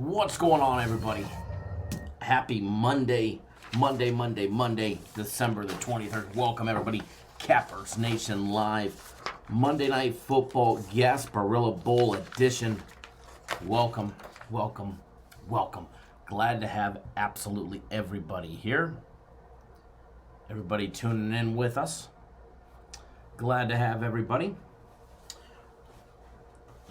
What's going on, everybody? Happy Monday, December the 23rd. Welcome, everybody. Cappers Nation Live. Monday Night Football Gasparilla Bowl edition. Welcome, welcome, welcome. Glad to have absolutely everybody here. Everybody tuning in with us. Glad to have everybody.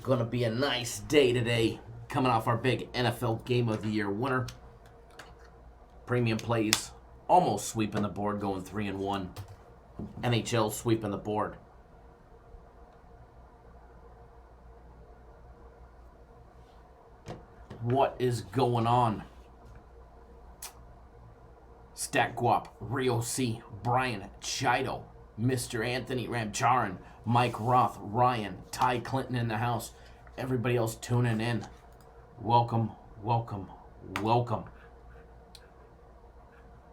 Gonna be a nice day today. Coming off our big NFL Game of the Year winner. Premium plays almost sweeping the board, going 3-1. NHL sweeping the board. What is going on? Stat Guap, Rio C, Brian Chido, Mr. Anthony Ramcharan, Mike Roth, Ryan, Ty Clinton in the house. Everybody else tuning in. Welcome, welcome, welcome.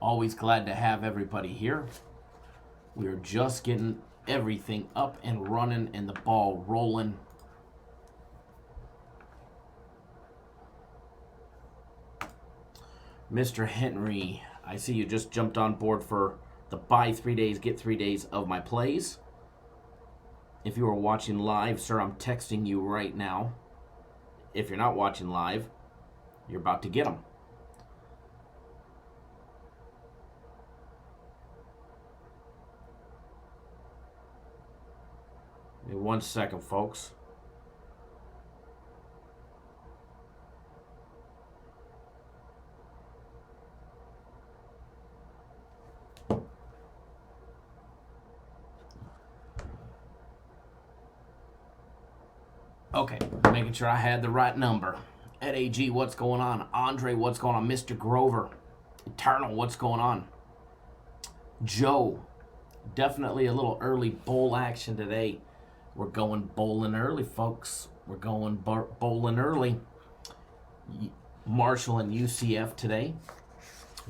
Always glad to have everybody here. We are just getting everything up and running and the ball rolling. Mr. Henry, I see you just jumped on board for the buy 3 days, get 3 days of my plays. If you are watching live, sir, I'm texting you right now. If you're not watching live, you're about to get them. Give me 1 second, folks. Okay, making sure I had the right number. Ed AG, what's going on? Andre, what's going on? Mr. Grover. Eternal, what's going on? Joe, definitely a little early bowl action today. We're going bowling early, folks. We're going bowling early. Marshall and UCF today.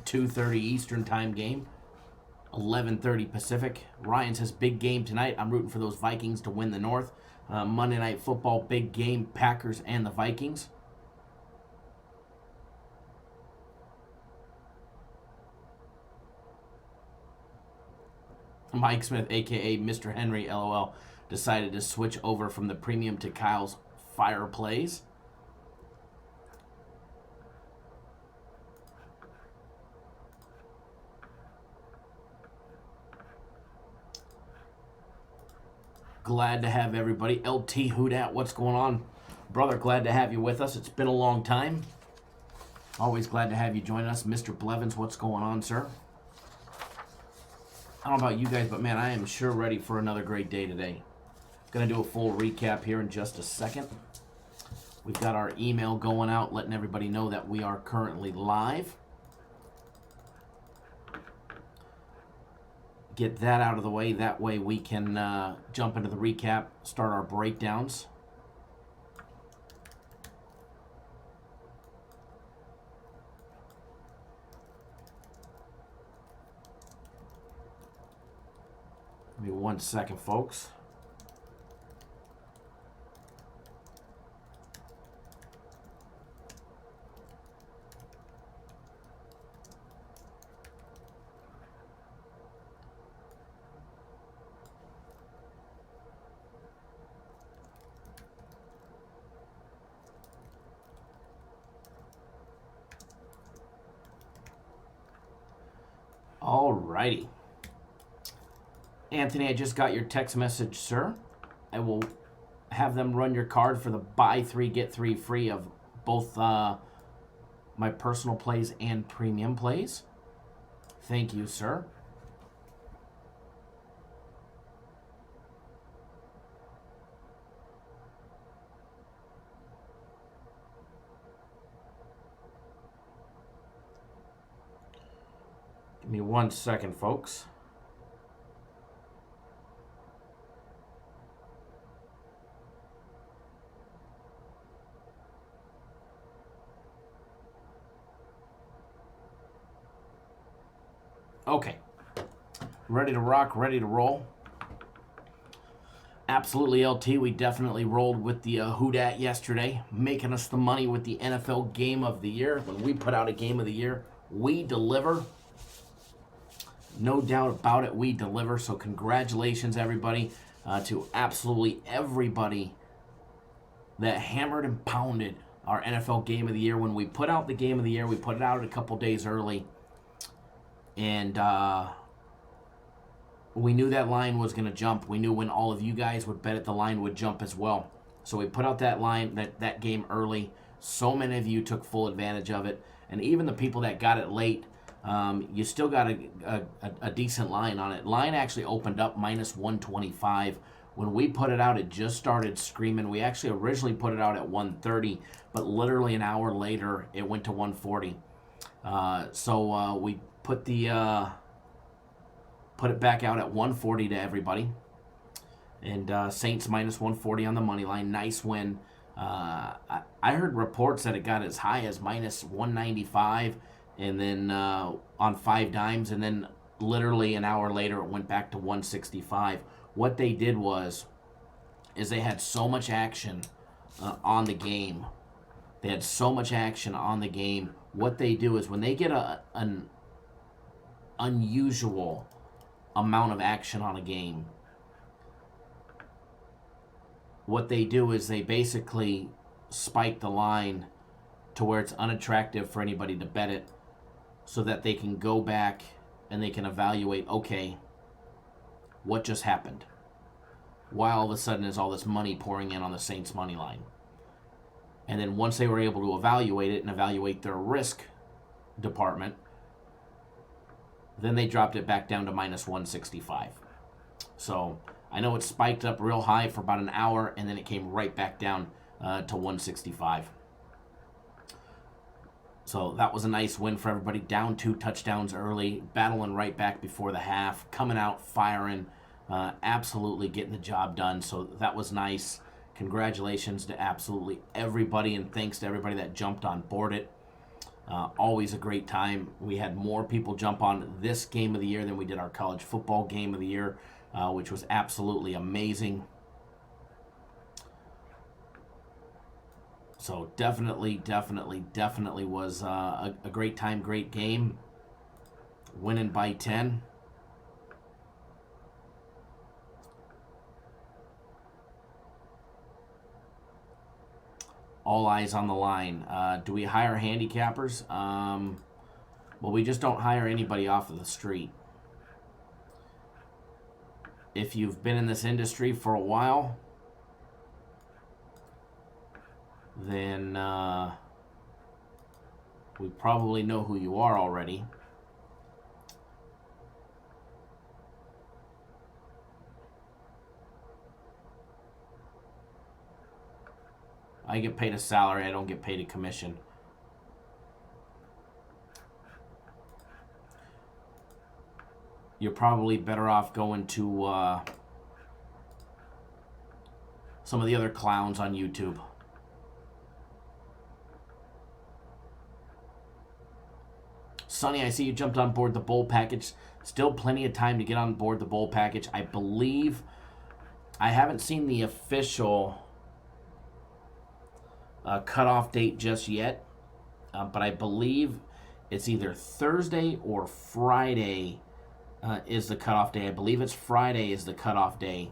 2:30 Eastern time game. 11:30 Pacific. Ryan says big game tonight. I'm rooting for those Vikings to win the North. Monday Night Football, big game, Packers and the Vikings. Mike Smith, a.k.a. Mr. Henry, LOL, decided to switch over from the premium to Kyle's fire plays. Glad to have everybody. LT Hoodat, what's going on? Brother, glad to have you with us. It's been a long time. Always glad to have you join us. Mr. Blevins, what's going on, sir? I don't know about you guys, but man, I am sure ready for another great day today. Gonna do a full recap here in just a second. We've got our email going out, letting everybody know that we are currently live. Get that out of the way. That way we can jump into the recap, start our breakdowns. Give me 1 second, folks. Alrighty. Anthony, I just got your text message, sir. I will have them run your card for the buy 3, get 3 free of both my personal plays and premium plays. Thank you, sir. Give me 1 second, folks. Okay. Ready to rock, ready to roll. Absolutely, LT. We definitely rolled with the Who Dat yesterday, making us the money with the NFL Game of the Year. When we put out a Game of the Year, we deliver. No doubt about it, we deliver. So congratulations, everybody, to absolutely everybody that hammered and pounded our NFL Game of the Year. When we put out the Game of the Year, we put it out a couple days early. And we knew that line was going to jump. We knew when all of you guys would bet it, the line would jump as well. So we put out that line, that game early. So many of you took full advantage of it. And even the people that got it late, you still got a decent line on it. Line actually opened up minus 125. When we put it out, it just started screaming. We actually originally put it out at 130, but literally an hour later, it went to 140. So we put it back out at 140 to everybody. And Saints minus 140 on the money line. Nice win. I heard reports that it got as high as minus 195 and then on 5 dimes. And then literally an hour later, it went back to 165. What they did is they had so much action on the game. They had so much action on the game. What they do is when they get an unusual amount of action on a game, what they do is they basically spike the line to where it's unattractive for anybody to bet it, so that they can go back and they can evaluate, okay, what just happened? Why all of a sudden is all this money pouring in on the Saints money line? And then once they were able to evaluate it and evaluate their risk department, then they dropped it back down to minus 165. So I know it spiked up real high for about an hour, and then it came right back down to 165. So that was a nice win for everybody. Down 2 touchdowns early, battling right back before the half, coming out firing, absolutely getting the job done. So that was nice. Congratulations to absolutely everybody, and thanks to everybody that jumped on board it. Always a great time. We had more people jump on this Game of the Year than we did our college football Game of the Year, which was absolutely amazing. So definitely was a great time, great game. Winning by 10. All eyes on the line. Do we hire handicappers? Well, we just don't hire anybody off of the street. If you've been in this industry for a while, then we probably know who you are already. I get paid a salary. I don't get paid a commission. You're probably better off going to some of the other clowns on YouTube. Sonny, I see you jumped on board the bowl package. Still plenty of time to get on board the bowl package. I believe, I haven't seen the official cutoff date just yet, but I believe it's either Thursday or Friday is the cutoff day. I believe it's Friday is the cutoff day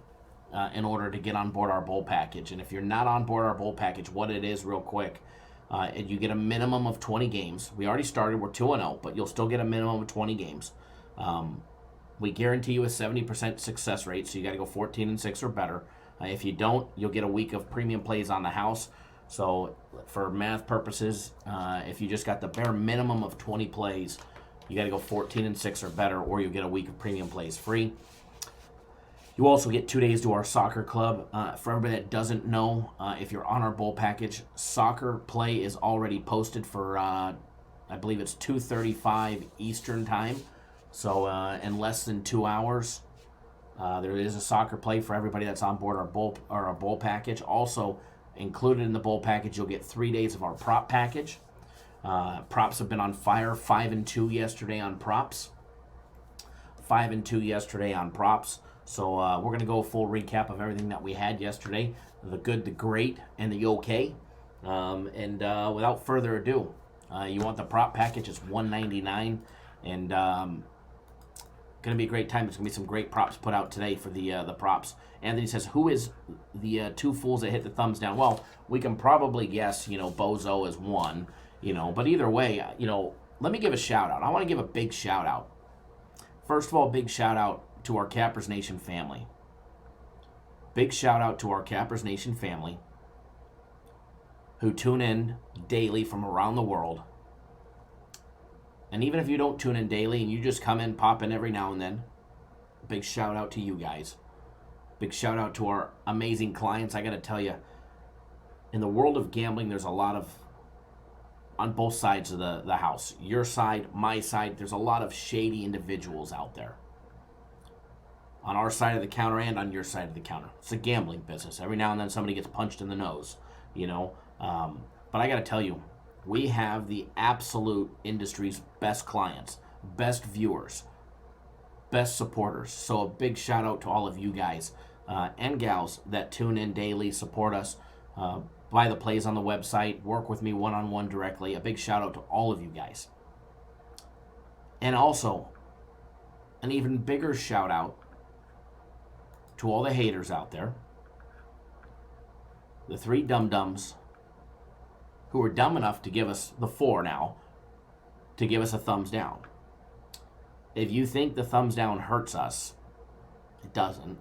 in order to get on board our bowl package. And if you're not on board our bowl package, what it is real quick, you get a minimum of 20 games. We already started. We're 2-0, but you'll still get a minimum of 20 games. We guarantee you a 70% success rate, so you got to go 14-6 or better. If you don't, you'll get a week of premium plays on the house. So for math purposes, if you just got the bare minimum of 20 plays, you got to go 14-6 or better, or you'll get a week of premium plays free. You also get 2 days to our soccer club. For everybody that doesn't know, if you're on our bowl package, soccer play is already posted for, I believe it's 2:35 Eastern time. So in less than 2 hours, there is a soccer play for everybody that's on board our bowl package. Also included in the bowl package, you'll get 3 days of our prop package. Props have been on fire. 5-2 yesterday on props. 5-2 yesterday on props. So we're going to go a full recap of everything that we had yesterday, the good, the great, and the okay. Without further ado, you want the prop package? It's $199, and going to be a great time. There's going to be some great props put out today for the props. Anthony says, who is the two fools that hit the thumbs down? Well, we can probably guess, Bozo is one, but either way, let me give a shout out. I want to give a big shout out. First of all, big shout out to our Cappers Nation family. Big shout out to our Cappers Nation family who tune in daily from around the world. And even if you don't tune in daily and you just come in, pop in every now and then, big shout out to you guys. Big shout out to our amazing clients. I got to tell you, in the world of gambling, there's a lot of, on both sides of the house, your side, my side, there's a lot of shady individuals out there. On our side of the counter and on your side of the counter. It's a gambling business. Every now and then somebody gets punched in the nose, But I got to tell you, we have the absolute industry's best clients, best viewers, best supporters. So a big shout out to all of you guys and gals that tune in daily, support us, buy the plays on the website, work with me one-on-one directly. A big shout out to all of you guys. And also, an even bigger shout out to all the haters out there. The three dum-dums who are dumb enough to give us the four now, to give us a thumbs down. If you think the thumbs down hurts us, it doesn't.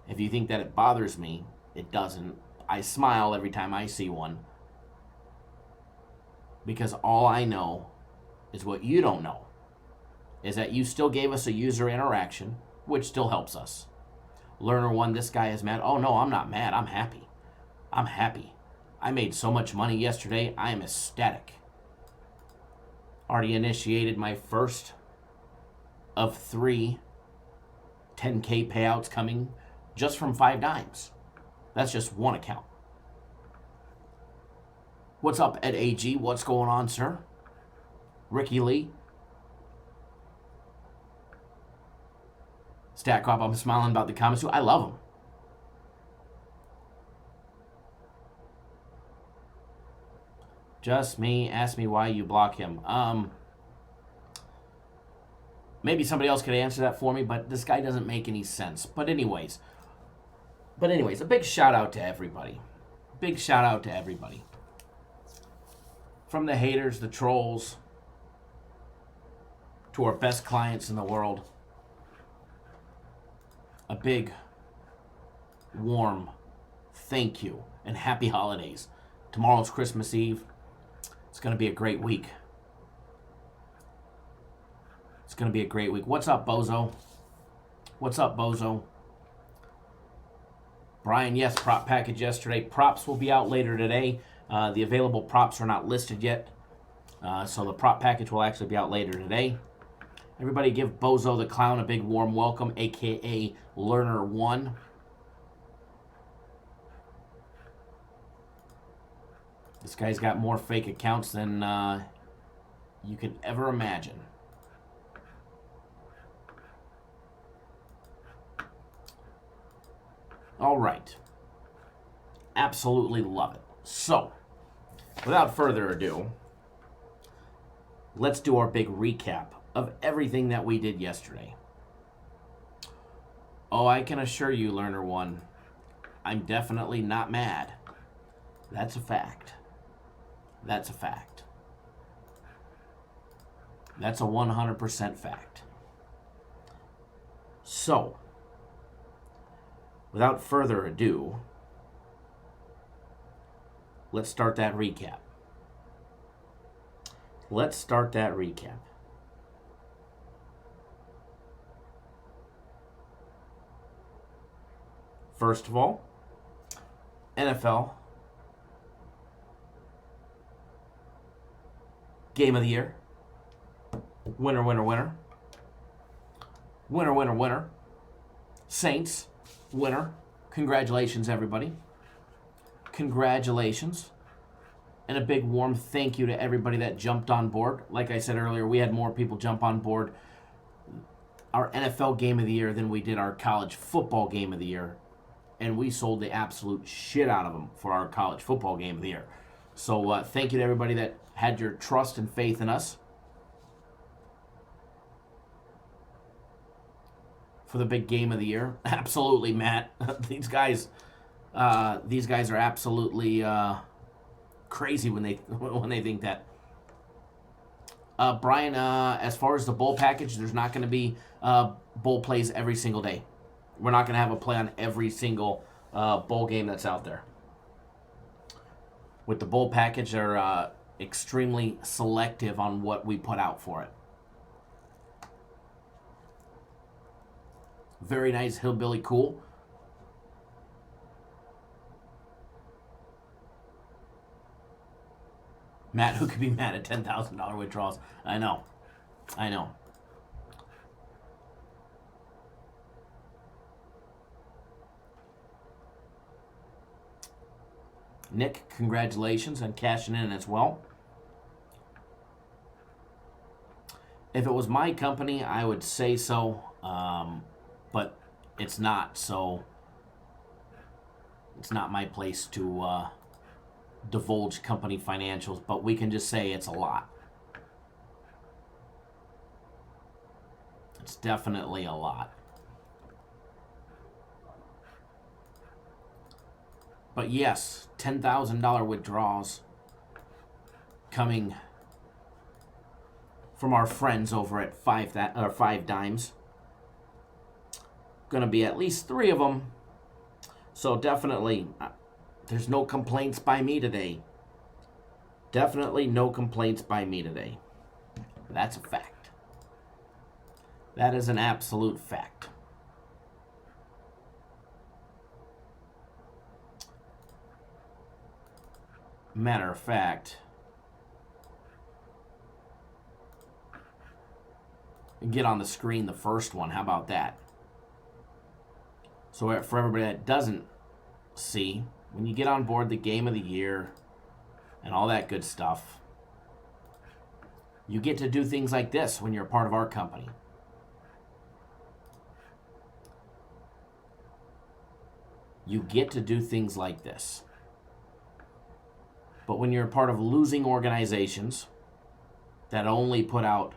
If you think that it bothers me, it doesn't. I smile every time I see one. Because all I know is what you don't know. Is that you still gave us a user interaction, which still helps us. Learner 1, this guy is mad. Oh no, I'm not mad. I'm happy. I'm happy. I made so much money yesterday, I am ecstatic. Already initiated my first of 3 10K payouts coming just from 5 dimes. That's just one account. What's up, Ed AG? What's going on, sir? Ricky Lee. Stat Cop, I'm smiling about the comments too. I love them. Just me. Ask me why you block him. Maybe somebody else could answer that for me, but this guy doesn't make any sense. But anyways, a big shout out to everybody. Big shout out to everybody. From the haters, the trolls, to our best clients in the world. A big, warm thank you and happy holidays. Tomorrow's Christmas Eve. It's going to be a great week. It's going to be a great week. What's up, Bozo? What's up, Bozo? Brian, yes, prop package yesterday. Props will be out later today. The available props are not listed yet. So the prop package will actually be out later today. Everybody give Bozo the Clown a big warm welcome, a.k.a. Learner 1. This guy's got more fake accounts than you could ever imagine. All right. Absolutely love it. So, without further ado, let's do our big recap of everything that we did yesterday. Oh, I can assure you, Learner 1, I'm definitely not mad. That's a fact. That's a fact. That's a 100% fact. So, without further ado, let's start that recap. Let's start that recap. First of all, NFL Game of the Year. Winner, winner, winner. Winner, winner, winner. Saints, winner. Congratulations, everybody. Congratulations. And a big warm thank you to everybody that jumped on board. Like I said earlier, we had more people jump on board our NFL game of the year than we did our college football game of the year. And we sold the absolute shit out of them for our college football game of the year. So thank you to everybody that had your trust and faith in us for the big game of the year. Absolutely, Matt. These guys are absolutely crazy when they think that. Brian, as far as the bowl package, there's not going to be bowl plays every single day. We're not going to have a play on every single bowl game that's out there. With the bowl package, they're extremely selective on what we put out for it. Very nice, hillbilly cool. Matt, who could be mad at $10,000 withdrawals? I know. Nick, congratulations on cashing in as well. If it was my company, I would say so, but it's not, so it's not my place to divulge company financials, but we can just say it's a lot. It's definitely a lot. But yes, $10,000 withdrawals coming from our friends over at Five Dimes. Going to be at least 3 of them. So definitely, there's no complaints by me today. Definitely no complaints by me today. That's a fact. That is an absolute fact. Matter of fact, get on the screen the first one. How about that? So for everybody that doesn't see, when you get on board the game of the year and all that good stuff, you get to do things like this when you're a part of our company. You get to do things like this. But when you're a part of losing organizations that only put out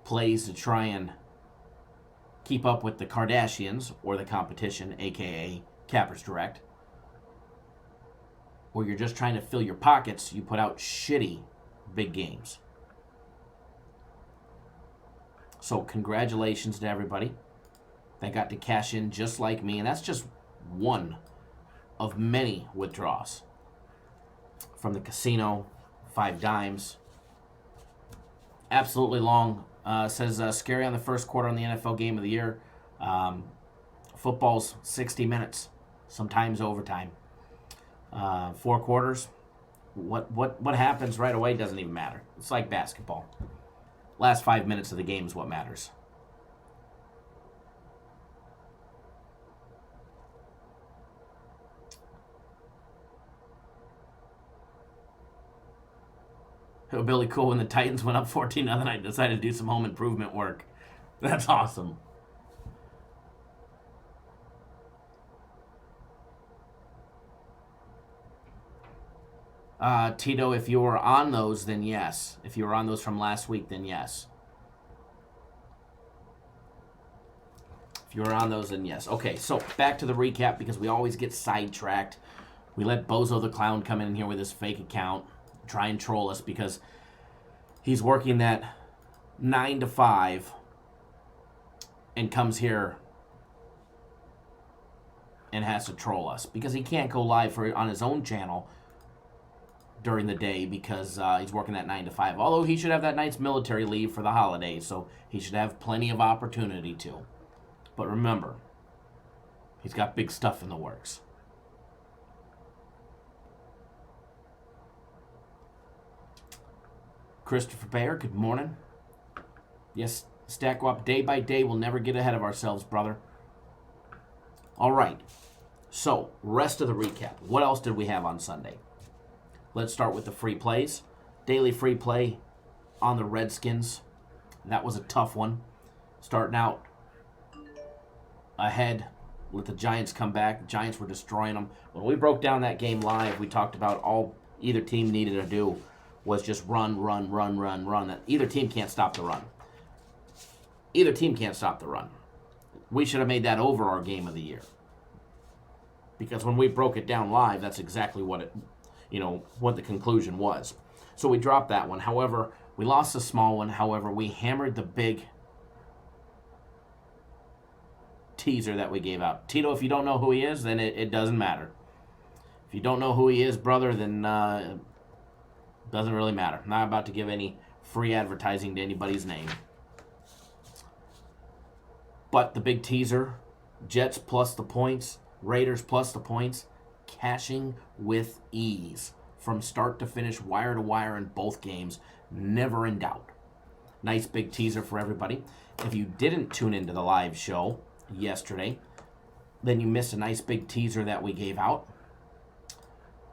plays to try and keep up with the Kardashians or the competition, aka Cappers Direct, or you're just trying to fill your pockets, you put out shitty big games. So congratulations to everybody that got to cash in just like me, and that's just one of many withdrawals from the casino. 5 Dimes. Absolutely long. Says scary on the first quarter on the NFL game of the year. Football's 60 minutes, sometimes overtime. 4 quarters. What happens right away doesn't even matter. It's like basketball. Last 5 minutes of the game is what matters. Billy Cool, when the Titans went up 14-0, I decided to do some home improvement work. That's awesome. Tito, if you were on those, then yes. If you were on those from last week, then yes. If you were on those, then yes. Okay, so back to the recap, because we always get sidetracked. We let Bozo the Clown come in here with his fake account, try and troll us, because he's working that 9 to 5 and comes here and has to troll us because he can't go live on his own channel during the day because he's working that 9 to 5. Although he should have that night's military leave for the holidays, so he should have plenty of opportunity to. But remember, he's got big stuff in the works. Christopher Bayer, good morning. Yes, Stack Up day by day. We'll never get ahead of ourselves, brother. All right. So, rest of the recap. What else did we have on Sunday? Let's start with the free plays. Daily free play on the Redskins That was a tough one. Starting out ahead, let the Giants come back. The Giants were destroying them. When we broke down that game live, we talked about all either team needed to do was just run. That either team can't stop the run. Either team can't stop the run. We should have made that over our game of the year. Because when we broke it down live, that's exactly what what the conclusion was. So we dropped that one. However, we lost the small one. However, we hammered the big teaser that we gave out. Tito, if you don't know who he is, then it doesn't matter. If you don't know who he is, brother, then it doesn't really matter. I'm not about to give any free advertising to anybody's name. But the big teaser, Jets plus the points, Raiders plus the points, cashing with ease. From start to finish, wire to wire in both games, never in doubt. Nice big teaser for everybody. If you didn't tune into the live show yesterday, then you missed a nice big teaser that we gave out.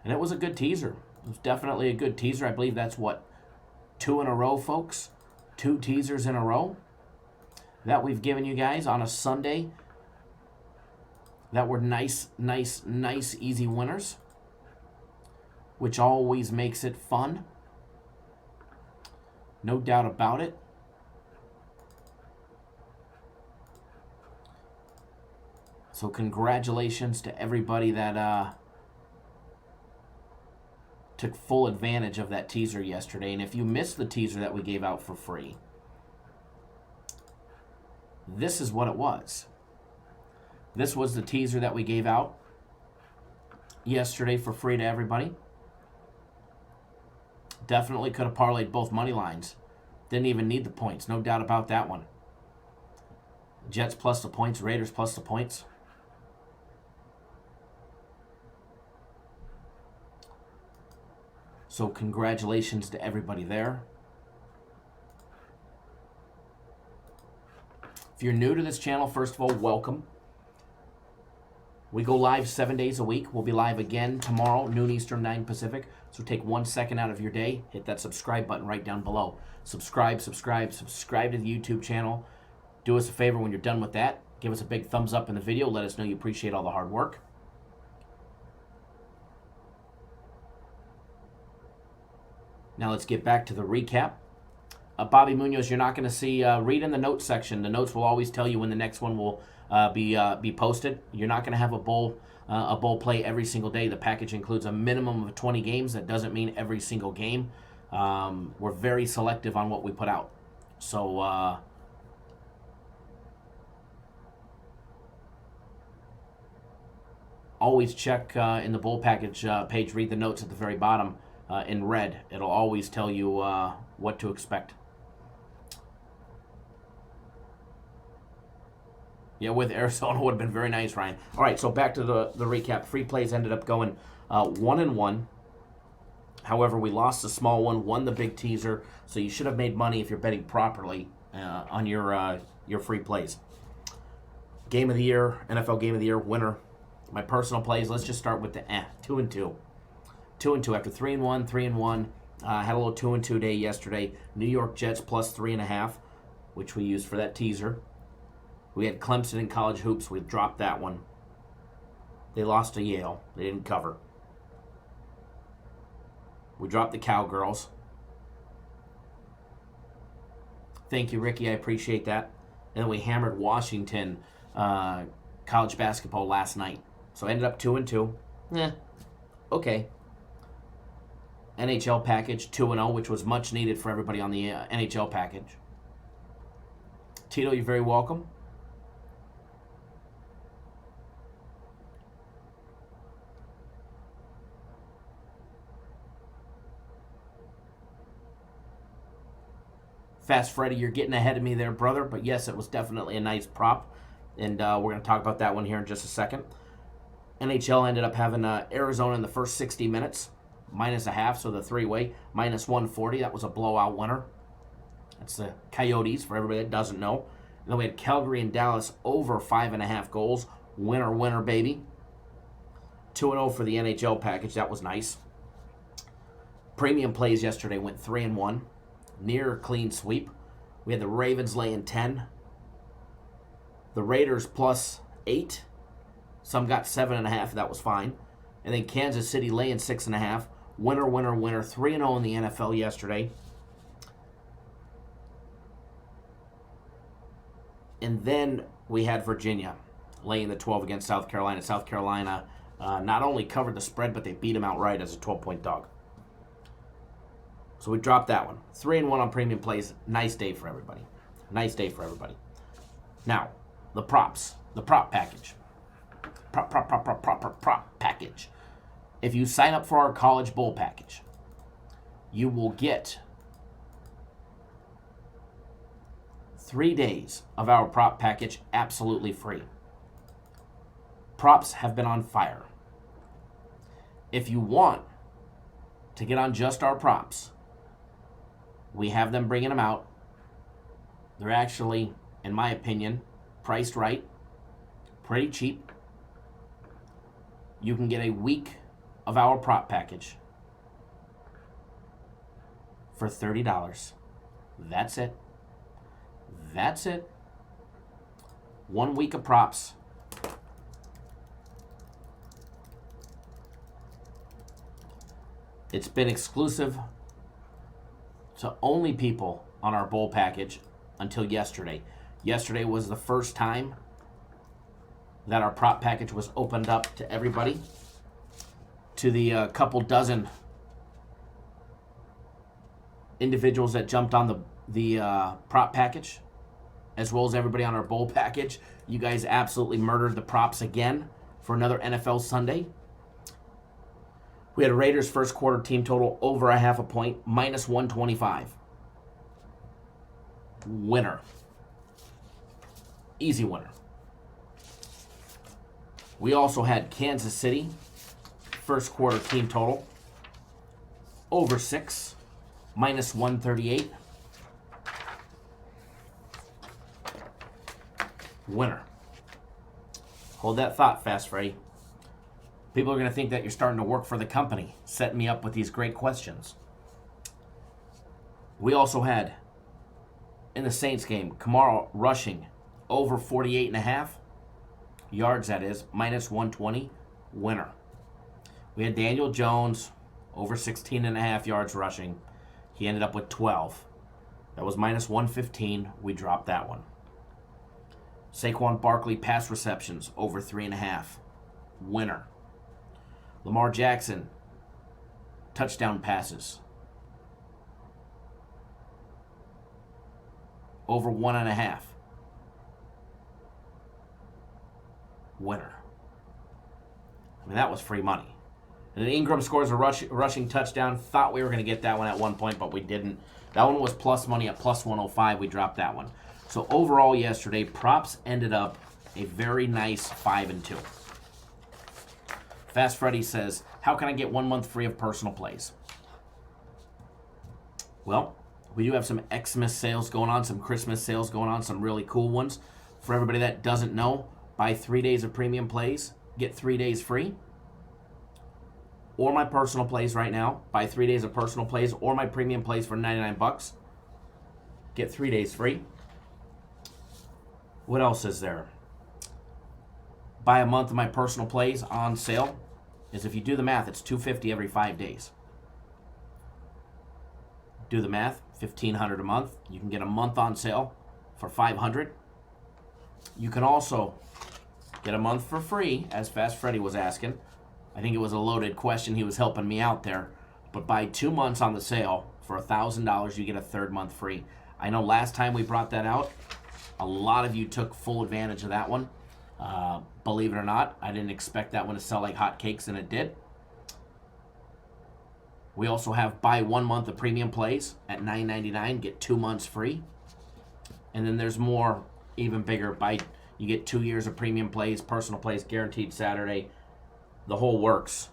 And it was a good teaser. It was definitely a good teaser. I believe that's 2 in a row, folks. 2 teasers in a row that we've given you guys on a Sunday that were nice, easy winners, which always makes it fun. No doubt about it. So congratulations to everybody that took full advantage of that teaser yesterday. And if you missed the teaser that we gave out for free, this is what it was. This was the teaser that we gave out yesterday for free to everybody. Definitely could have parlayed both money lines. Didn't even need the points. No doubt about that one. Jets plus the points. Raiders plus the points. So congratulations to everybody there. If you're new to this channel, first of all, welcome. We go live 7 days a week. We'll be live again tomorrow, noon Eastern, 9 Pacific. So take 1 second out of your day. Hit that subscribe button right down below. Subscribe to the YouTube channel. Do us a favor when you're done with that. Give us a big thumbs up in the video. Let us know you appreciate all the hard work. Now let's get back to the recap. Bobby Munoz, you're not going to see, read in the notes section. The notes will always tell you when the next one will be posted. You're not going to have a bowl play every single day. The package includes a minimum of 20 games. That doesn't mean every single game. We're very selective on what we put out. So always check in the bowl package page. Read the notes at the very bottom in red. It'll always tell you what to expect. Yeah, with Arizona would have been very nice, Ryan. All right, so back to the recap. Free plays ended up going 1-1. However, we lost the small one, won the big teaser, so you should have made money if you're betting properly on your free plays. Game of the year, NFL Game of the Year winner. My personal plays, let's just start with the 2-2. 2-2 after 3-1, 3-1. Had a little 2-2 day yesterday. New York Jets plus 3.5, which we used for that teaser. We had Clemson in college hoops. We dropped that one. They lost to Yale. They didn't cover. We dropped the Cowgirls. Thank you, Ricky. I appreciate that. And then we hammered Washington college basketball last night. So I ended up 2-2. Okay. NHL package 2-0, which was much needed for everybody on the NHL package. Tito, you're very welcome. Fast Freddy, you're getting ahead of me there, brother. But yes, it was definitely a nice prop. And we're going to talk about that one here in just a second. NHL ended up having Arizona in the first 60 minutes. -0.5, so the three-way. -140. That was a blowout winner. That's the Coyotes, for everybody that doesn't know. And then we had Calgary and Dallas over 5.5 goals. Winner, winner, baby. 2-0 for the NHL package. That was nice. Premium plays yesterday went 3-1. Near clean sweep. We had the Ravens laying 10. The Raiders plus 8. Some got 7.5. That was fine. And then Kansas City laying 6.5. Winner, winner, winner. 3-0 in the NFL yesterday. And then we had Virginia laying the 12 against South Carolina. South Carolina not only covered the spread, but they beat them outright as a 12-point dog. So we dropped that one. 3-1 on premium plays. Nice day for everybody. Nice day for everybody. Now, the props. The prop package. Prop package. If you sign up for our college bowl package, you will get 3 days of our prop package absolutely free. Props have been on fire. If you want to get on just our props, we have them bringing them out. They're actually, in my opinion, priced right, pretty cheap. You can get a week of our prop package for $30. That's it. That's it. 1 week of props. It's been exclusive to only people on our bowl package until yesterday. Yesterday was the first time that our prop package was opened up to everybody, to the couple dozen individuals that jumped on the prop package, as well as everybody on our bowl package. You guys absolutely murdered the props again for another NFL Sunday. We had a Raiders first quarter team total over 0.5 point, minus 125. Winner. Easy winner. We also had Kansas City first quarter team total over 6, minus 138. Winner. Hold that thought, Fast Freddy. People are going to think that you're starting to work for the company, setting me up with these great questions. We also had, in the Saints game, Kamara rushing over 48.5 yards, that is, minus 120. Winner. We had Daniel Jones over 16.5 yards rushing. He ended up with 12. That was minus 115. We dropped that one. Saquon Barkley pass receptions over 3.5. Winner. Lamar Jackson touchdown passes over 1.5. Winner. I mean, that was free money. And then Ingram scores a rushing touchdown. Thought we were going to get that one at one point, but we didn't. That one was plus money at plus 105. We dropped that one. So overall yesterday, props ended up a very nice 5-2. Fast Freddy says, how can I get 1 month free of personal plays? Well, we do have some Xmas sales going on, some Christmas sales going on, some really cool ones. For everybody that doesn't know, buy 3 days of premium plays, get 3 days free. Or my personal plays right now, buy 3 days of personal plays or my premium plays for $99. Get 3 days free. What else is there? Buy a month of my personal plays on sale. Is if you do the math, it's $250 every 5 days. Do the math, $1,500 a month. You can get a month on sale for $500. You can also get a month for free, as Fast Freddy was asking. I think it was a loaded question. He was helping me out there. But buy 2 months on the sale for $1,000. You get a third month free. I know last time we brought that out, a lot of you took full advantage of that one. Believe it or not, I didn't expect that one to sell like hotcakes, and it did. We also have buy 1 month of premium plays at $9.99, get 2 months free. And then there's more, even bigger. You get 2 years of premium plays, personal plays, guaranteed Saturday, the whole works.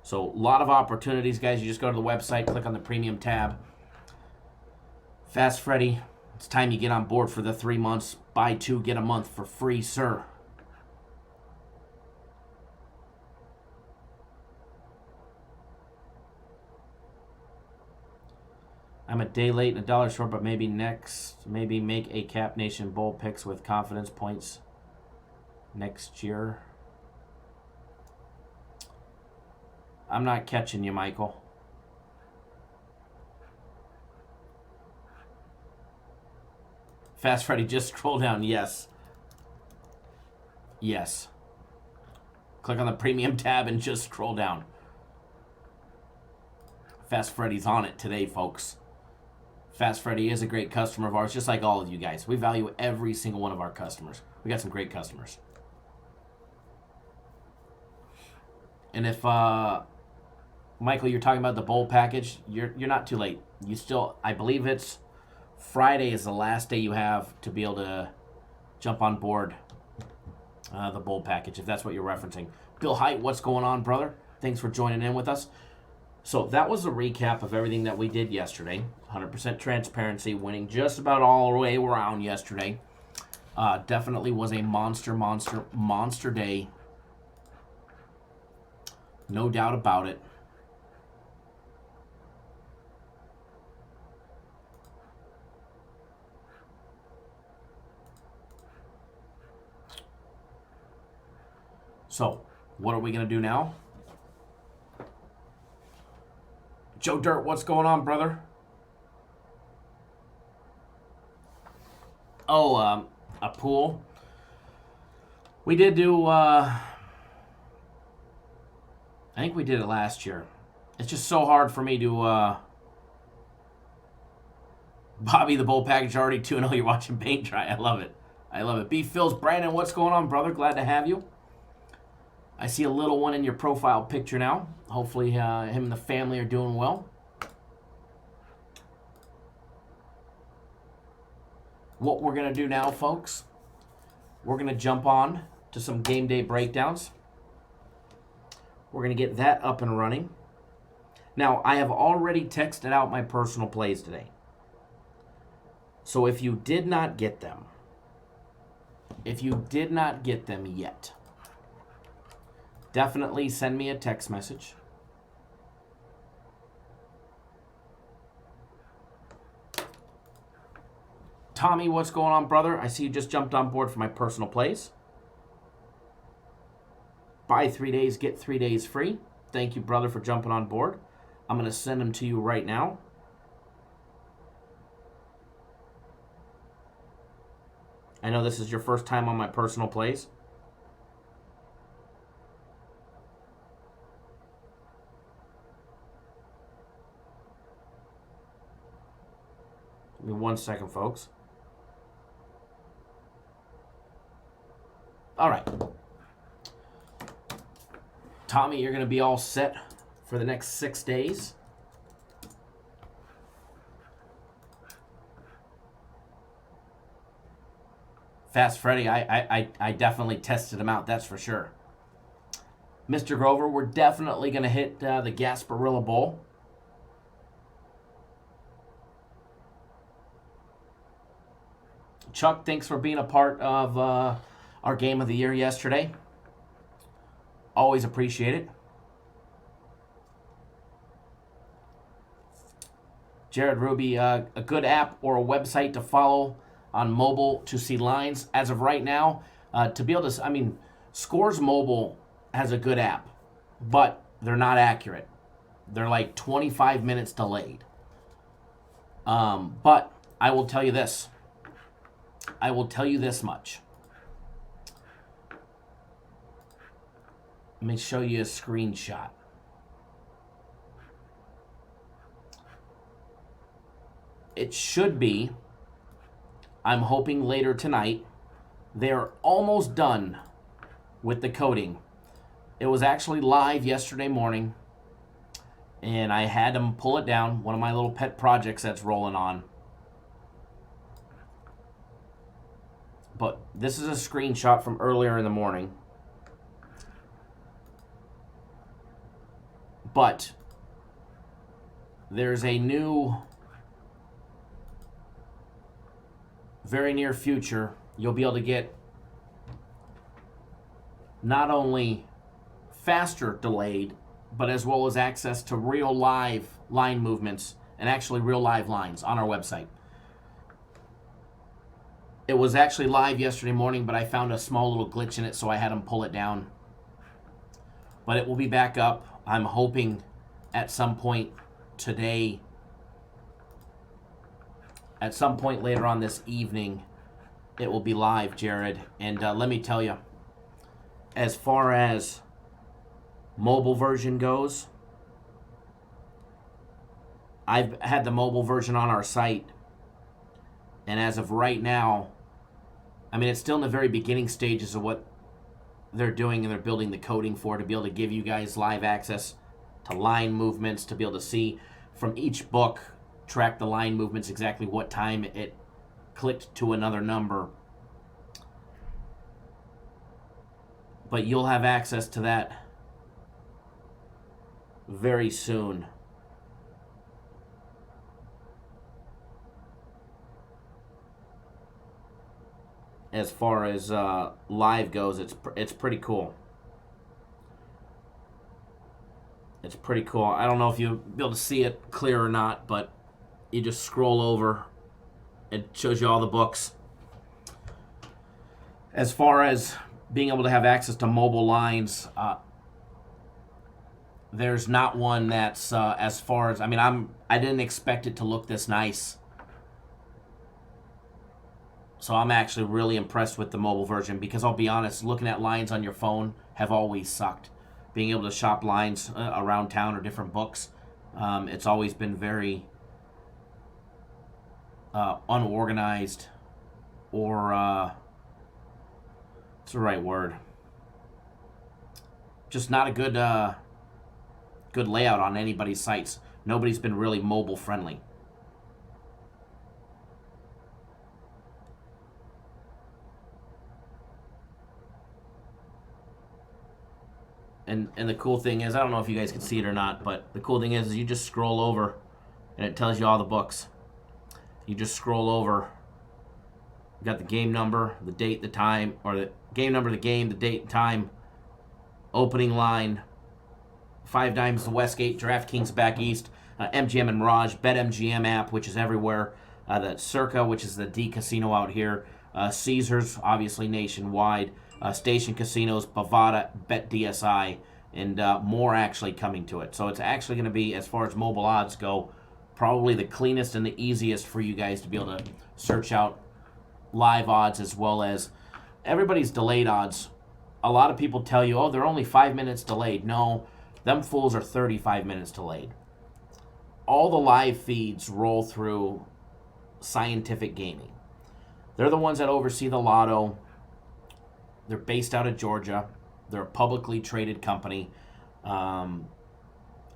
So a lot of opportunities, guys. You just go to the website, click on the premium tab. Fast Freddy It's time you get on board for the 3 months. Buy 2, get a month for free, sir. I'm a day late and $1 short, but maybe make a Cap Nation Bowl picks with confidence points next year. I'm not catching you, Michael. Fast Freddy, just scroll down. Yes. Yes. Click on the premium tab and just scroll down. Fast Freddy's on it today, folks. Fast Freddy is a great customer of ours, just like all of you guys. We value every single one of our customers. We got some great customers. And if Michael, you're talking about the bowl package, you're not too late. You still, I believe it's Friday is the last day you have to be able to jump on board the bowl package, if that's what you're referencing. Bill Height, what's going on, brother? Thanks for joining in with us. So that was a recap of everything that we did yesterday. 100% transparency, winning just about all the way around yesterday. Definitely was a monster day. No doubt about it. So, what are we going to do now? Joe Dirt, what's going on, brother? Oh, a pool. We did do, I think we did it last year. It's just so hard for me to, Bobby, the bowl package already 2-0. You're watching paint dry. I love it. I love it. B. Phils, Brandon, what's going on, brother? Glad to have you. I see a little one in your profile picture now. Hopefully him and the family are doing well. What we're going to do now, folks, we're going to jump on to some game day breakdowns. We're going to get that up and running. Now, I have already texted out my personal plays today. So if you did not get them, yet, definitely send me a text message. Tommy, what's going on, brother? I see you just jumped on board for my personal plays. Buy 3 days, get 3 days free. Thank you, brother, for jumping on board. I'm going to send them to you right now. I know this is your first time on my personal plays. Give me 1 second, folks. All right. Tommy, you're going to be all set for the next 6 days. Fast Freddy, I definitely tested him out, that's for sure. Mr. Grover, we're definitely going to hit the Gasparilla Bowl. Chuck, thanks for being a part of our game of the year yesterday. Always appreciate it. Jared Ruby, a good app or a website to follow on mobile to see lines. As of right now, to be able to, Scores Mobile has a good app, but they're not accurate. They're like 25 minutes delayed. But I will tell you this. I will tell you this much. Let me show you a screenshot. It should be, I'm hoping later tonight, they're almost done with the coding. It was actually live yesterday morning, and I had them pull it down, one of my little pet projects that's rolling on. But this is a screenshot from earlier in the morning. But there's a new very near future, you'll be able to get not only faster delayed, but as well as access to real live line movements and actually real live lines on our website. It was actually live yesterday morning, but I found a small little glitch in it, so I had them pull it down. But it will be back up. I'm hoping at some point today, at some point later on this evening, it will be live, Jared. And let me tell you, as far as mobile version goes, I've had the mobile version on our site, and as of right now, I mean, it's still in the very beginning stages of what they're doing, and they're building the coding for, to be able to give you guys live access to line movements, to be able to see from each book, track the line movements, exactly what time it clicked to another number. But you'll have access to that very soon. As far as live goes, it's pretty cool. It's pretty cool. I don't know if you'll be able to see it clear or not, but you just scroll over. It shows you all the books. As far as being able to have access to mobile lines, there's not one that's as far as, I mean, I didn't expect it to look this nice. So I'm actually really impressed with the mobile version, because I'll be honest, looking at lines on your phone have always sucked. Being able to shop lines around town or different books, it's always been very unorganized, or what's the right word? Just not a good layout on anybody's sites. Nobody's been really mobile friendly. And the cool thing is, I don't know if you guys can see it or not, but the cool thing is you just scroll over and it tells you all the books. You just scroll over. You got the game number, the date, the time, or the game number, the game, the date, time, opening line, 5 Dimes, the Westgate, DraftKings back east, MGM and Mirage, BetMGM app, which is everywhere, the Circa, which is the D casino out here, Caesars, obviously nationwide, Station Casinos, Bovada, BetDSI, and more actually coming to it. So it's actually going to be, as far as mobile odds go, probably the cleanest and the easiest for you guys to be able to search out live odds, as well as everybody's delayed odds. A lot of people tell you, oh, they're only 5 minutes delayed. No, them fools are 35 minutes delayed. All the live feeds roll through Scientific Gaming. They're the ones that oversee the lotto. They're based out of Georgia. They're a publicly traded company.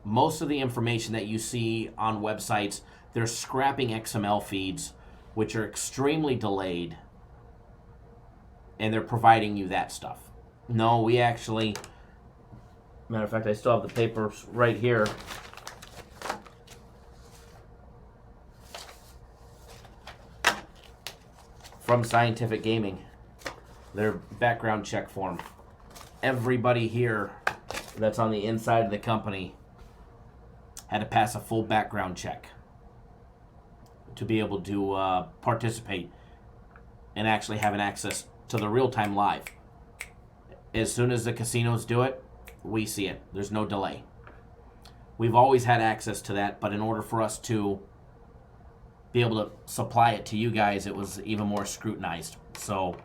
Most of the information that you see on websites, they're scrapping XML feeds, which are extremely delayed, and they're providing you that stuff. No, we actually, matter of fact, I still have the papers right here. From Scientific Gaming, their background check form. Everybody here that's on the inside of the company had to pass a full background check to be able to participate and actually have an access to the real-time live. As soon as the casinos do it, we see it. There's no delay. We've always had access to that, but in order for us to be able to supply it to you guys, it was even more scrutinized. So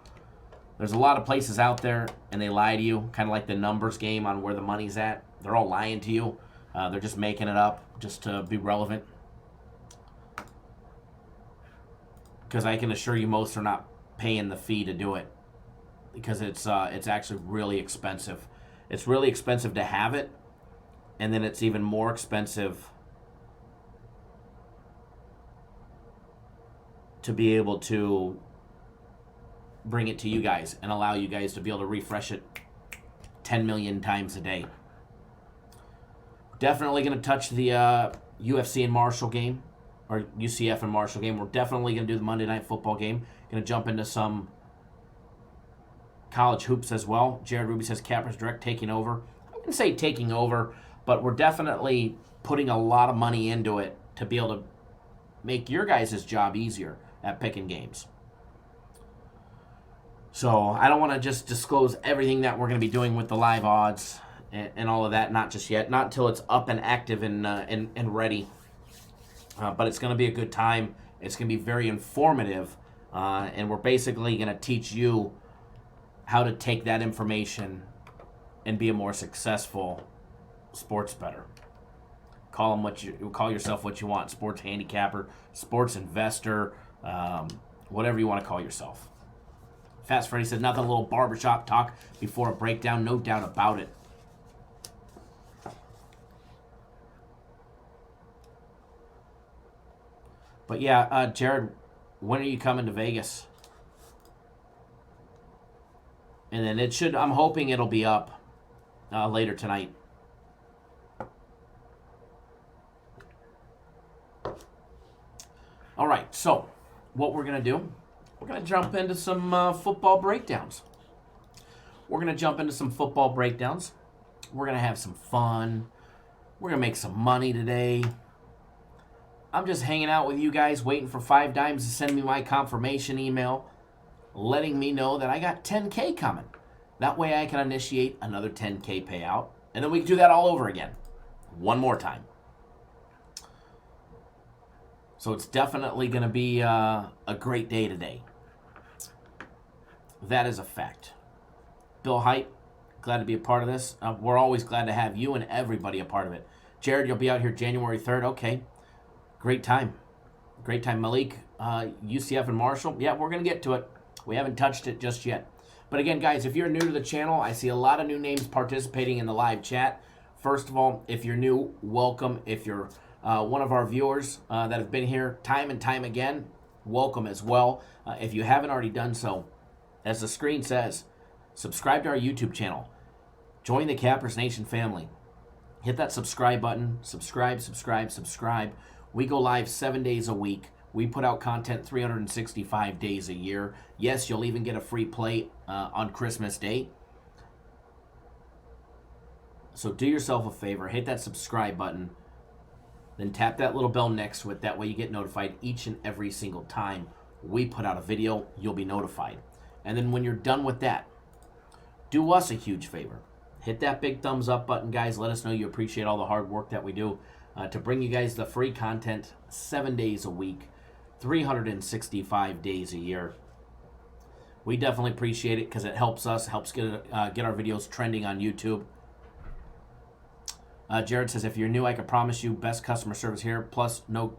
there's a lot of places out there, and they lie to you, kind of like the numbers game on where the money's at. They're all lying to you. They're just making it up just to be relevant. Because I can assure you most are not paying the fee to do it, because it's actually really expensive. It's really expensive to have it, and then it's even more expensive to be able to bring it to you guys and allow you guys to be able to refresh it 10 million times a day. Definitely going to touch the UFC and Marshall game, or UCF and Marshall game. We're definitely going to do the Monday Night Football game. Going to jump into some college hoops as well. Jared Ruby says Cappers Direct taking over. I wouldn't say taking over, but we're definitely putting a lot of money into it to be able to make your guys' job easier at picking games. So I don't want to just disclose everything that we're going to be doing with the live odds and all of that, not just yet, not until it's up and active and ready. But it's going to be a good time. It's going to be very informative, and we're basically going to teach you how to take that information and be a more successful sports bettor. Call yourself what you want: sports handicapper, sports investor, whatever you want to call yourself. Fast Freddy says nothing, a little barbershop talk before a breakdown, no doubt about it. But yeah, Jared, when are you coming to Vegas? And then I'm hoping it'll be up later tonight. All right, so what we're going to do, we're going to jump into some football breakdowns. We're going to jump into some football breakdowns. We're going to have some fun. We're going to make some money today. I'm just hanging out with you guys, waiting for 5 Dimes to send me my confirmation email, letting me know that I got 10K coming. That way I can initiate another 10K payout, and then we can do that all over again. One more time. So it's definitely going to be a great day today. That is a fact. Bill Hype, glad to be a part of this. We're always glad to have you and everybody a part of it. Jared, you'll be out here January 3rd. Okay. Great time. Great time. Malik, UCF and Marshall. Yeah, we're going to get to it. We haven't touched it just yet. But again, guys, if you're new to the channel, I see a lot of new names participating in the live chat. First of all, if you're new, welcome. If you're one of our viewers that have been here time and time again, welcome as well. If you haven't already done so, as the screen says, subscribe to our YouTube channel. Join the Cappers Nation family. Hit that subscribe button. Subscribe. We go live 7 days a week. We put out content 365 days a year. Yes, you'll even get a free play on Christmas Day. So do yourself a favor. Hit that subscribe button. Then tap that little bell next to it. That way you get notified each and every single time we put out a video. You'll be notified. And then when you're done with that, do us a huge favor. Hit that big thumbs up button, guys. Let us know you appreciate all the hard work that we do to bring you guys the free content 7 days a week, 365 days a year. We definitely appreciate it because it helps us, helps get our videos trending on YouTube. Jared says, if you're new, I can promise you best customer service here, plus no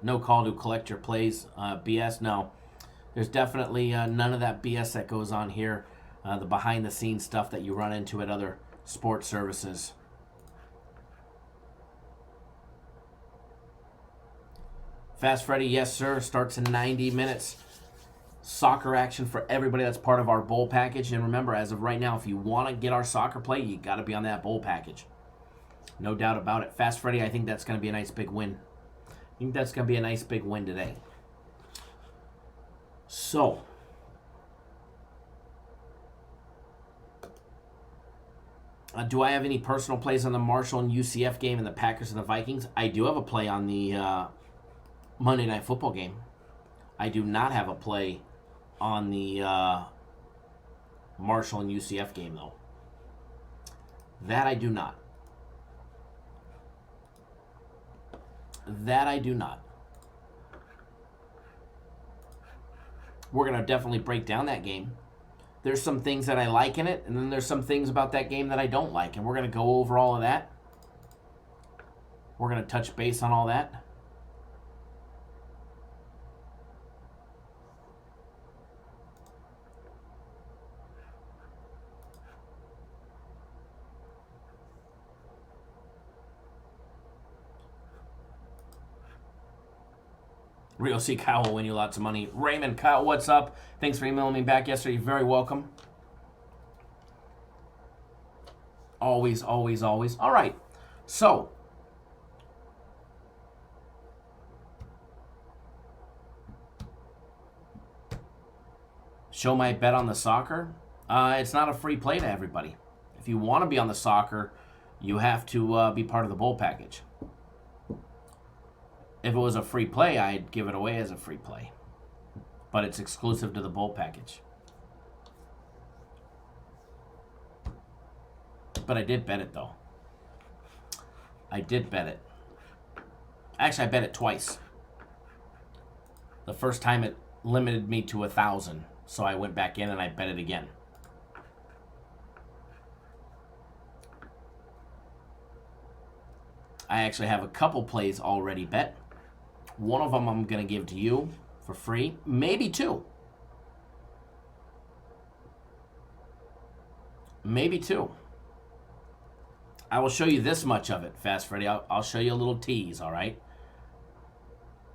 call to collect your plays. BS, no. There's definitely none of that BS that goes on here. The behind-the-scenes stuff that you run into at other sports services. Fast Freddy, yes, sir. Starts in 90 minutes. Soccer action for everybody that's part of our bowl package. And remember, as of right now, if you want to get our soccer play, you got to be on that bowl package. No doubt about it. Fast Freddy, I think that's going to be a nice big win. I think that's going to be a nice big win today. So, do I have any personal plays on the Marshall and UCF game and the Packers and the Vikings? I do have a play on the Monday Night Football game. I do not have a play on the Marshall and UCF game, though. That I do not. That I do not. We're going to definitely break down that game. There's some things that I like in it, and then there's some things about that game that I don't like, and we're going to go over all of that. We're going to touch base on all that. Real C. Kyle will win you lots of money. Raymond, Kyle, what's up? Thanks for emailing me back yesterday. You're very welcome. Always, always, always. All right. So, Show my bet on the soccer. It's not a free play to everybody. If you want to be on the soccer, you have to be part of the bowl package. If it was a free play, I'd give it away as a free play. But it's exclusive to the bowl package. But I did bet it, though. I did bet it. Actually, I bet it twice. The first time it limited me to 1,000. So I went back in and I bet it again. I actually have a couple plays already bet. One of them I'm going to give to you for free. Maybe two. Maybe two. I will show you this much of it, Fast Freddy. I'll show you a little tease, all right?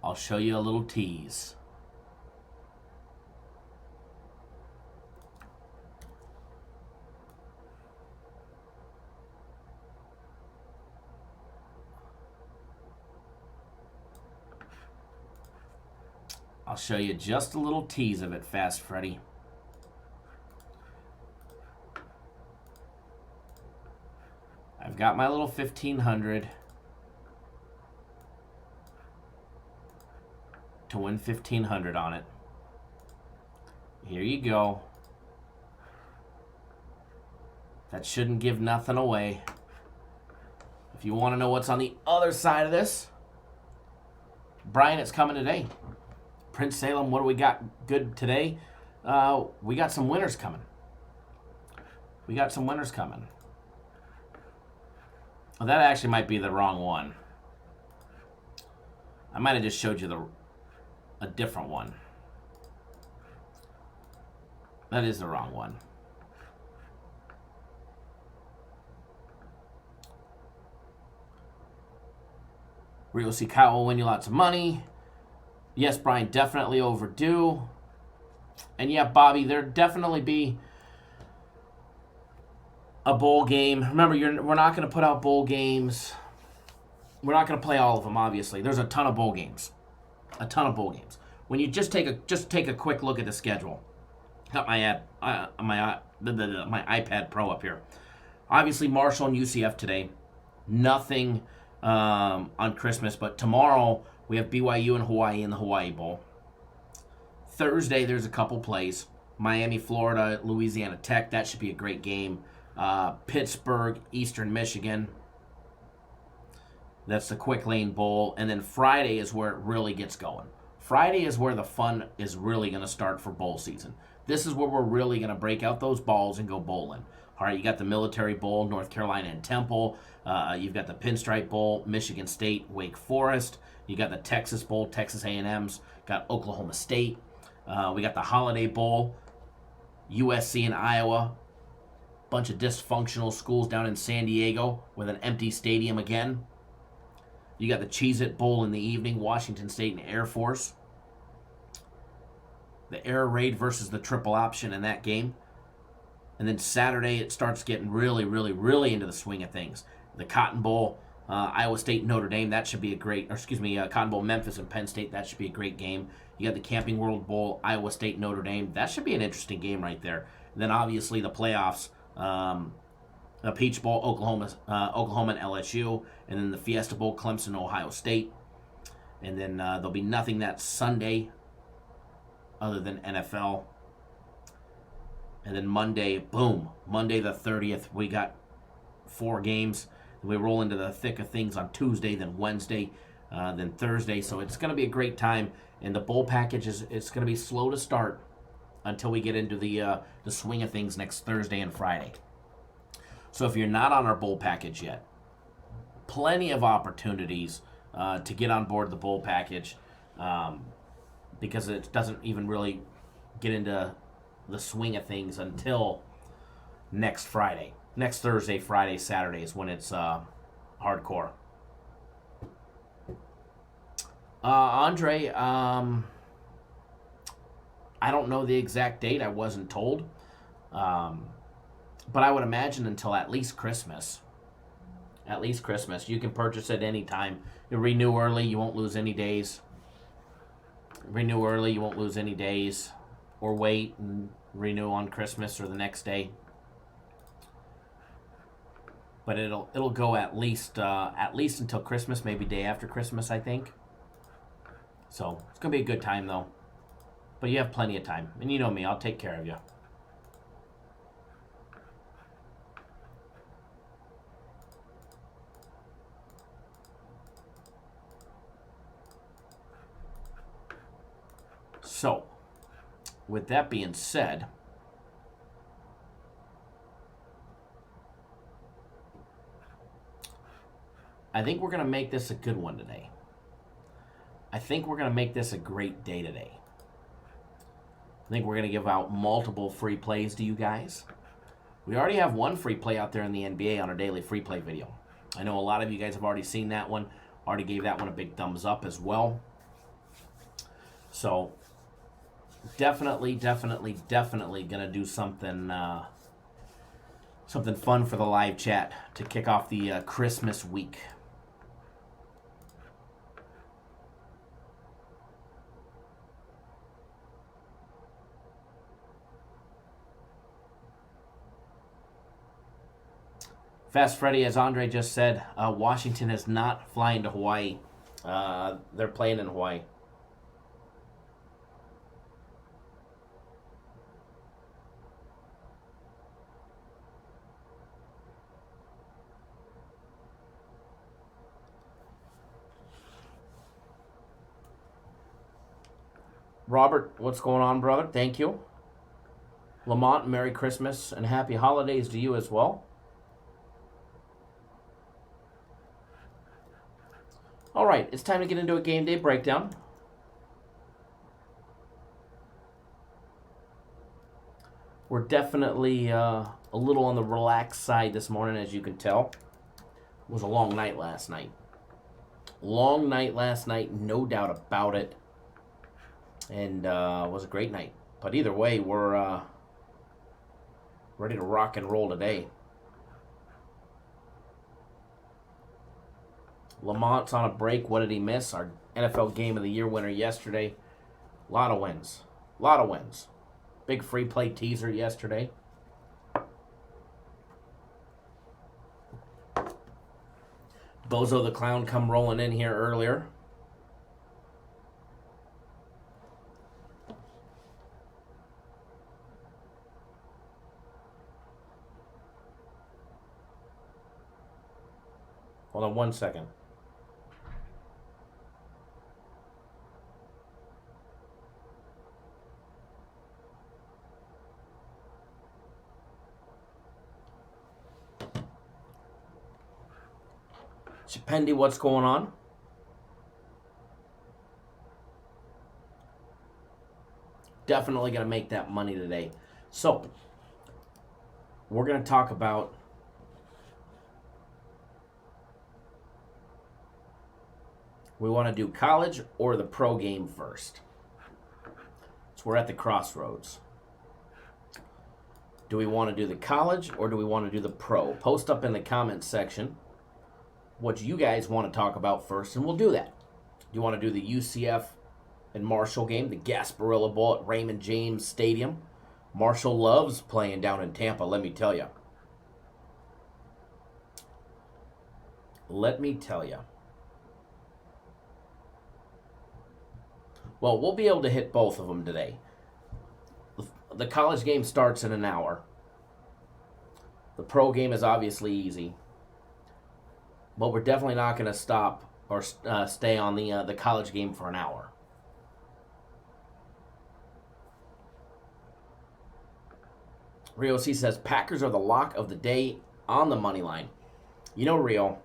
I'll show you a little tease. I'll show you just a little tease of it, Fast Freddy. I've got my little 1,500 to win 1,500 on it. Here you go. That shouldn't give nothing away. If you want to know what's on the other side of this, Brian, it's coming today. Prince Salem, what do we got good today? We got some winners coming. We got some winners coming. Well, that actually might be the wrong one. I might have just showed you a different one. That is the wrong one. Where you'll see Kyle will win you lots of money. Yes, Brian, definitely overdue. And yeah, Bobby, there'd definitely be a bowl game. Remember, we're not going to put out bowl games. We're not going to play all of them, obviously. There's a ton of bowl games. A ton of bowl games. When you just take a quick look at the schedule. Got my iPad Pro up here. Obviously, Marshall and UCF today. Nothing on Christmas, but tomorrow we have BYU and Hawaii in the Hawaii Bowl. Thursday, there's a couple plays. Miami, Florida, Louisiana Tech. That should be a great game. Pittsburgh, Eastern Michigan. That's the Quick Lane Bowl. And then Friday is where it really gets going. Friday is where the fun is really going to start for bowl season. This is where we're really going to break out those balls and go bowling. All right, you got the Military Bowl, North Carolina and Temple. You've got the Pinstripe Bowl, Michigan State, Wake Forest. You got the Texas Bowl, Texas A&M's. Got Oklahoma State. We got the Holiday Bowl, USC and Iowa. Bunch of dysfunctional schools down in San Diego with an empty stadium again. You got the Cheez-It Bowl in the evening, Washington State and Air Force. The Air Raid versus the triple option in that game. And then Saturday, it starts getting really, really, really into the swing of things. The Cotton Bowl, Iowa State, Notre Dame, that should be a great, Cotton Bowl, Memphis and Penn State, that should be a great game. You got the Camping World Bowl, Iowa State, Notre Dame, that should be an interesting game right there. And then obviously the playoffs, the Peach Bowl, Oklahoma and LSU, and then the Fiesta Bowl, Clemson, Ohio State. And then there'll be nothing that Sunday other than NFL. And then Monday, boom, Monday the 30th, we got 4 games. We roll into the thick of things on Tuesday, then Wednesday, then Thursday. So it's going to be a great time. And the bowl package it's going to be slow to start until we get into the swing of things next Thursday and Friday. So if you're not on our bowl package yet, plenty of opportunities to get on board the bowl package because it doesn't even really get into the swing of things until next Friday. Next Thursday, Friday, Saturday is when it's hardcore. Andre, I don't know the exact date. I wasn't told. But I would imagine until at least Christmas. At least Christmas. You can purchase it anytime. You renew early, you won't lose any days. Renew early, you won't lose any days. or wait and renew on Christmas or the next day. But it'll go at least until Christmas, maybe day after Christmas, I think. So it's gonna be a good time though. But you have plenty of time, and you know me, I'll take care of you. So, with that being said, I think we're going to make this a good one today. I think we're going to make this a great day today. I think we're going to give out multiple free plays to you guys. We already have one free play out there in the NBA on our daily free play video. I know a lot of you guys have already seen that one. Already gave that one a big thumbs up as well. So, definitely gonna do something something fun for the live chat to kick off the Christmas week. Fast Freddy, as Andre just said, Washington is not flying to Hawaii. They're playing in Hawaii. Robert, what's going on, brother? Thank you. Lamont, Merry Christmas and Happy Holidays to you as well. All right, it's time to get into a game day breakdown. We're definitely a little on the relaxed side this morning, as you can tell. It was a long night last night. Long night last night, no doubt about it. And it was a great night. But either way, we're ready to rock and roll today. Lamont's on a break. What did he miss? Our NFL Game of the Year winner yesterday. A lot of wins. Big free play teaser yesterday. Bozo the Clown come rolling in here earlier. Hold on 1 second. Chapendi, what's going on? Definitely going to make that money today. So, we're going to talk about we want to do college or the pro game first. So we're at the crossroads. Do we want to do the college or do we want to do the pro? Post up in the comments section what you guys want to talk about first, and we'll do that. Do you want to do the UCF and Marshall game, the Gasparilla Bowl at Raymond James Stadium? Marshall loves playing down in Tampa, let me tell you. Well, we'll be able to hit both of them today. The college game starts in an hour. The pro game is obviously easy. But we're definitely not going to stop or stay on the college game for an hour. Rio C says, Packers are the lock of the day on the money line. You know, Rio,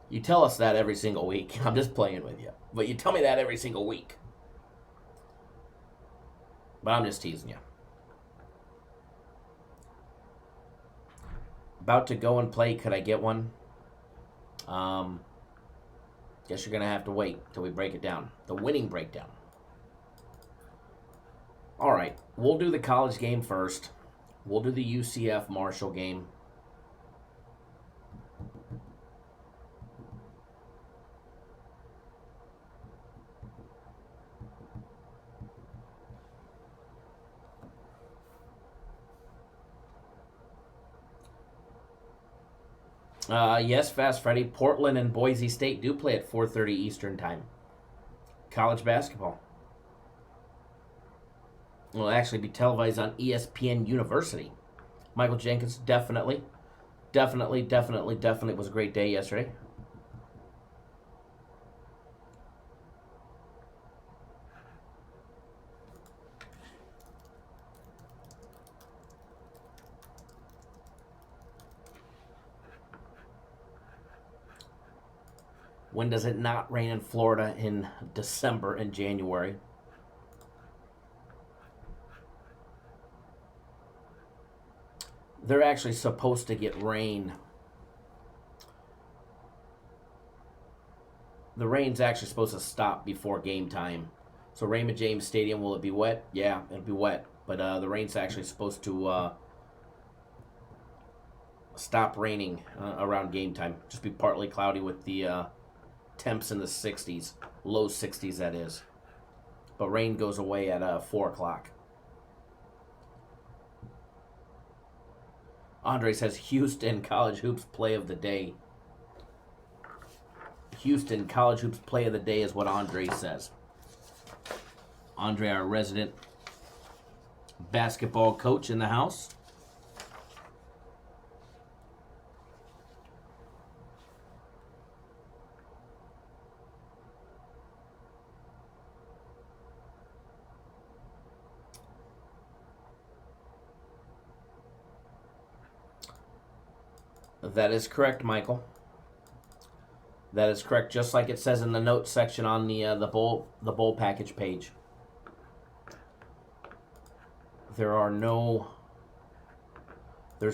you tell us that every single week. I'm just playing with you. But you tell me that every single week. But I'm just teasing you. About to go and play. Could I get one? Guess you're going to have to wait till we break it down. The winning breakdown. All right. We'll do the college game first. We'll do the UCF Marshall game. Yes, Fast Freddy. Portland and Boise State do play at 4:30 Eastern Time. College basketball. Will actually be televised on ESPN University. Michael Jenkins, definitely was a great day yesterday. When does it not rain in Florida in December and January? They're actually supposed to get rain. The rain's actually supposed to stop before game time. So Raymond James Stadium, will it be wet? Yeah, it'll be wet. But the rain's actually supposed to stop raining around game time. Just be partly cloudy with the temps in the 60s. Low 60s, that is. But rain goes away at 4 o'clock. Andre says Houston College Hoops play of the day. Houston College Hoops play of the day is what Andre says. Andre, our resident basketball coach in the house. That is correct, Michael. That is correct, just like it says in the notes section on the bowl package page. There's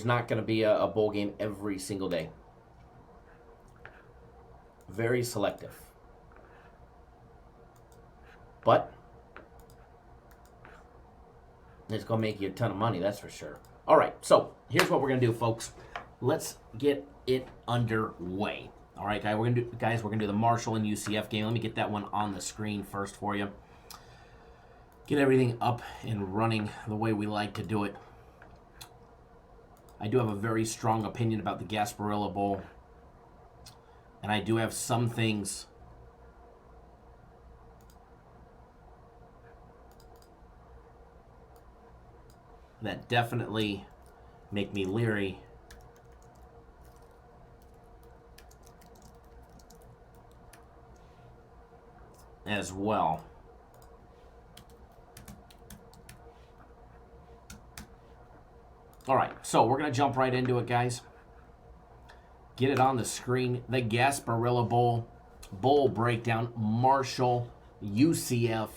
not going to be a bowl game every single day. Very selective. But it's going to make you a ton of money, that's for sure. All right, so here's what we're going to do, folks. Let's get it underway. All right, guys, we're gonna do the Marshall and UCF game. Let me get that one on the screen first for you. Get everything up and running the way we like to do it. I do have a very strong opinion about the Gasparilla Bowl, and I do have some things that definitely make me leery as well. All right, so we're going to jump right into it, guys. Get it on the screen. The Gasparilla Bowl breakdown. Marshall, UCF.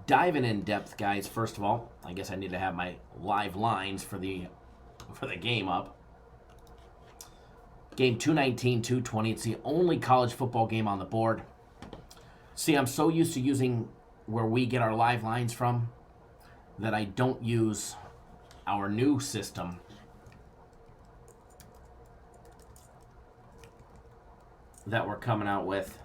Diving in depth, guys. First of all, I guess I need to have my live lines for the game up. Game 219, 220. It's the only college football game on the board. See, I'm so used to using where we get our live lines from that I don't use our new system that we're coming out with.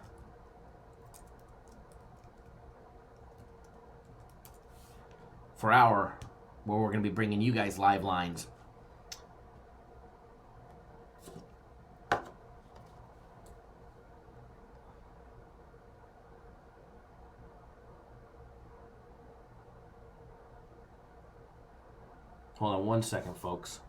Where we're going to be bringing you guys live lines. Hold on one second, folks.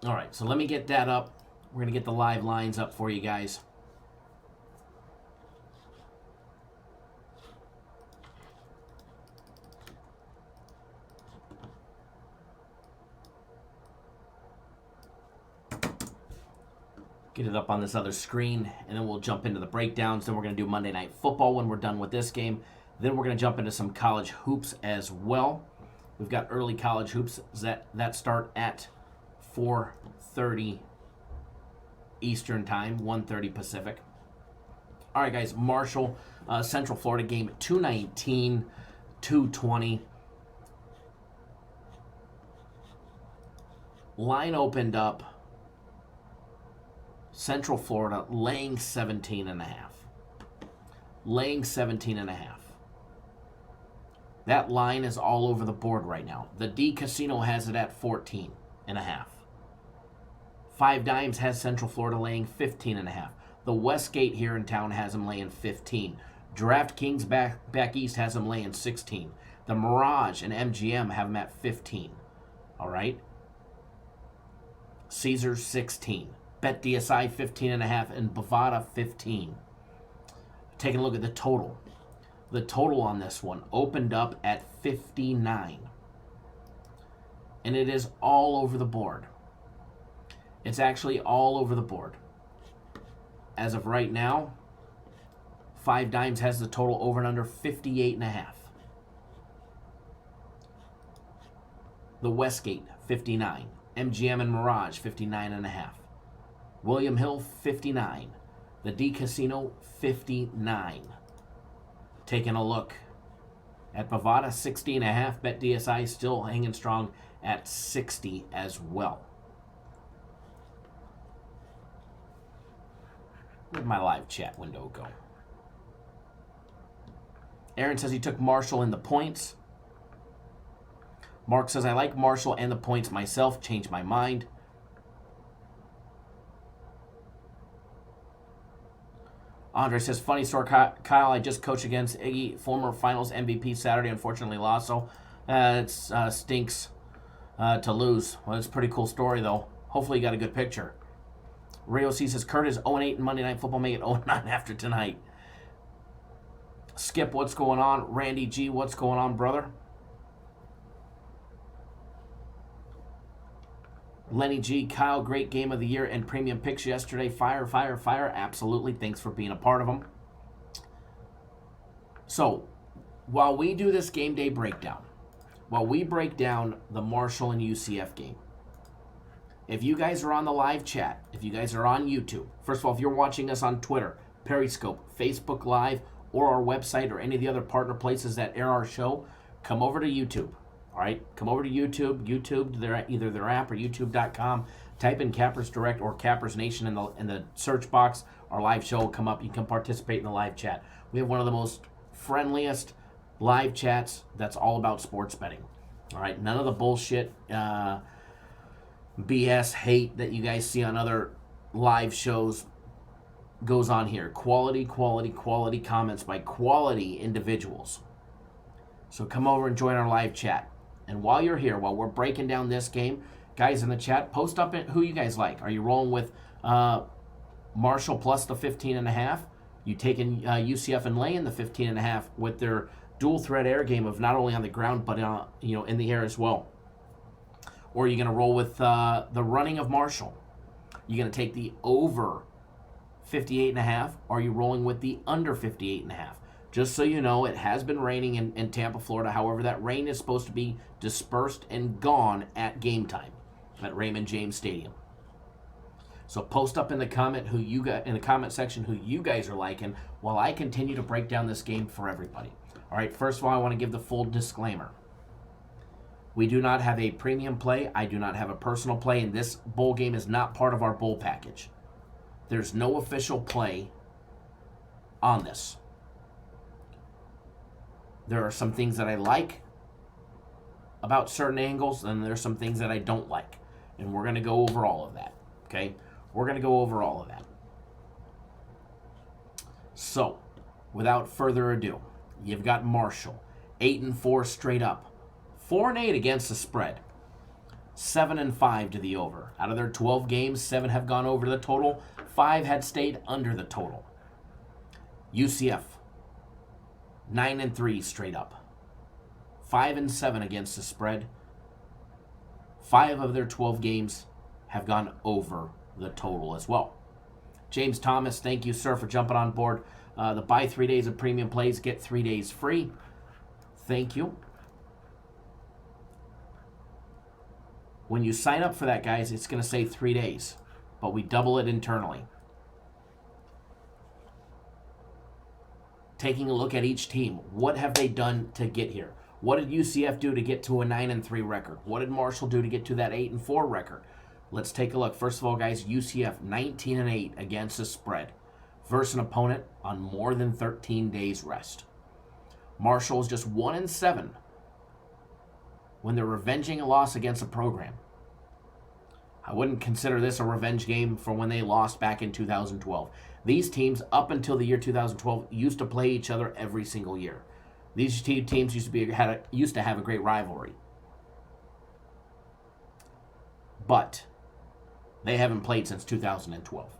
All right, so let me get that up. We're going to get the live lines up for you guys. Get it up on this other screen, and then we'll jump into the breakdowns. Then we're going to do Monday Night Football when we're done with this game. Then we're going to jump into some college hoops as well. We've got early college hoops that start at 4:30 Eastern Time, 1:30 Pacific. All right, guys, Marshall, Central Florida game, 219, 220. Line opened up. Central Florida laying 17.5. Laying 17.5. That line is all over the board right now. The D Casino has it at 14.5. 5 Dimes has Central Florida laying 15.5. The Westgate here in town has them laying 15. DraftKings back east has them laying 16. The Mirage and MGM have them at 15. All right. Caesars 16. Bet DSI 15.5 and Bovada 15. Taking a look at the total. The total on this one opened up at 59. And it is all over the board. It's actually all over the board. As of right now, 5 Dimes has the total over and under 58.5. The Westgate, 59. MGM and Mirage, 59.5. William Hill, 59. The D Casino, 59. Taking a look at Bovada, 60.5. Bet DSI still hanging strong at 60 as well. Where'd my live chat window go? Aaron says he took Marshall in the points. Mark says, I like Marshall and the points myself. Changed my mind. Andre says, funny story, Kyle, I just coached against Iggy, former finals MVP Saturday. Unfortunately lost, so it stinks to lose. Well, it's a pretty cool story, though. Hopefully you got a good picture. Rio C says, Kurt is 0-8 in Monday Night Football. Make it 0-9 after tonight. Skip, what's going on? Randy G, what's going on, brother? Lenny G, Kyle, great game of the year and premium picks yesterday. Fire, fire, fire. Absolutely. Thanks for being a part of them. So, while we do this game day breakdown, while we break down the Marshall and UCF game, if you guys are on the live chat, if you guys are on YouTube, first of all, if you're watching us on Twitter, Periscope, Facebook Live, or our website, or any of the other partner places that air our show, come over to YouTube. All right, come over to YouTube, either their app or YouTube.com. Type in Cappers Direct or Cappers Nation in the search box. Our live show will come up. You can participate in the live chat. We have one of the most friendliest live chats that's all about sports betting. All right, none of the bullshit, BS hate that you guys see on other live shows goes on here. Quality comments by quality individuals. So come over and join our live chat. And while you're here, while we're breaking down this game, guys in the chat, post up who you guys like. Are you rolling with Marshall plus the 15.5? You taking UCF and laying the 15.5 with their dual threat air game of not only on the ground but in the air as well? Or are you going to roll with the running of Marshall? You going to take the over 58.5? Or are you rolling with the under 58.5? Just so you know, it has been raining in Tampa, Florida. However, that rain is supposed to be dispersed and gone at game time at Raymond James Stadium. So post up in the comment section who you guys are liking while I continue to break down this game for everybody. All right, first of all, I want to give the full disclaimer. We do not have a premium play. I do not have a personal play, and this bowl game is not part of our bowl package. There's no official play on this. There are some things that I like about certain angles, and there's some things that I don't like. And we're going to go over all of that, okay? We're going to go over all of that. So, without further ado, you've got Marshall, 8-4 straight up, 4-8 against the spread, 7-5 to the over. Out of their 12 games, 7 have gone over the total, 5 had stayed under the total. UCF, 9-3 straight up, 5-7 against the spread. 5 of their 12 games have gone over the total as well. James Thomas, thank you, sir, for jumping on board. The buy 3 days of premium plays, get 3 days free. Thank you. When you sign up for that, guys, it's going to say 3 days, but we double it internally. Taking a look at each team, what have they done to get here? What did UCF do to get to a 9-3 record? What did Marshall do to get to that 8-4 record? Let's take a look. First of all, guys, UCF 19-8 against the spread versus an opponent on more than 13 days rest. Marshall is just 1-7 when they're revenging a loss against a program. I wouldn't consider this a revenge game for when they lost back in 2012. These teams, up until the year 2012, used to play each other every single year. These two teams used to have a great rivalry. But they haven't played since 2012.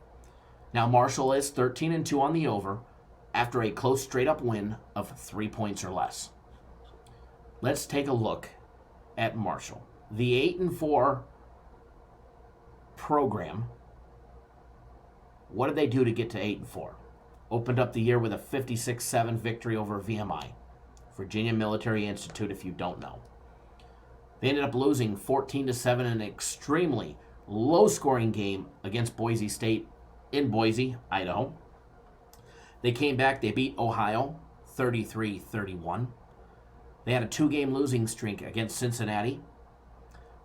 Now Marshall is 13-2 on the over after a close straight-up win of 3 points or less. Let's take a look at Marshall. The 8-4 program, what did they do to get to 8-4? Opened up the year with a 56-7 victory over VMI, Virginia Military Institute, if you don't know. They ended up losing 14-7 in an extremely low-scoring game against Boise State in Boise, Idaho. They came back, they beat Ohio 33-31. They had a 2-game losing streak against Cincinnati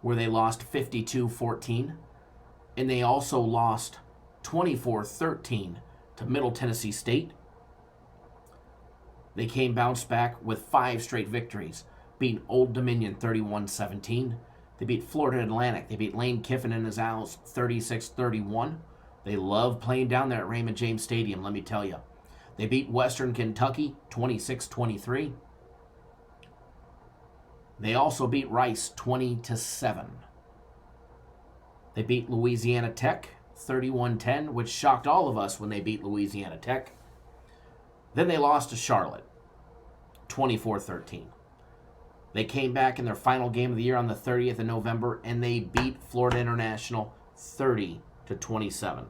where they lost 52-14. And they also lost 24-13 to Middle Tennessee State. They bounced back with 5 straight victories, beating Old Dominion 31-17. They beat Florida Atlantic. They beat Lane Kiffin and his Owls 36-31. They love playing down there at Raymond James Stadium, let me tell you. They beat Western Kentucky 26-23. They also beat Rice 20-7. They beat Louisiana Tech 31-10, which shocked all of us when they beat Louisiana Tech. Then they lost to Charlotte 24-13. They came back in their final game of the year on the 30th of November, and they beat Florida International 30-27.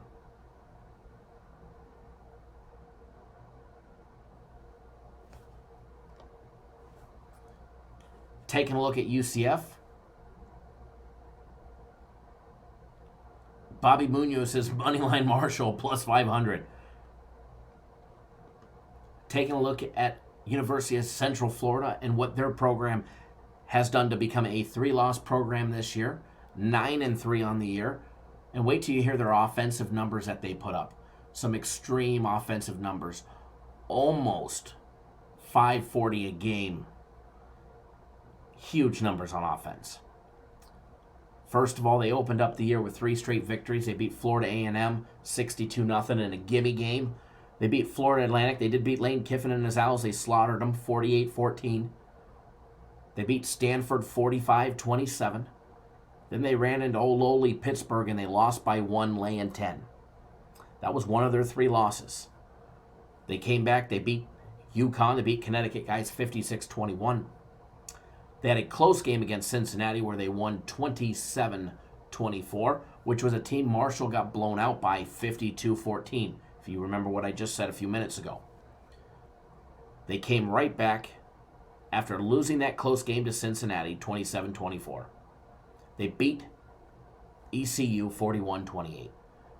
Taking a look at UCF, Bobby Munoz is Moneyline Marshall plus 500. Taking a look at University of Central Florida and what their program has done to become a 3-loss program this year, 9-3 on the year. And wait till you hear their offensive numbers that they put up. Some extreme offensive numbers. Almost 540 a game. Huge numbers on offense. First of all, they opened up the year with 3 straight victories. They beat Florida A&M 62-0 in a gimme game. They beat Florida Atlantic. They did beat Lane Kiffin and his Owls. They slaughtered them 48-14. They beat Stanford 45-27. Then they ran into old lowly Pittsburgh and they lost by 1, laying 10. That was one of their 3 losses. They came back. They beat UConn. They beat Connecticut guys 56-21. They had a close game against Cincinnati where they won 27-24, which was a team Marshall got blown out by 52-14, if you remember what I just said a few minutes ago. They came right back after losing that close game to Cincinnati, 27-24. They beat ECU 41-28.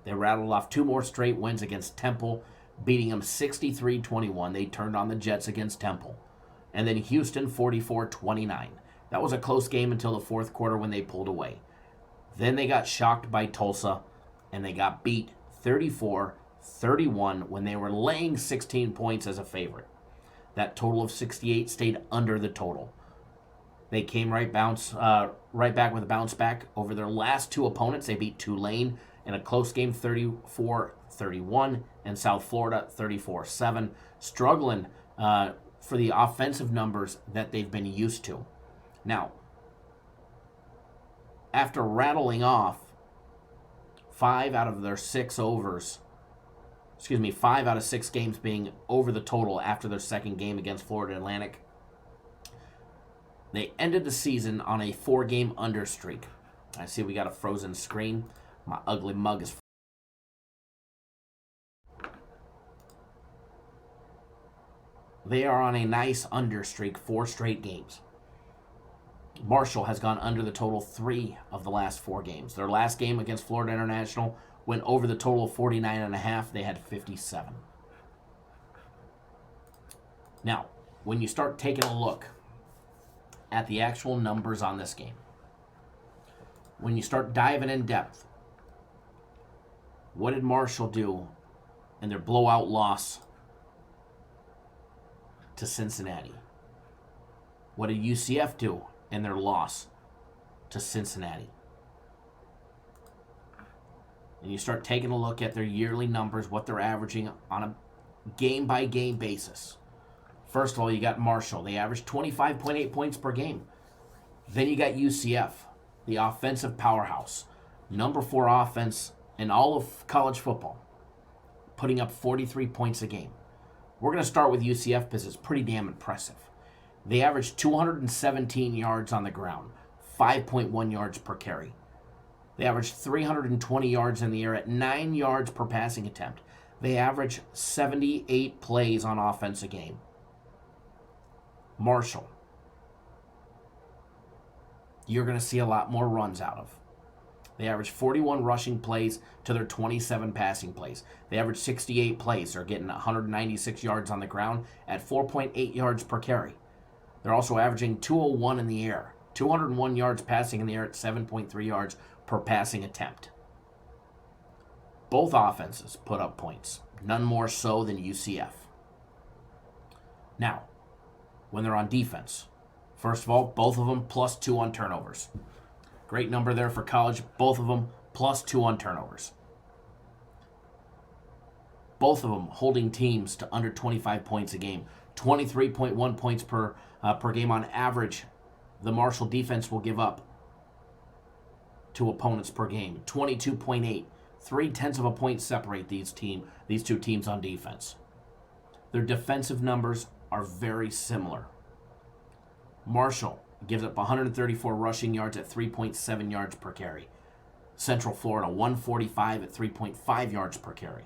They rattled off 2 more straight wins against Temple, beating them 63-21. They turned on the Jets against Temple. And then Houston 44-29. That was a close game until the 4th quarter when they pulled away. Then they got shocked by Tulsa, and they got beat 34-31 when they were laying 16 points as a favorite. That total of 68 stayed under the total. They came right back with a bounce back over their last 2 opponents. They beat Tulane in a close game 34-31 and South Florida 34-7, struggling for the offensive numbers that they've been used to. Now, after rattling off 5 out of their 6 overs, 5 out of 6 games being over the total after their second game against Florida Atlantic, they ended the season on a 4-game under streak. I see we got a frozen screen. My ugly mug is They are on a nice under streak, 4 straight games. Marshall has gone under the total 3 of the last 4 games. Their last game against Florida International went over the total of 49.5. They had 57. Now, when you start taking a look at the actual numbers on this game, when you start diving in depth, what did Marshall do in their blowout loss to Cincinnati? What did UCF do in their loss to Cincinnati? And you start taking a look at their yearly numbers, what they're averaging on a game-by-game basis. First of all, you got Marshall. They averaged 25.8 points per game. Then you got UCF, the offensive powerhouse. Number 4 offense in all of college football, putting up 43 points a game. We're going to start with UCF because it's pretty damn impressive. They averaged 217 yards on the ground, 5.1 yards per carry. They averaged 320 yards in the air at 9 yards per passing attempt. They average 78 plays on offense a game. Marshall, you're going to see a lot more runs out of. They average 41 rushing plays to their 27 passing plays. They average 68 plays. They're getting 196 yards on the ground at 4.8 yards per carry. They're also averaging 201 in the air, 201 yards passing in the air at 7.3 yards per passing attempt. Both offenses put up points, none more so than UCF. Now, when they're on defense, first of all, both of them +2 on turnovers. Great number there for college. Both of them +2 on turnovers. Both of them holding teams to under 25 points a game. 23.1 points per game on average. The Marshall defense will give up to opponents per game. 22.8. 0.3 of a point separate these two teams on defense. Their defensive numbers are very similar. Marshall gives up 134 rushing yards at 3.7 yards per carry. Central Florida, 145 at 3.5 yards per carry.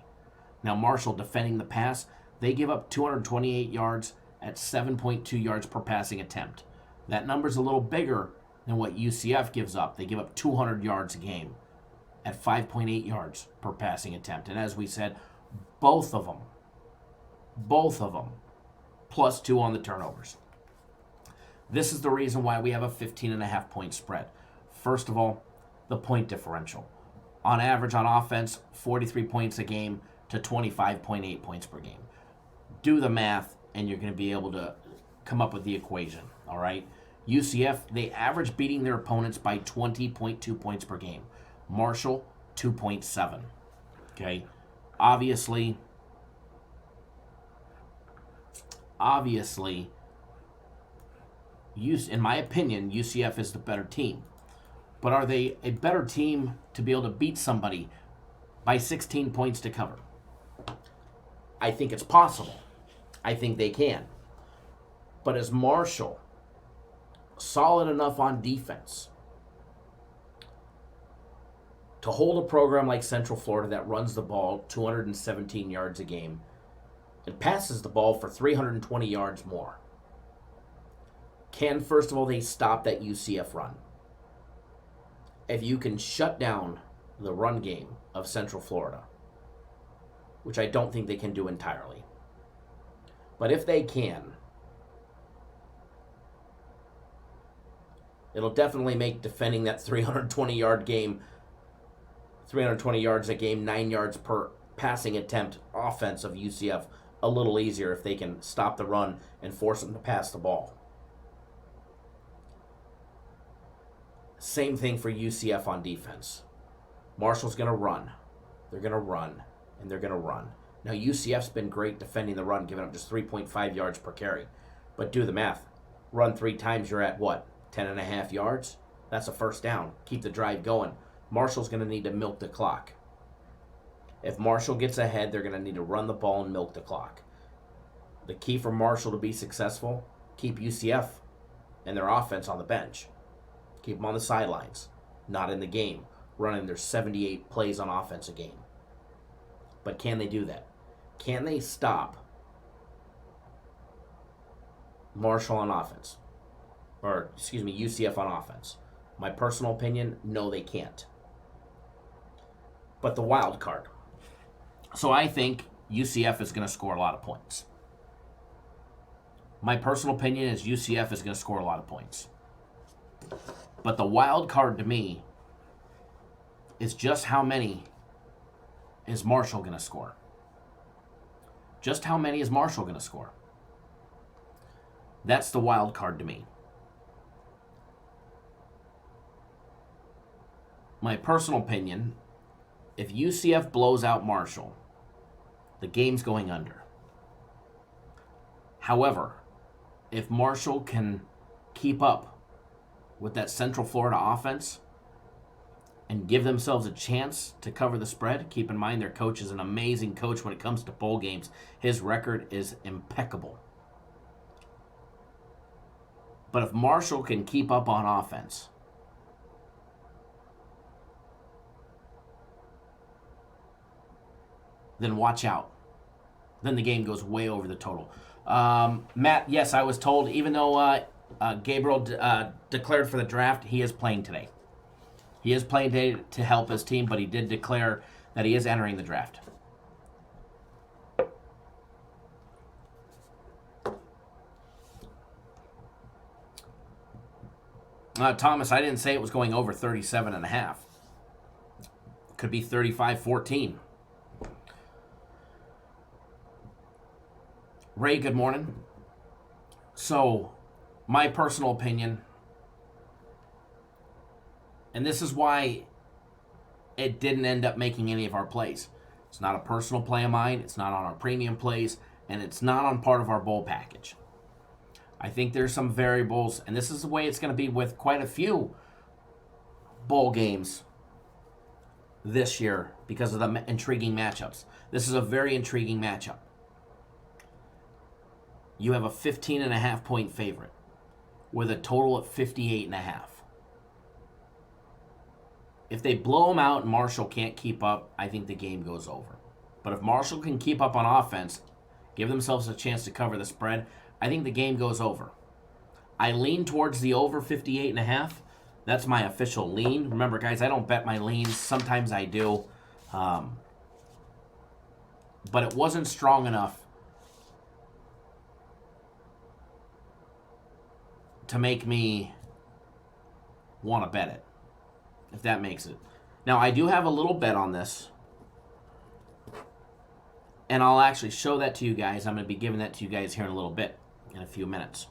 Now Marshall defending the pass, they give up 228 yards at 7.2 yards per passing attempt. That number's a little bigger than what UCF gives up. They give up 200 yards a game at 5.8 yards per passing attempt. And as we said, both of them, +2 on the turnovers. This is the reason why we have a 15.5 point spread. First of all, the point differential. On average, on offense, 43 points a game to 25.8 points per game. Do the math, and you're going to be able to come up with the equation, all right? UCF, they average beating their opponents by 20.2 points per game. Marshall, 2.7. Okay? Obviously, in my opinion, UCF is the better team. But are they a better team to be able to beat somebody by 16 points to cover? I think it's possible. I think they can. But is Marshall solid enough on defense to hold a program like Central Florida that runs the ball 217 yards a game and passes the ball for 320 yards more? Can, first of all, they stop that UCF run? If you can shut down the run game of Central Florida, which I don't think they can do entirely, but if they can, it'll definitely make defending that 320 yards a game, 9 yards per passing attempt offense of UCF a little easier if they can stop the run and force them to pass the ball. Same thing for UCF on defense. Marshall's going to run. They're going to run, and they're going to run. Now, UCF's been great defending the run, giving up just 3.5 yards per carry. But do the math. Run 3 times, you're at what? 10.5 yards? That's a first down. Keep the drive going. Marshall's going to need to milk the clock. If Marshall gets ahead, they're going to need to run the ball and milk the clock. The key for Marshall to be successful, keep UCF and their offense on the bench. Keep them on the sidelines, not in the game, running their 78 plays on offense a game. But can they do that? Can they stop Marshall on offense? UCF on offense? My personal opinion, no, they can't. But the wild card. So I think UCF is going to score a lot of points. My personal opinion is UCF is going to score a lot of points. But the wild card to me is just how many is Marshall going to score? Just how many is Marshall going to score? That's the wild card to me. my personal opinion, if UCF blows out Marshall, the game's going under. However, if Marshall can keep up with that Central Florida offense and give themselves a chance to cover the spread, keep in mind their coach is an amazing coach when it comes to bowl games. His record is impeccable. But if Marshall can keep up on offense, then watch out. Then the game goes way over the total. Matt, yes, I was told, even though Gabriel declared for the draft, he is playing today. He is playing today to help his team, but he did declare that he is entering the draft. Thomas, I didn't say it was going over 37.5. Could be 35-14. Ray, good morning. So, my personal opinion, and this is why it didn't end up making any of our plays. It's not a personal play of mine, it's not on our premium plays, and it's not on part of our bowl package. I think there's some variables, and this is the way it's going to be with quite a few bowl games this year because of the intriguing matchups. This is a very intriguing matchup. You have a 15.5 point favorite with a total of 58.5. If they blow them out and Marshall can't keep up, I think the game goes over. But if Marshall can keep up on offense, give themselves a chance to cover the spread, I think the game goes over. I lean towards the over 58.5. That's my official lean. Remember, guys, I don't bet my leans. Sometimes I do. But it wasn't strong enough to make me want to bet it, if that makes it. Now, I do have a little bet on this, and I'll actually show that to you guys. I'm going to be giving that to you guys here in a little bit, in a few minutes.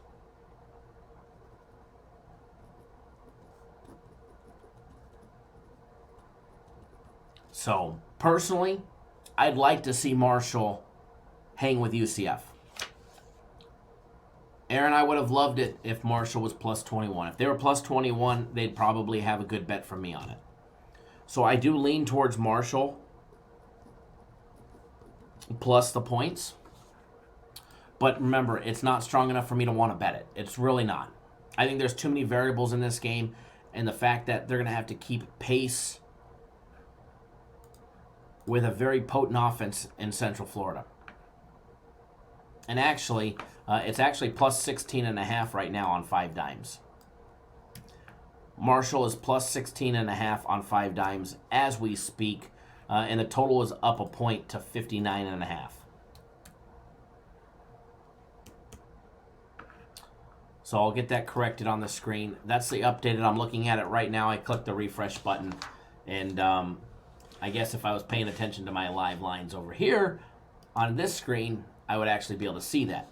So, personally, I'd like to see Marshall hang with UCF. Aaron, I would have loved it if Marshall was plus 21. If they were plus 21, they'd probably have a good bet from me on it. So I do lean towards Marshall plus the points. But remember, it's not strong enough for me to want to bet it. It's really not. I think there's too many variables in this game, and the fact that they're going to have to keep pace with a very potent offense in Central Florida. And actually, it's actually plus 16.5 right now on 5 dimes. Marshall is plus 16.5 on 5 dimes as we speak, and the total is up a point to 59.5. So I'll get that corrected on the screen. That's the updated. I'm looking at it right now. I clicked the refresh button, and I guess if I was paying attention to my live lines over here on this screen, I would actually be able to see that.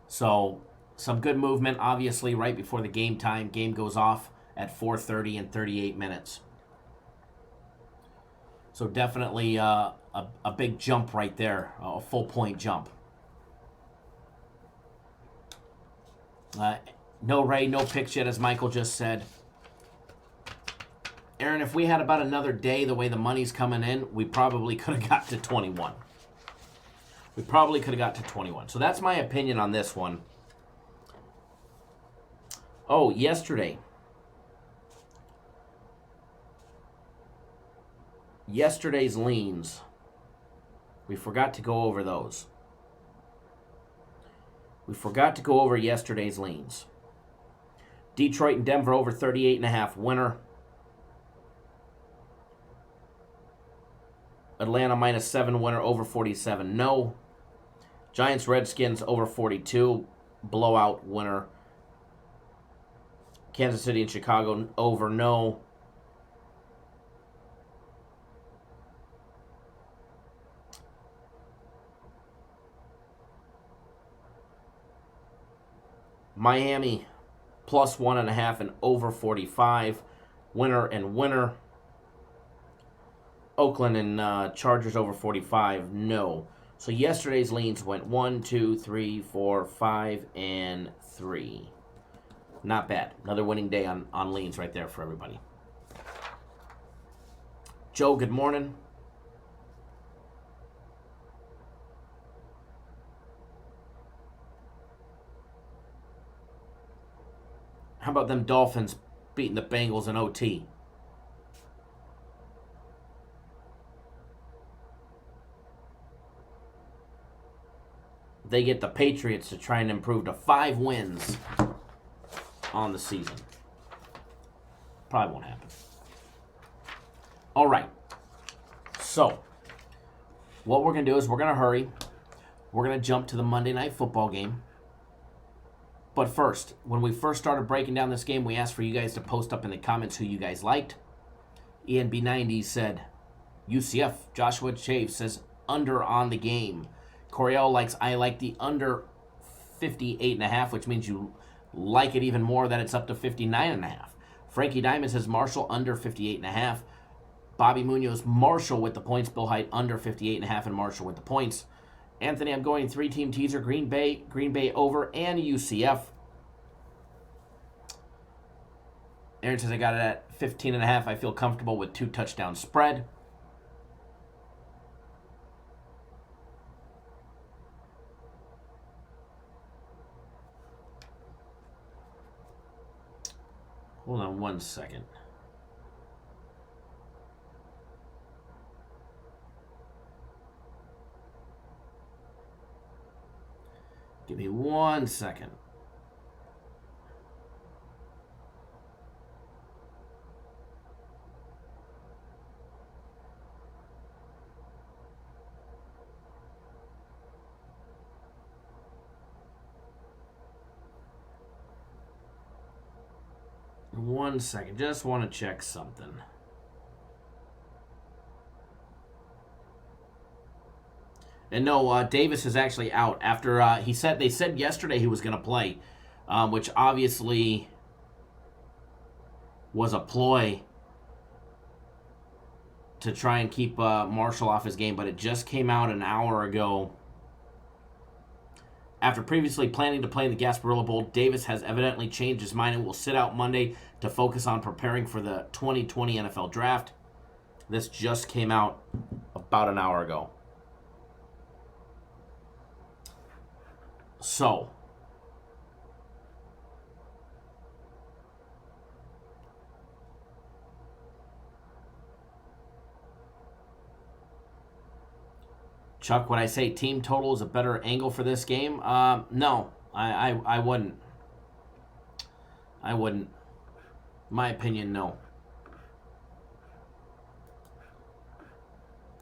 So some good movement, obviously, right before the game time. Game goes off at 4:30 and 38 minutes. So definitely a big jump right there, a full point jump. No Ray, no picks yet, as Michael just said. Aaron, if we had about another day the way the money's coming in, we probably could have got to 21. We probably could have got to 21. So that's my opinion on this one. Oh, yesterday's leans. We forgot to go over those. We forgot to go over yesterday's leans. Detroit and Denver over 38.5 winner. Atlanta -7 winner, over 47 no. Giants Redskins over 42 blowout winner. Kansas City and Chicago over no. Miami +1.5 and over 45. Winner and winner. Oakland and Chargers over 45, no. So yesterday's leans went 1, 2, 3, 4, 5, and 3. Not bad. Another winning day on leans right there for everybody. Joe, good morning. How about them Dolphins beating the Bengals in OT? They get the Patriots to try and improve to 5 wins on the season. Probably won't happen. All right. So, what we're going to do is we're going to hurry. We're going to jump to the Monday Night Football game. But first, when we first started breaking down this game, we asked for you guys to post up in the comments who you guys liked. ENB90 said UCF. Joshua Chave says under on the game. Coriel likes, I like the under 58.5, which means you like it even more that it's up to 59.5. Frankie Diamond says Marshall under 58.5. Bobby Munoz, Marshall with the points. Bill Height under 58.5 and Marshall with the points. Anthony, I'm going 3-team teaser, Green Bay over, and UCF. Aaron says I got it at 15.5. I feel comfortable with 2 touchdown spread. Hold on 1 second. Give me 1 second. One second, just want to check something. And no, Davis is actually out after they said yesterday he was going to play, which obviously was a ploy to try and keep Marshall off his game, but it just came out an hour ago. After previously planning to play in the Gasparilla Bowl, Davis has evidently changed his mind and will sit out Monday to focus on preparing for the 2020 NFL Draft. This just came out about an hour ago. So, Chuck, would I say team total is a better angle for this game? No, I wouldn't. I wouldn't. My opinion, no.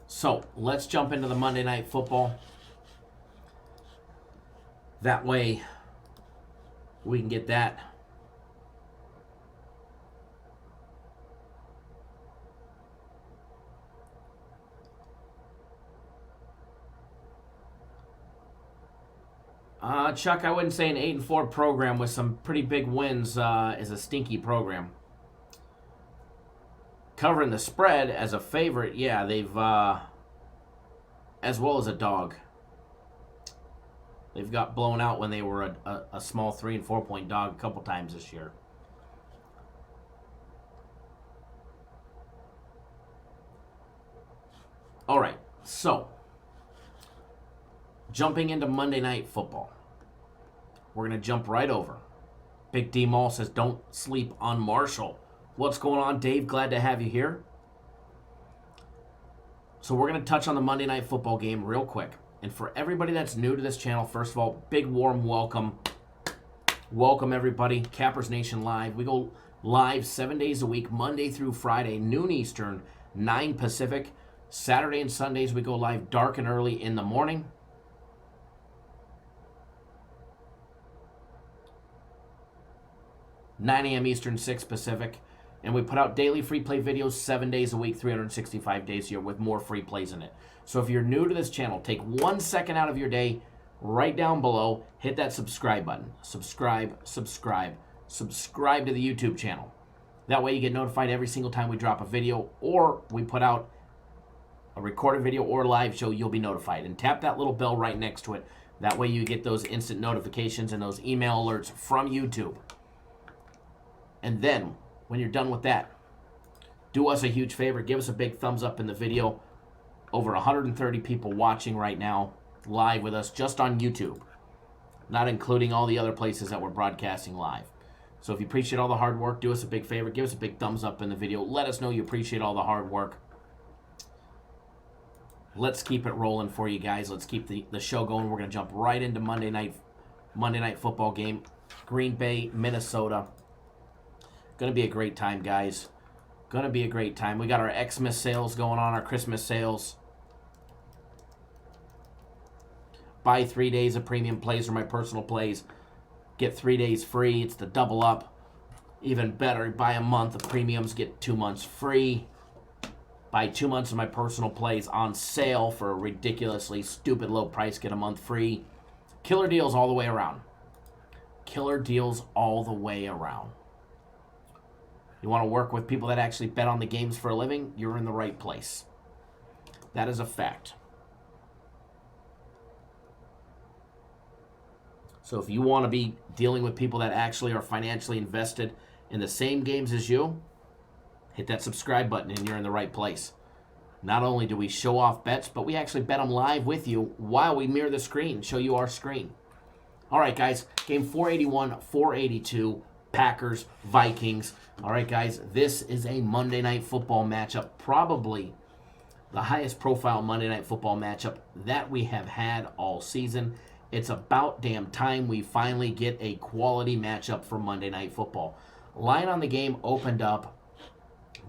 So, let's jump into the Monday Night Football. That way, we can get that. Chuck, I wouldn't say an 8-4 program with some pretty big wins is a stinky program. Covering the spread as a favorite, yeah, they've, as well as a dog. They've got blown out when they were a small 3 and 4 point dog a couple times this year. All right, so jumping into Monday Night Football. We're going to jump right over. Big D Mall says, don't sleep on Marshall. What's going on, Dave? Glad to have you here. So we're going to touch on the Monday Night Football game real quick. And for everybody that's new to this channel, first of all, big warm welcome. Welcome, everybody. Cappers Nation Live. We go live 7 days a week, Monday through Friday, noon Eastern, 9 Pacific. Saturday and Sundays, we go live dark and early in the morning. (9 a.m. Eastern, 6 Pacific. And we put out daily free play videos 7 days a week, 365 days a year with more free plays in it. So if you're new to this channel, take 1 second out of your day, right down below, hit that subscribe button. Subscribe to the YouTube channel. That way you get notified every single time we drop a video or we put out a recorded video or live show. You'll be notified. And tap that little bell right next to it. That way you get those instant notifications and those email alerts from YouTube. And then, when you're done with that, do us a huge favor. Give us a big thumbs up in the video. Over 130 people watching right now, live with us, just on YouTube. Not including all the other places that we're broadcasting live. So if you appreciate all the hard work, do us a big favor. Give us a big thumbs up in the video. Let us know you appreciate all the hard work. Let's keep it rolling for you guys. Let's keep the show going. We're going to jump right into Monday night football game. Green Bay, Minnesota. Going to be a great time, guys. Going to be a great time. We got our Xmas sales going on, our Christmas sales. Buy 3 days of premium plays or my personal plays. Get 3 days free. It's the double up. Even better, buy a month of premiums, get 2 months free. Buy 2 months of my personal plays on sale for a ridiculously stupid low price, get a month free. Killer deals all the way around. Killer deals all the way around. You want to work with people that actually bet on the games for a living? You're in the right place. That is a fact. So if you want to be dealing with people that actually are financially invested in the same games as you, hit that subscribe button and you're in the right place. Not only do we show off bets, but we actually bet them live with you while we mirror the screen, show you our screen. All right, guys, game 481, 482, Packers, Vikings. All right, guys, this is a Monday Night Football matchup, probably the highest profile Monday Night Football matchup that we have had all season. It's about damn time we finally get a quality matchup for Monday Night Football. Line on the game opened up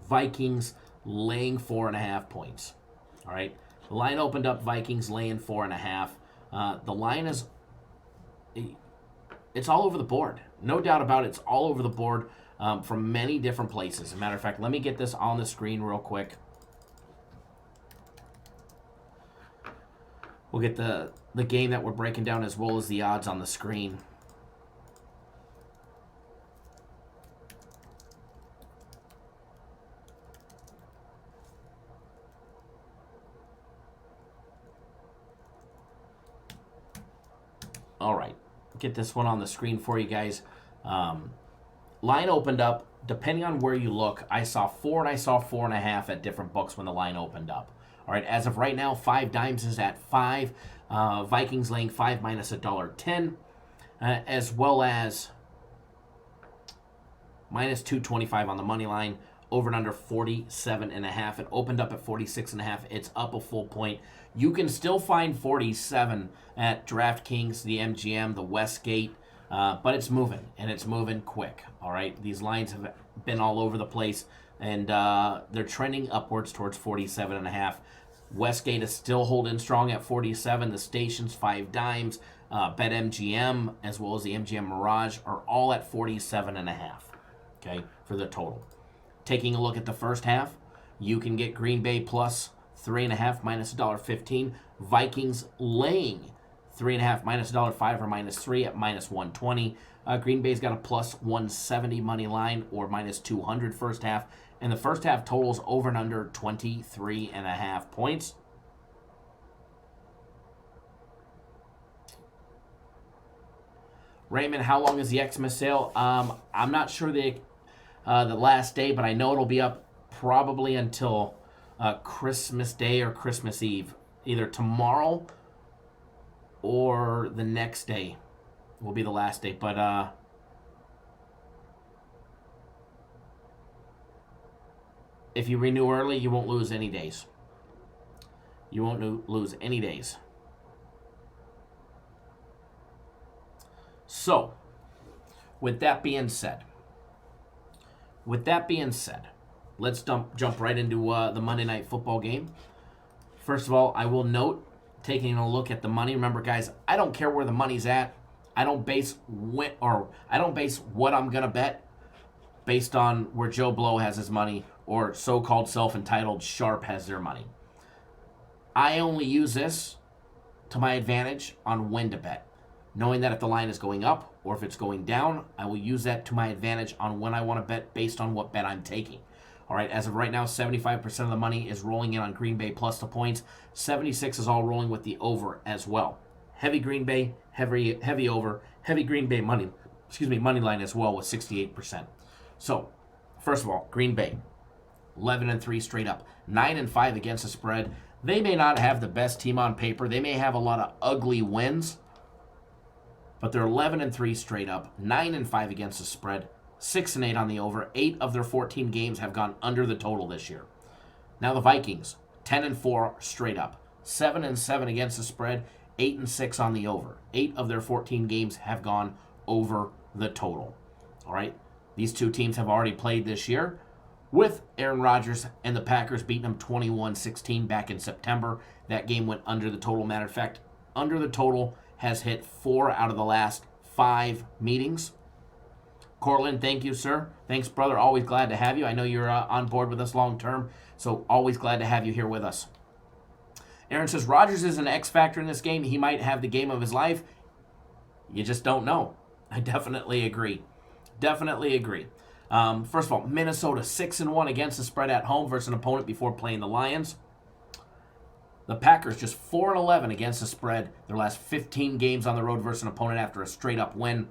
Vikings laying 4.5 points. All right, the line opened up Vikings laying 4.5. The line is, it's all over the board. No doubt about it. It's all over the board from many different places. As a matter of fact, let me get this on the screen real quick. We'll get the game that we're breaking down as well as the odds on the screen. All right, get this one on the screen for you guys. Line opened up, depending on where you look, I saw 4 and I saw 4.5 at different books when the line opened up. All right, as of right now, 5 dimes is at 5. Vikings laying 5 minus $1.10, as well as minus 225 on the money line. Over and under 47.5. It opened up at 46.5. It's up a full point. You can still find 47 at DraftKings, the MGM, the Westgate, but it's moving, and it's moving quick. All right, these lines have been all over the place, and they're trending upwards towards 47.5. Westgate is still holding strong at 47. The stations, 5 dimes, BetMGM, as well as the MGM Mirage, are all at 47.5. Okay, for the total. Taking a look at the first half, you can get Green Bay plus 3.5 minus $1.15. Vikings laying 3.5 minus $1.05 or minus 3 at minus 120. Green Bay's got a plus 170 money line or minus 200 first half. And the first half totals over and under 23.5 points. Raymond, how long is the Xmas sale? I'm not sure the last day, but I know it'll be up probably until Christmas Day or Christmas Eve. Either tomorrow or the next day will be the last day. But if you renew early, you won't lose any days. You won't lose any days. So, with that being said, let's jump right into the Monday Night Football game. First of all, I will note, taking a look at the money. Remember, guys, I don't care where the money's at. I don't base what I'm gonna bet based on where Joe Blow has his money or so-called self-entitled Sharp has their money. I only use this to my advantage on when to bet. knowing that if the line is going up or if it's going down, I will use that to my advantage on when I want to bet based on what bet I'm taking. All right, as of right now, 75% of the money is rolling in on Green Bay plus the points. 76 is all rolling with the over as well. Heavy Green Bay, heavy over, heavy Green Bay money line as well with 68%. So, first of all, Green Bay, 11-3 straight up, 9-5 against the spread. They may not have the best team on paper. They may have a lot of ugly wins, but they're 11-3 straight up, 9-5 against the spread, 6-8 on the over. 8 of their 14 games have gone under the total this year. Now the Vikings, 10-4 straight up, 7-7 against the spread, 8-6 on the over. 8 of their 14 games have gone over the total. All right, these two teams have already played this year, with Aaron Rodgers and the Packers beating them 21-16 back in September. That game went under the total. Matter of fact, under the total has hit 4 out of the last 5 meetings. Cortland, thank you, sir. Thanks, brother. Always glad to have you. I know you're on board with us long term, so always glad to have you here with us. Aaron says, Rodgers is an X factor in this game. He might have the game of his life. You just don't know. I definitely agree. Definitely agree. First of all, Minnesota 6-1 against the spread at home versus an opponent before playing the Lions. The Packers just 4-11 against the spread their last 15 games on the road versus an opponent after a straight-up win.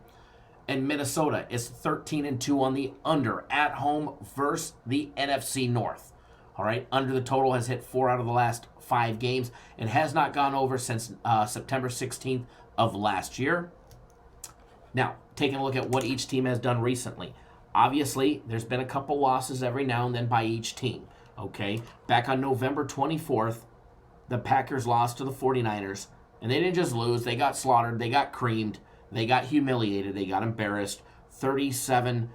And Minnesota is 13-2 on the under at home versus the NFC North. All right, under the total has hit 4 out of the last 5 games and has not gone over since September 16th of last year. Now, taking a look at what each team has done recently. Obviously, there's been a couple losses every now and then by each team. Okay, back on November 24th, the Packers lost to the 49ers, and they didn't just lose, they got slaughtered, they got creamed, they got humiliated, they got embarrassed, 37-8.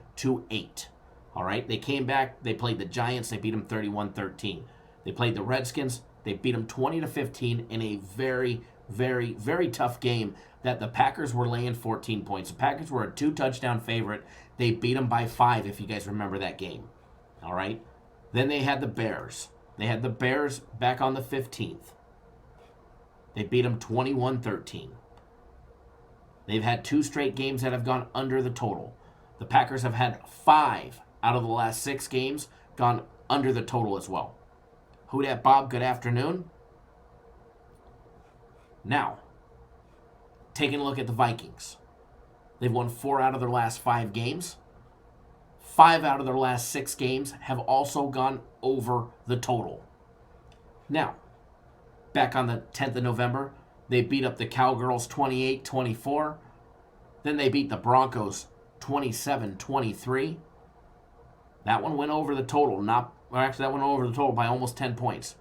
All right, they came back, they played the Giants, they beat them 31-13. They played the Redskins, they beat them 20-15 in a very, very, very tough game that the Packers were laying 14 points. The Packers were a 2-touchdown favorite. They beat them by 5, if you guys remember that game. All right, then they had the Bears. They had the Bears back on the 15th. They beat them 21-13. They've had 2 straight games that have gone under the total. The Packers have had 5 out of the last 6 games gone under the total as well. Who dat, Bob? Good afternoon. Now, taking a look at the Vikings. They've won 4 out of their last 5 games. 5 out of their last 6 games have also gone over the total. Now, back on the 10th of November, they beat up the Cowgirls 28-24. Then they beat the Broncos 27-23. That one went over the total. That went over the total by almost 10 points.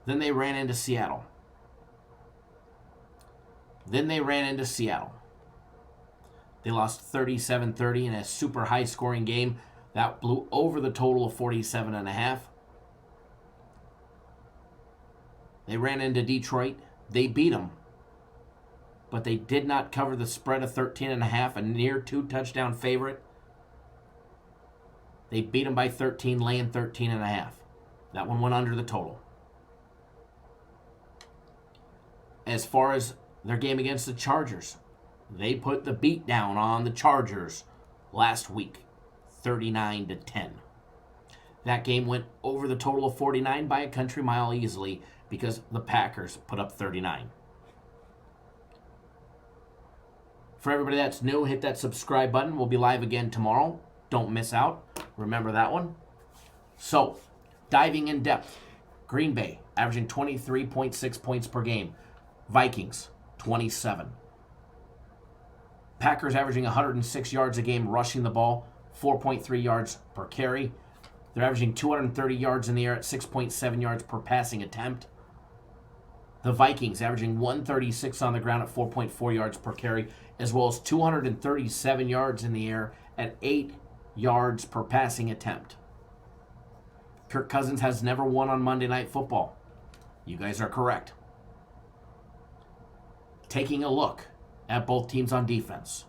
Then they ran into Seattle. They lost 37-30 in a super high-scoring game. That blew over the total of 47.5. They ran into Detroit. They beat them. But they did not cover the spread of 13.5, a near 2-touchdown favorite. They beat them by 13, laying 13.5. That one went under the total. As far as their game against the Chargers, they put the beat down on the Chargers last week, 39-10. That game went over the total of 49 by a country mile easily because the Packers put up 39. For everybody that's new, hit that subscribe button. We'll be live again tomorrow. Don't miss out. Remember that one. So, diving in depth, Green Bay averaging 23.6 points per game. Vikings, 27. Packers averaging 106 yards a game rushing the ball, 4.3 yards per carry. They're averaging 230 yards in the air at 6.7 yards per passing attempt. The Vikings averaging 136 on the ground at 4.4 yards per carry, as well as 237 yards in the air at 8 yards per passing attempt. Kirk Cousins has never won on Monday Night Football. You guys are correct. Taking a look at both teams on defense.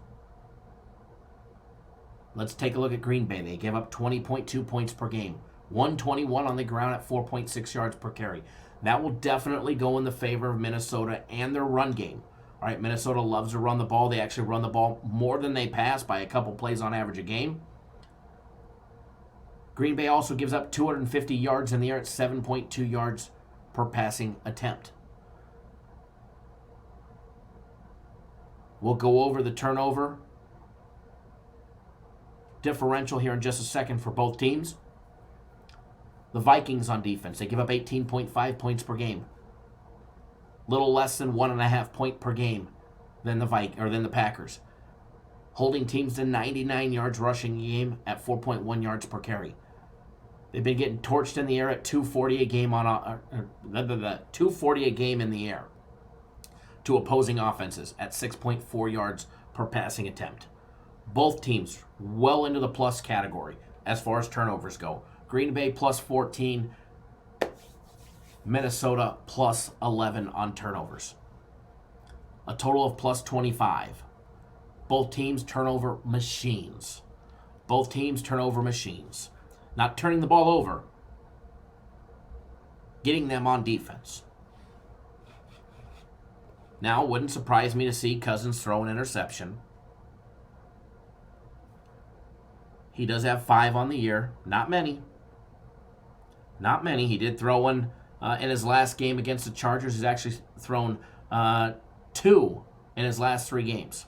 Let's take a look at Green Bay. They gave up 20.2 points per game. 121 on the ground at 4.6 yards per carry. That will definitely go in the favor of Minnesota and their run game. All right, Minnesota loves to run the ball. They actually run the ball more than they pass by a couple plays on average a game. Green Bay also gives up 250 yards in the air at 7.2 yards per passing attempt. We'll go over the turnover differential here in just a second for both teams. The Vikings on defense, they give up 18.5 points per game. Little less than 1.5 point per game than the Packers. Holding teams to 99 yards rushing a game at 4.1 yards per carry. They've been getting torched in the air at 240 a game 240 a game in the air to opposing offenses at 6.4 yards per passing attempt. Both teams well into the plus category as far as turnovers go. Green Bay plus 14, Minnesota plus 11 on turnovers. A total of plus 25. Both teams turnover machines. Both teams turnover machines. Not turning the ball over, getting them on defense. Now, it wouldn't surprise me to see Cousins throw an interception. He does have 5 on the year. Not many. Not many. He did throw one in his last game against the Chargers. He's actually thrown 2 in his last 3 games.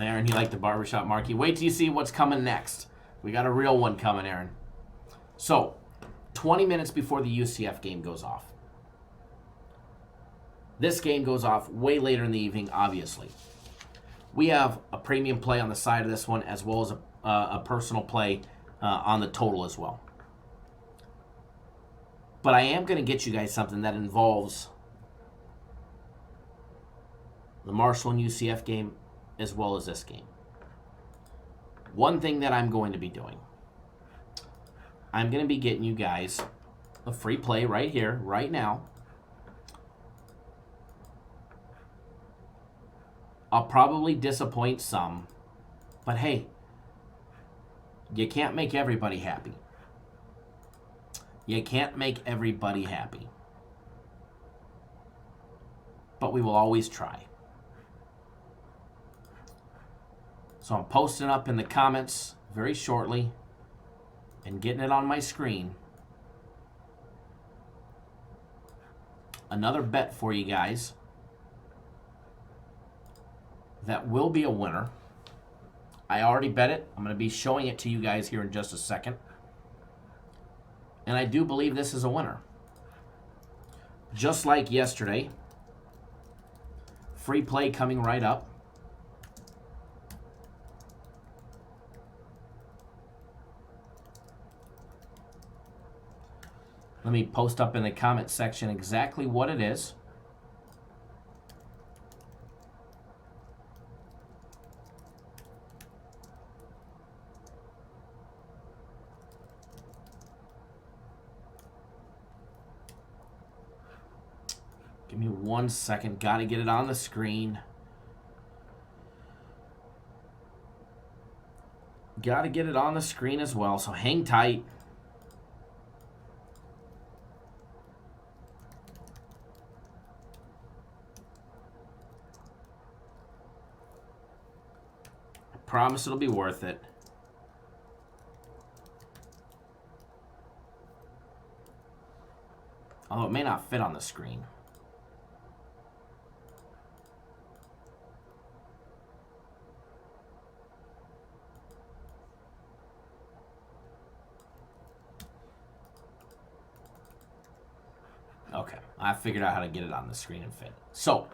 Aaron, he liked the barbershop marquee. Wait till you see what's coming next. We got a real one coming, Aaron. So, 20 minutes before the UCF game goes off. This game goes off way later in the evening, obviously. We have a premium play on the side of this one, as well as a personal play on the total as well. But I am going to get you guys something that involves the Marshall and UCF game as well as this game. One thing that I'm going to be doing, I'm going to be getting you guys a free play right here, right now. I'll probably disappoint some, but hey, you can't make everybody happy. You can't make everybody happy. But we will always try. So I'm posting up in the comments very shortly and getting it on my screen. Another bet for you guys that will be a winner. I already bet it. I'm going to be showing it to you guys here in just a second. And I do believe this is a winner. Just like yesterday. Free play coming right up. Let me post up in the comment section exactly what it is. Give me 1 second. Got to get it on the screen. Got to get it on the screen as well, so hang tight. Promise it'll be worth it. Although it may not fit on the screen. Okay, I figured out how to get it on the screen and fit. So,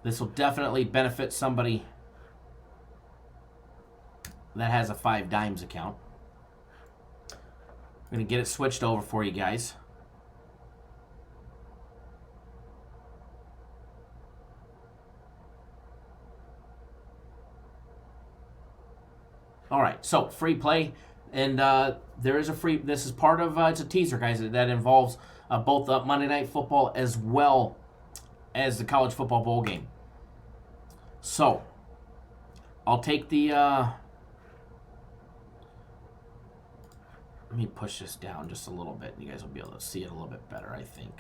this will definitely benefit somebody that has a 5 Dimes account. I'm going to get it switched over for you guys. All right, so free play, and there is a free. This is part of it's a teaser, guys, that involves both Monday Night Football as well as the College Football Bowl game. So I'll take the. Let me push this down just a little bit. You guys will be able to see it a little bit better, I think.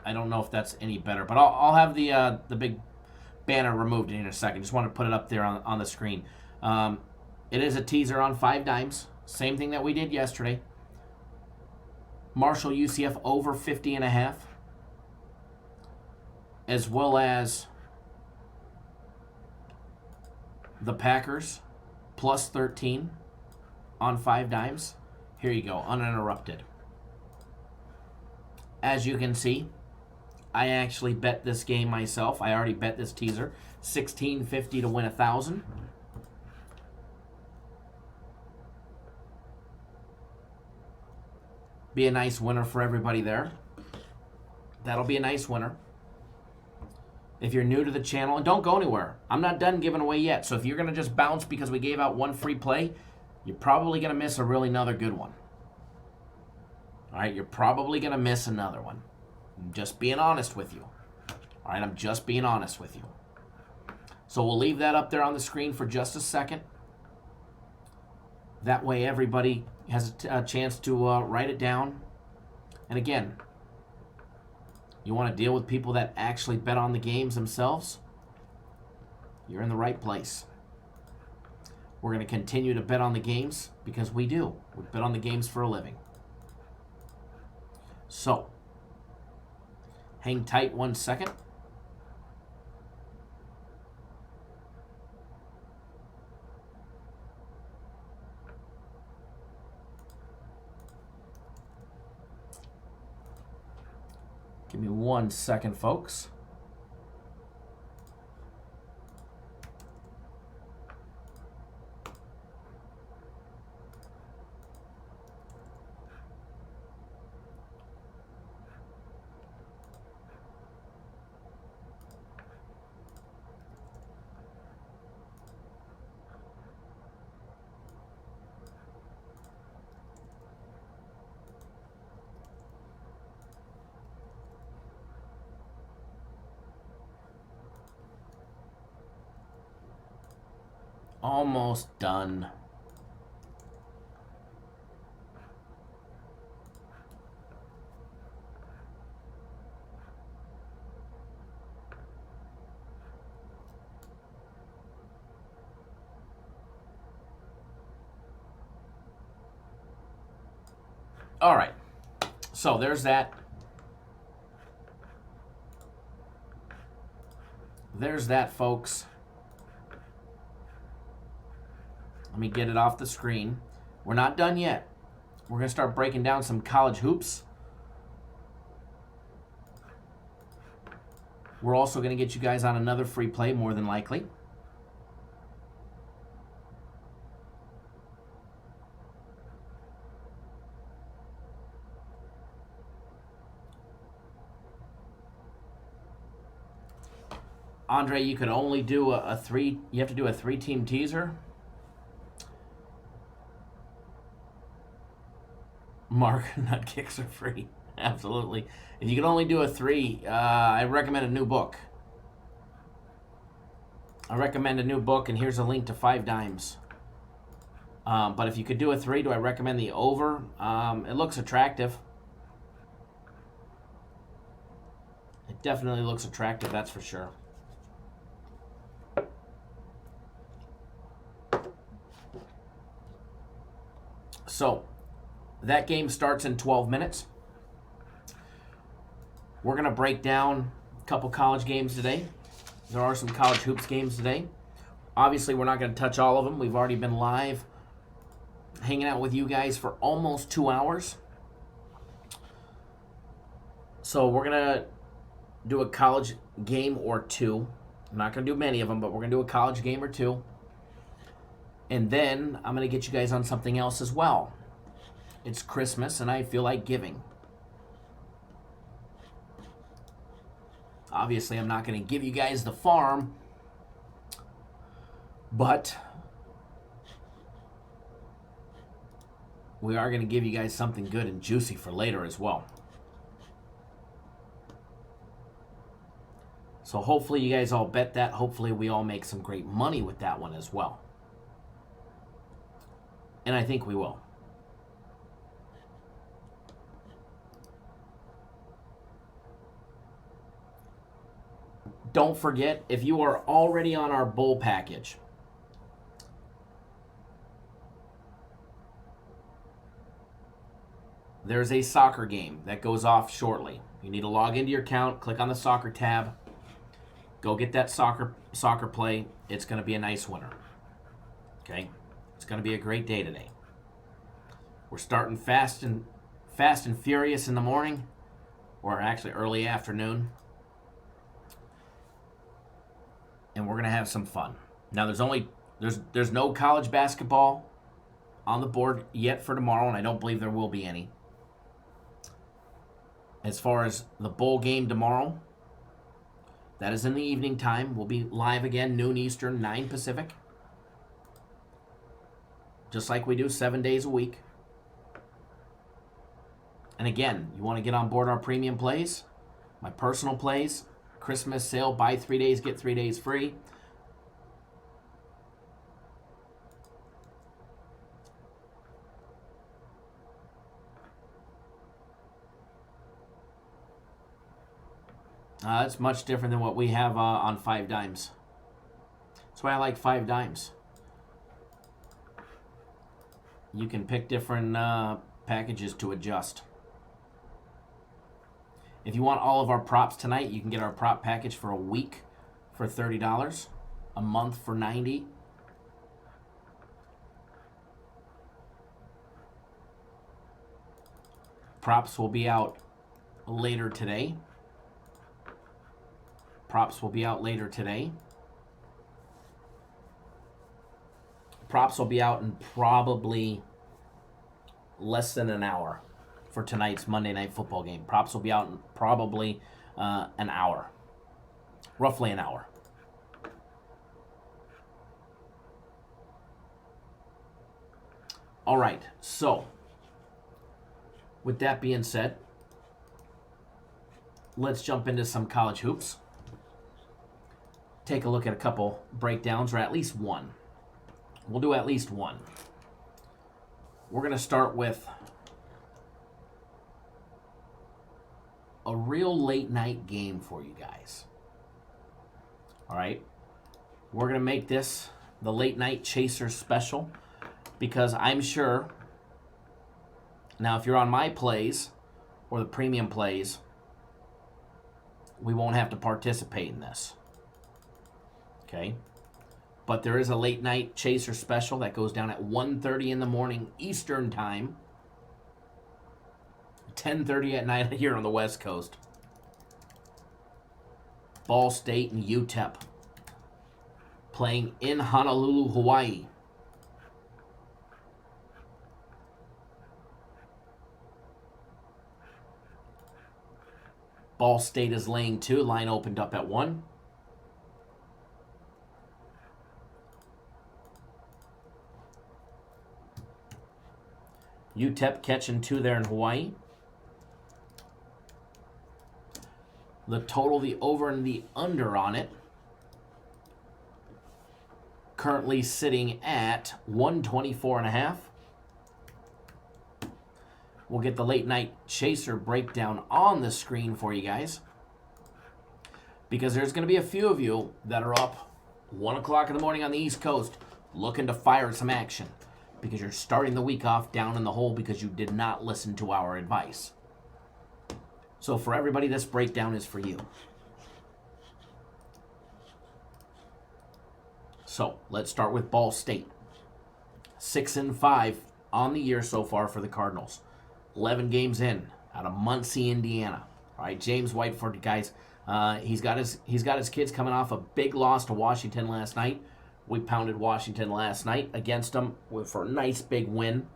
I don't know if that's any better, but I'll have the big banner removed in a second. Just want to put it up there on the screen. It is a teaser on 5 dimes. Same thing that we did yesterday. Marshall UCF over 50.5. As well as the Packers plus 13 on 5 dimes. Here you go, uninterrupted. As you can see, I actually bet this game myself. I already bet this teaser. $16.50 to win 1,000. Be a nice winner for everybody there. That'll be a nice winner. If you're new to the channel, and don't go anywhere. I'm not done giving away yet. So if you're going to just bounce because we gave out one free play, you're probably going to miss a really another good one. All right, you're probably going to miss another one. I'm just being honest with you. All right, I'm just being honest with you. So we'll leave that up there on the screen for just a second. That way everybody has a chance to write it down. And again, you want to deal with people that actually bet on the games themselves? You're in the right place. We're going to continue to bet on the games because we do. We bet on the games for a living. So, hang tight 1 second. Give me 1 second, folks. Almost done. All right. So there's that. There's that, folks. Let me get it off the screen. We're not done yet. We're going to start breaking down some college hoops. We're also going to get you guys on another free play, more than likely. Andre, you could only do a 3. You have to do a 3-team teaser. Mark, nut kicks are free. Absolutely. If you can only do a 3, I recommend a new book. I recommend a new book, and here's a link to 5 dimes. But if you could do a 3, do I recommend the over? It looks attractive. It definitely looks attractive, that's for sure. So, that game starts in 12 minutes. We're going to break down a couple college games today. There are some college hoops games today. Obviously, we're not going to touch all of them. We've already been live hanging out with you guys for almost 2 hours. So we're going to do a college game or 2. I'm not going to do many of them, but we're going to do a college game or 2. And then I'm going to get you guys on something else as well. It's Christmas, and I feel like giving. Obviously, I'm not going to give you guys the farm But we are going to give you guys something good and juicy for later as well. So hopefully you guys all bet that. Hopefully we all make some great money with that one as well. And I think we will. Don't forget, if you are already on our bowl package, there's a soccer game that goes off shortly. You need to log into your account, click on the soccer tab, go get that soccer play. It's going to be a nice winner. Okay? It's going to be a great day today. We're starting fast and furious in the morning, or actually early afternoon. And we're going to have some fun. Now there's no college basketball on the board yet for tomorrow, and I don't believe there will be any. As far as the bowl game tomorrow, that is in the evening time. We'll be live again, noon Eastern, 9 Pacific. Just like we do 7 days a week. And again, you want to get on board our premium plays, my personal plays, Christmas sale, buy 3 days, get 3 days free. It's much different than what we have on 5 Dimes. That's why I like 5 Dimes. You can pick different packages to adjust. If you want all of our props tonight, you can get our prop package for a week for $30, a month for $90. Props will be out later today. Props will be out in probably less than an hour for tonight's Monday Night Football game. Props will be out in probably an hour. Roughly an hour. All right, so with that being said, let's jump into some college hoops. Take a look at a couple breakdowns, or at least one. We'll do at least one. We're going to start with a real late night game for you guys. All right? We're going to make this the late night chaser special because I'm sure, now if you're on my plays or the premium plays, we won't have to participate in this. Okay? But there is a late night chaser special that goes down at 1:30 in the morning Eastern time. 10:30 at night here on the West Coast. Ball State and UTEP playing in Honolulu, Hawaii. Ball State is laying 2. Line opened up at 1. UTEP catching 2 there in Hawaii. The total, the over and the under on it, currently sitting at 124.5. We'll get the late night chaser breakdown on the screen for you guys, because there's going to be a few of you that are up 1 o'clock in the morning on the East Coast looking to fire some action, because you're starting the week off down in the hole because you did not listen to our advice. So for everybody, this breakdown is for you. So let's start with Ball State. 6-5 on the year so far for the Cardinals. 11 games in out of Muncie, Indiana. All right, James Whiteford, guys. He's got his kids coming off a big loss to Washington last night. We pounded Washington last night against them for a nice big win.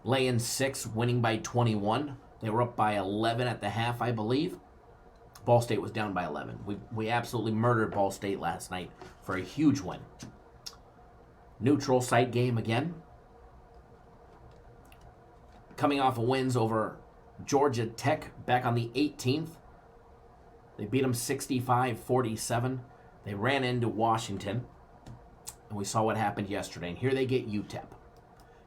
Laying 6, winning by 21. They were up by 11 at the half, I believe. Ball State was down by 11. We absolutely murdered Ball State last night for a huge win. Neutral site game again. Coming off of wins over Georgia Tech back on the 18th. They beat them 65-47. They ran into Washington. And we saw what happened yesterday. And here they get UTEP.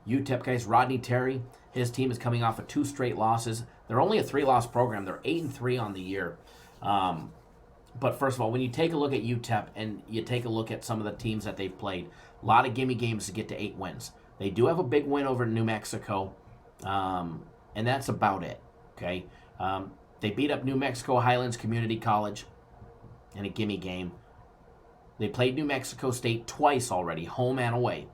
UTEP, guys, Rodney Terry, his team is coming off of 2 straight losses. They're only a 3-loss program. They're 8-3 on the year. But first of all, when you take a look at UTEP and you take a look at some of the teams that they've played, a lot of gimme games to get to 8 wins. They do have a big win over New Mexico, and that's about it. Okay, they beat up New Mexico Highlands Community College in a gimme game. They played New Mexico State twice already, home and away.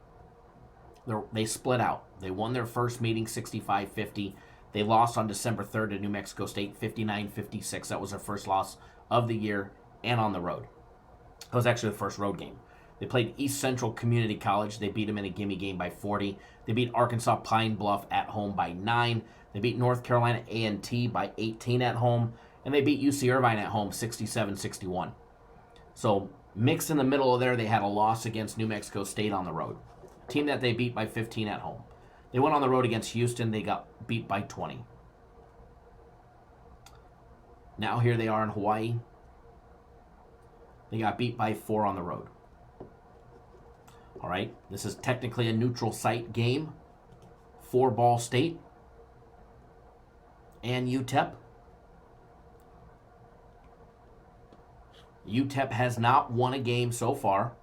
They split out. They won their first meeting 65-50. They lost on December 3rd to New Mexico State 59-56. That was their first loss of the year and on the road. That was actually the first road game. They played East Central Community College. They beat them in a gimme game by 40. They beat Arkansas Pine Bluff at home by 9. They beat North Carolina A&T by 18 at home. And they beat UC Irvine at home 67-61. So mixed in the middle of there, they had a loss against New Mexico State on the road. Team that they beat by 15 at home. They went on the road against Houston. They got beat by 20. Now here they are in Hawaii. They got beat by 4 on the road. All right, this is technically a neutral site game for Ball State and UTEP. UTEP has not won a game so far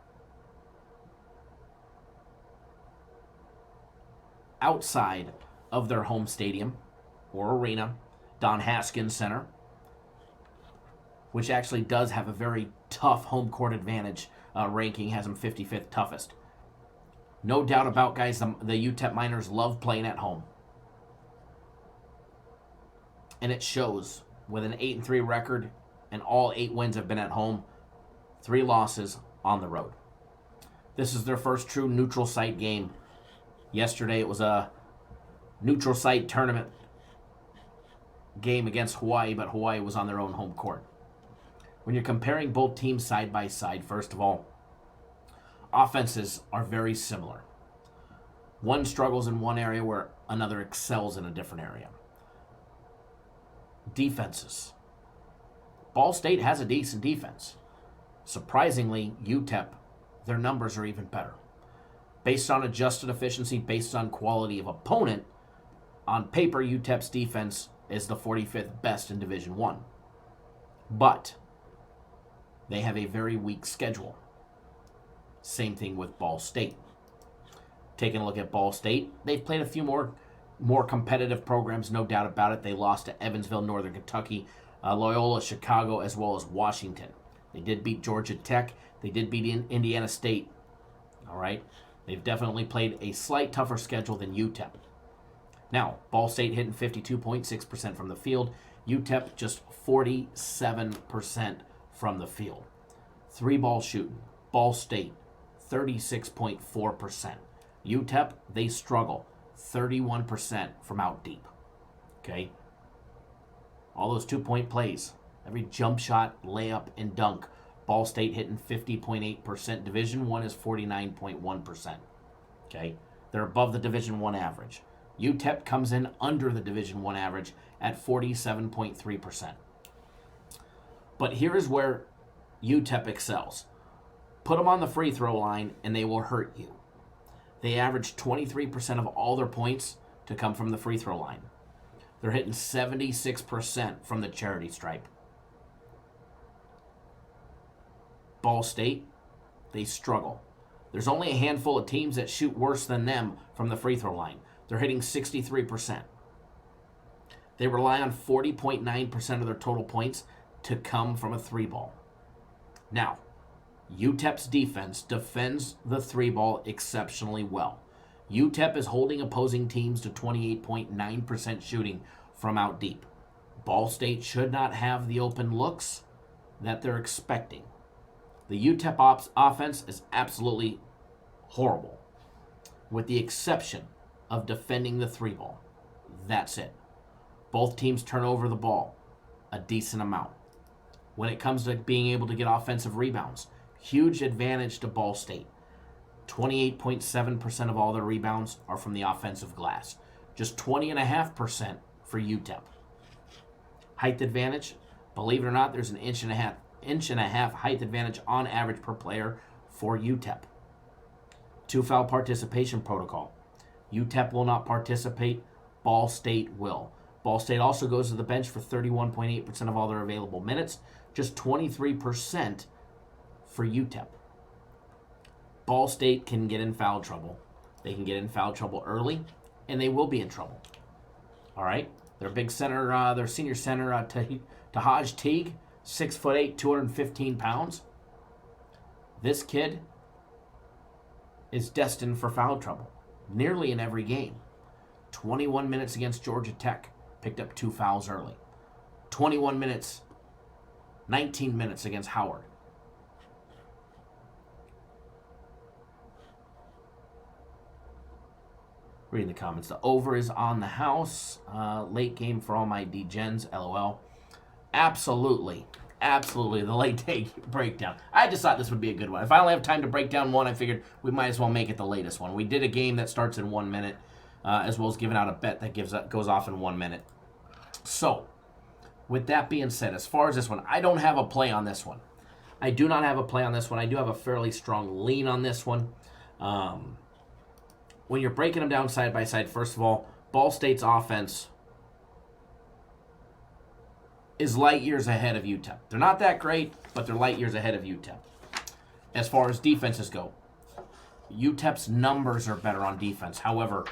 outside of their home stadium or arena, Don Haskins Center, which actually does have a very tough home court advantage ranking, has them 55th toughest. No doubt about, guys, the UTEP Miners love playing at home. And it shows with an 8-3 record, and all 8 wins have been at home, 3 losses on the road. This is their first true neutral site game. Yesterday it was a neutral site tournament game against Hawaii, but Hawaii was on their own home court. When you're comparing both teams side by side, first of all, offenses are very similar. One struggles in one area where another excels in a different area. Defenses. Ball State has a decent defense. Surprisingly, UTEP, their numbers are even better. Based on adjusted efficiency, based on quality of opponent, on paper, UTEP's defense is the 45th best in Division I. But they have a very weak schedule. Same thing with Ball State. Taking a look at Ball State, they've played a few more competitive programs, no doubt about it. They lost to Evansville, Northern Kentucky, Loyola, Chicago, as well as Washington. They did beat Georgia Tech. They did beat Indiana State. All right? They've definitely played a slight tougher schedule than UTEP. Now, Ball State hitting 52.6% from the field. UTEP just 47% from the field. 3-ball shooting. Ball State, 36.4%. UTEP, they struggle. 31% from out deep. Okay? All those 2-point plays. Every jump shot, layup, and dunk. Ball State hitting 50.8%. Division I is 49.1%. Okay? They're above the Division I average. UTEP comes in under the Division I average at 47.3%. But here is where UTEP excels. Put them on the free throw line and they will hurt you. They average 23% of all their points to come from the free throw line. They're hitting 76% from the charity stripe. Ball State, they struggle. There's only a handful of teams that shoot worse than them from the free throw line. They're hitting 63%. They rely on 40.9% of their total points to come from a 3-ball. Now, UTEP's defense defends the 3-ball exceptionally well. UTEP is holding opposing teams to 28.9% shooting from out deep. Ball State should not have the open looks that they're expecting. The UTEP offense is absolutely horrible, with the exception of defending the 3-ball. That's it. Both teams turn over the ball a decent amount. when it comes to being able to get offensive rebounds. Huge advantage to Ball State. 28.7% of all their rebounds are from the offensive glass. Just 20.5% for UTEP. Height advantage, believe it or not, there's an inch and a half height advantage on average per player for UTEP. 2 foul participation protocol. UTEP will not participate. Ball State will. Ball State also goes to the bench for 31.8% of all their available minutes. Just 23% for UTEP. Ball State can get in foul trouble. They can get in foul trouble early, and they will be in trouble. All right? Their big center, their senior center, Tahaj Teague, 6'8", 215 pounds. This kid is destined for foul trouble nearly in every game. 21 minutes against Georgia Tech, picked up 2 fouls early. 21 minutes, 19 minutes against Howard. Reading the comments. The over is on the house. Late game for all my degens, LOL. Absolutely. Absolutely. The late day breakdown. I just thought this would be a good one. If I only have time to break down one, I figured we might as well make it the latest one. We did a game that starts in 1 minute, as well as giving out a bet that goes off in 1 minute. So, with that being said, as far as this one, I don't have a play on this one. I do not have a play on this one. I do have a fairly strong lean on this one. When you're breaking them down side by side, first of all, Ball State's offense is light years ahead of UTEP. They're not that great, but they're light years ahead of UTEP. As far as defenses go, UTEP's numbers are better on defense. However,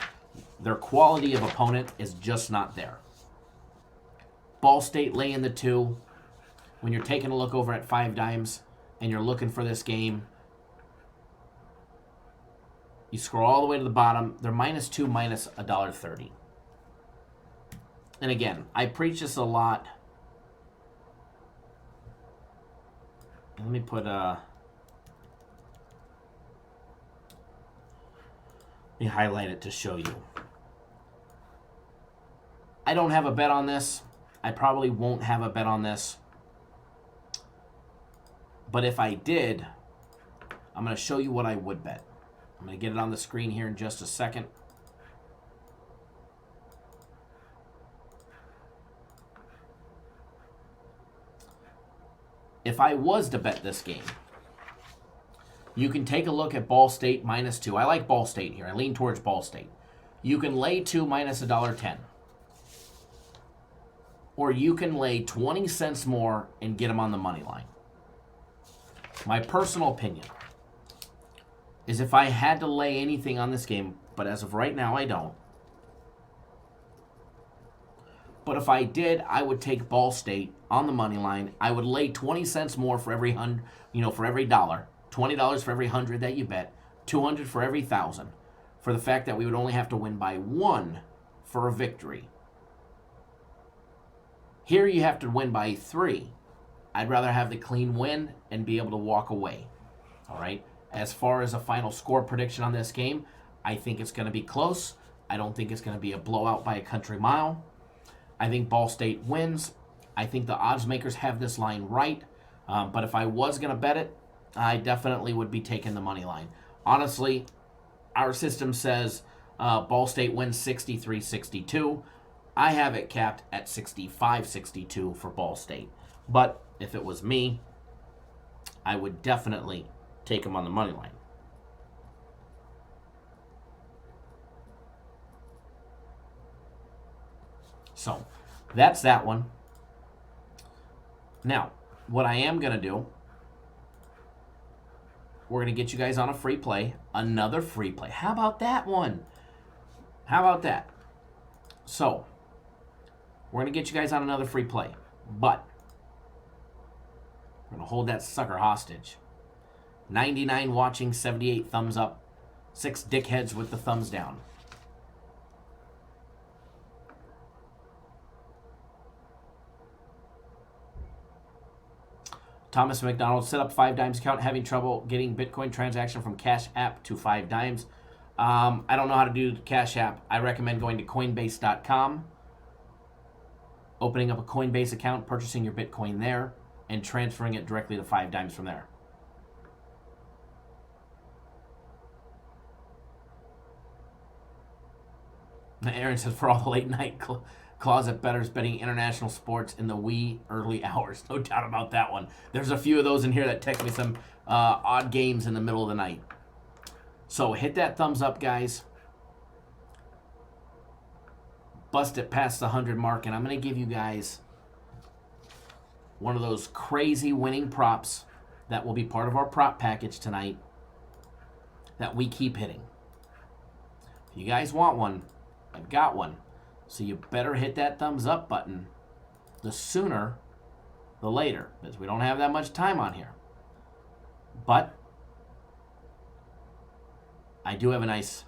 their quality of opponent is just not there. Ball State laying the 2. When you're taking a look over at 5 Dimes and you're looking for this game, you scroll all the way to the bottom. They're -2, minus $1.30. And again, I preach this a lot. Let me put let me highlight it to show you. I don't have a bet on this. I probably won't have a bet on this. But if I did, I'm going to show you what I would bet. I'm going to get it on the screen here in just a second. If I was to bet this game, you can take a look at Ball State -2. I like Ball State here. I lean towards Ball State. You can lay 2 minus $1.10. Or you can lay 20 cents more and get them on the money line. My personal opinion is if I had to lay anything on this game, but as of right now, I don't. But if I did, I would take Ball State on the money line. I would lay 20 cents more for every for every dollar. $20 for every 100 that you bet. 200 for every 1,000. For the fact that we would only have to win by 1 for a victory. Here you have to win by 3. I'd rather have the clean win and be able to walk away. All right? As far as a final score prediction on this game, I think it's going to be close. I don't think it's going to be a blowout by a country mile. I think Ball State wins. I think the odds makers have this line right. But if I was going to bet it, I definitely would be taking the money line. Honestly, our system says Ball State wins 63-62. I have it capped at 65-62 for Ball State. But if it was me, I would definitely take them on the money line. So, that's that one. Now, what I am going to do, we're going to get you guys on a free play. Another free play. How about that one? How about that? So, we're going to get you guys on another free play. But, we're going to hold that sucker hostage. 99 watching, 78 thumbs up. 6 dickheads with the thumbs down. Thomas McDonald set up 5 Dimes account, having trouble getting Bitcoin transaction from Cash App to 5 Dimes. I don't know how to do Cash App. I recommend going to Coinbase.com, opening up a Coinbase account, purchasing your Bitcoin there, and transferring it directly to 5 dimes from there. Aaron says, for all the late night closet bettors betting international sports in the wee early hours. No doubt about that one. There's a few of those in here that text me some odd games in the middle of the night. So hit that thumbs up, guys. Bust it past the 100 mark, and I'm going to give you guys one of those crazy winning props that will be part of our prop package tonight that we keep hitting. If you guys want one, I've got one. So you better hit that thumbs up button. The sooner, the later, because we don't have that much time on here. But I do have a nice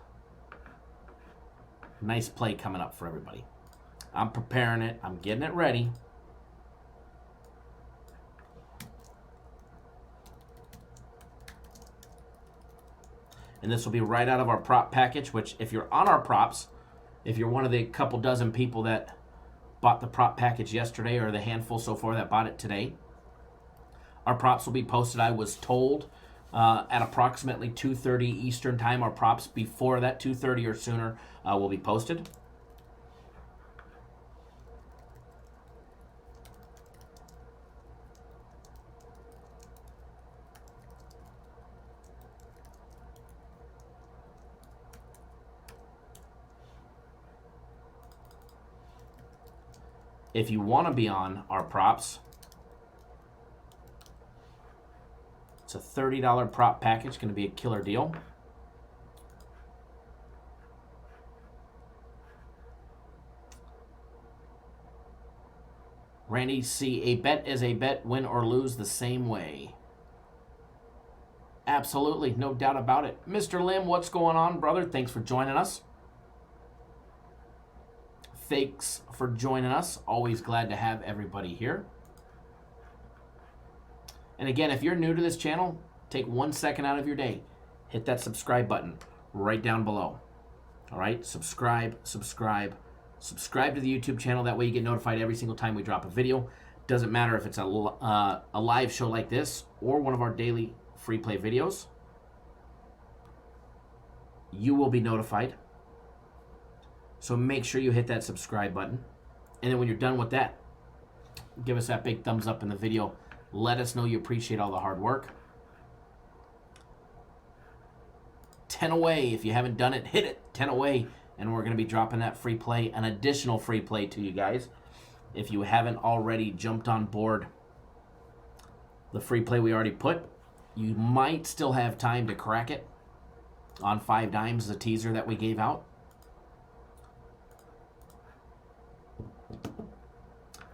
play coming up for everybody. I'm preparing it. I'm getting it ready. And this will be right out of our prop package, which if you're on our props, if you're one of the couple dozen people that bought the prop package yesterday, or the handful so far that bought it today, our props will be posted, I was told, at approximately 2:30 Eastern time. Our props before that, 2:30 or sooner, will be posted. If you want to be on our props, it's a $30 prop package, going to be a killer deal. Randy C., a bet is a bet, win or lose the same way. Absolutely, no doubt about it. Mr. Lim, what's going on, brother? Thanks for joining us. Thanks for joining us. Always glad to have everybody here. And again, if you're new to this channel, take 1 second out of your day. Hit that subscribe button right down below. All right, subscribe to the YouTube channel. That way you get notified every single time we drop a video. Doesn't matter if it's a live show like this or one of our daily free play videos. You will be notified. So make sure you hit that subscribe button. And then when you're done with that, give us that big thumbs up in the video. Let us know you appreciate all the hard work. 10 away. If you haven't done it, hit it. 10 away. And we're going to be dropping that free play, an additional free play to you guys. If you haven't already jumped on board the free play we already put, you might still have time to crack it on 5 dimes, the teaser that we gave out.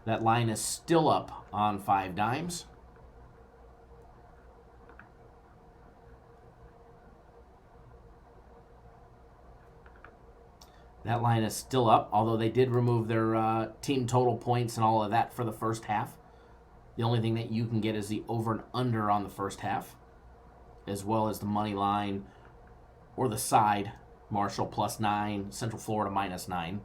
That line is still up on 5 dimes. That line is still up, although they did remove their team total points and all of that for the first half. The only thing that you can get is the over and under on the first half, as well as the money line or the side. Marshall +9, Central Florida -9.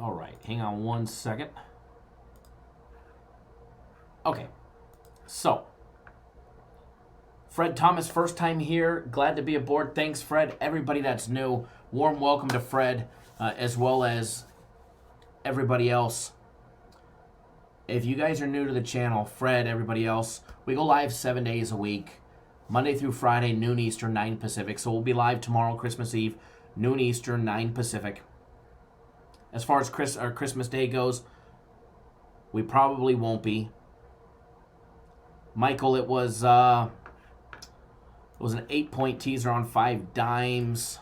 All right, hang on 1 second. Okay, so Fred Thomas, first time here. Glad to be aboard. Thanks, Fred. Everybody that's new, warm welcome to Fred, as well as everybody else. If you guys are new to the channel, Fred, everybody else, we go live 7 days a week, Monday through Friday, noon Eastern, 9 Pacific. So we'll be live tomorrow, Christmas Eve, noon Eastern, 9 Pacific. As far as Christmas Day goes, we probably won't be. Michael, it was an 8-point teaser on 5 dimes.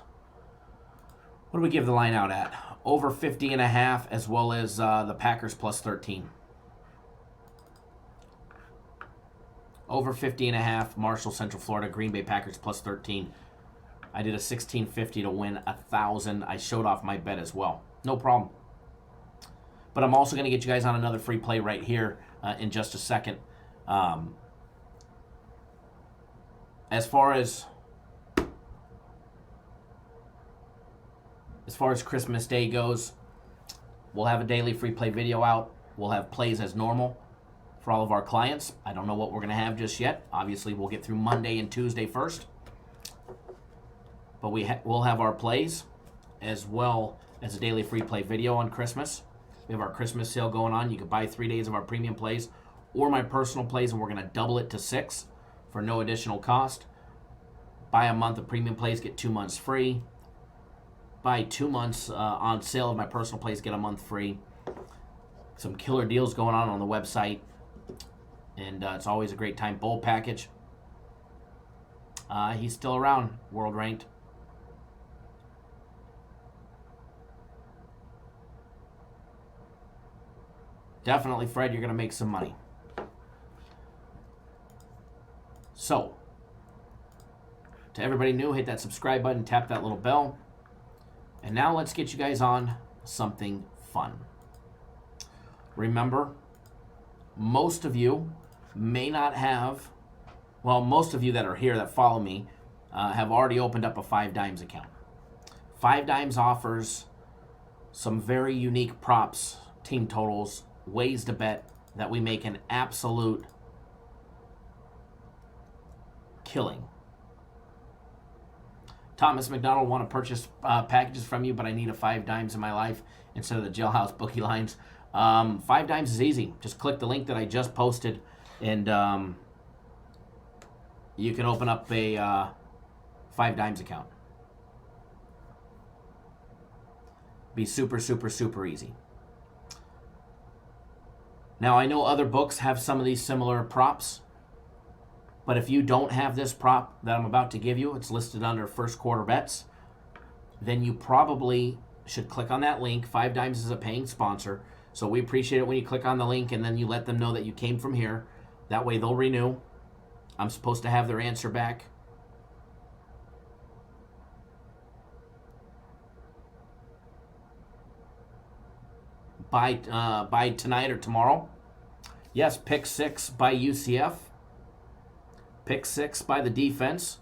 What do we give the line out at? Over 50.5, as well as the Packers +13. Over 50.5, Marshall, Central Florida, Green Bay Packers +13. I did a 1650 to win 1,000. I showed off my bet as well. No problem. But I'm also going to get you guys on another free play right here in just a second. As far as Christmas Day goes, we'll have a daily free play video out. We'll have plays as normal for all of our clients. I don't know what we're going to have just yet. Obviously, we'll get through Monday and Tuesday first. But we'll have our plays as well as a daily free play video on Christmas. We have our Christmas sale going on. You can buy 3 days of our premium plays or my personal plays, and we're going to double it to 6 for no additional cost. Buy a month of premium plays, get 2 months free. Buy 2 months on sale of my personal plays, get a month free. Some killer deals going on the website. And it's always a great time. Bowl package. He's still around, world ranked. Definitely, Fred, you're going to make some money. So, to everybody new, hit that subscribe button, tap that little bell. And now let's get you guys on something fun. Remember, most of you may not have, well, most of you that are here that follow me have already opened up a 5 Dimes account. 5 Dimes offers some very unique props, team totals, ways to bet that we make an absolute killing. Thomas McDonald, want to purchase packages from you, but I need a 5 Dimes in my life instead of the jailhouse bookie lines. 5 Dimes is easy. Just click the link that I just posted, and you can open up a 5 Dimes account. Be super, super, super easy. Now, I know other books have some of these similar props, but if you don't have this prop that I'm about to give you, it's listed under first quarter bets, then you probably should click on that link. 5 Dimes is a paying sponsor, so we appreciate it when you click on the link and then you let them know that you came from here. That way they'll renew. I'm supposed to have their answer back by tonight or tomorrow. Yes, pick 6 by UCF. Pick 6 by the defense.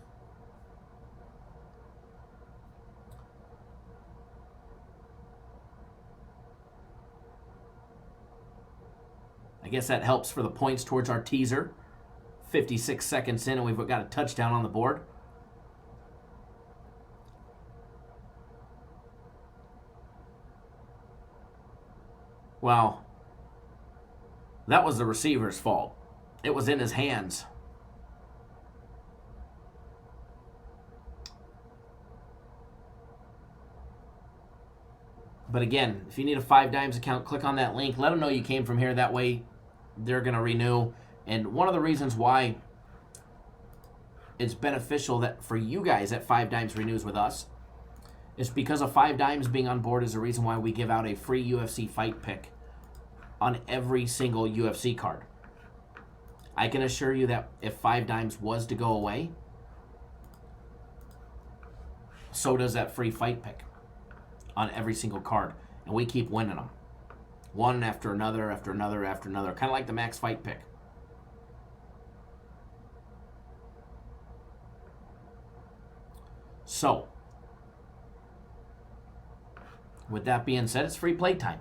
I guess that helps for the points towards our teaser. 56 seconds in and we've got a touchdown on the board. Well, that was the receiver's fault. It was in his hands. But again, if you need a 5 Dimes account, click on that link. Let them know you came from here. That way they're going to renew. And one of the reasons why it's beneficial that for you guys that 5 Dimes renews with us is because of 5 Dimes being on board is the reason why we give out a free UFC fight pick on every single UFC card. I can assure you that if 5 Dimes was to go away, so does that free fight pick on every single card. And we keep winning them. One after another, after another, after another. Kind of like the max fight pick. So, with that being said, it's free play time.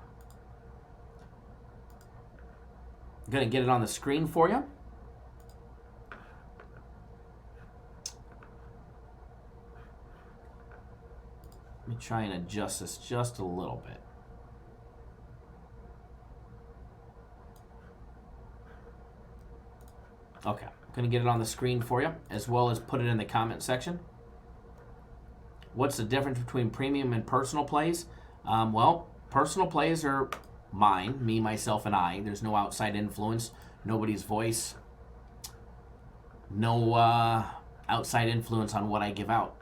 I'm going to get it on the screen for you. Let me try and adjust this just a little bit. Okay, I'm going to get it on the screen for you, as well as put it in the comment section. What's the difference between premium and personal plays? Well, personal plays are mine, me, myself, and I. There's no outside influence, nobody's voice, no outside influence on what I give out.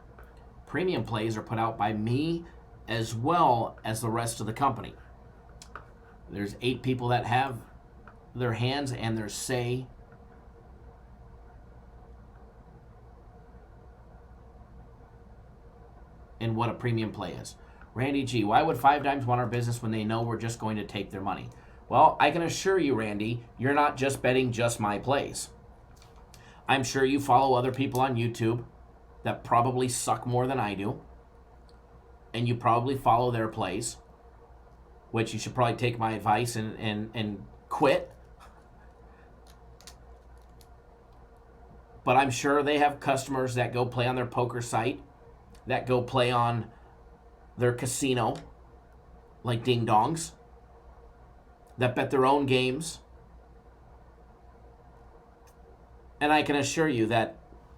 Premium plays are put out by me as well as the rest of the company. There's 8 people that have their hands and their say in what a premium play is. Randy G, why would Five Dimes want our business when they know we're just going to take their money? Well, I can assure you, Randy, you're not just betting just my plays. I'm sure you follow other people on YouTube that probably suck more than I do, and you probably follow their plays, which you should probably take my advice and quit. But I'm sure they have customers that go play on their poker site, that go play on their casino, like Ding Dongs, that bet their own games. And I can assure you that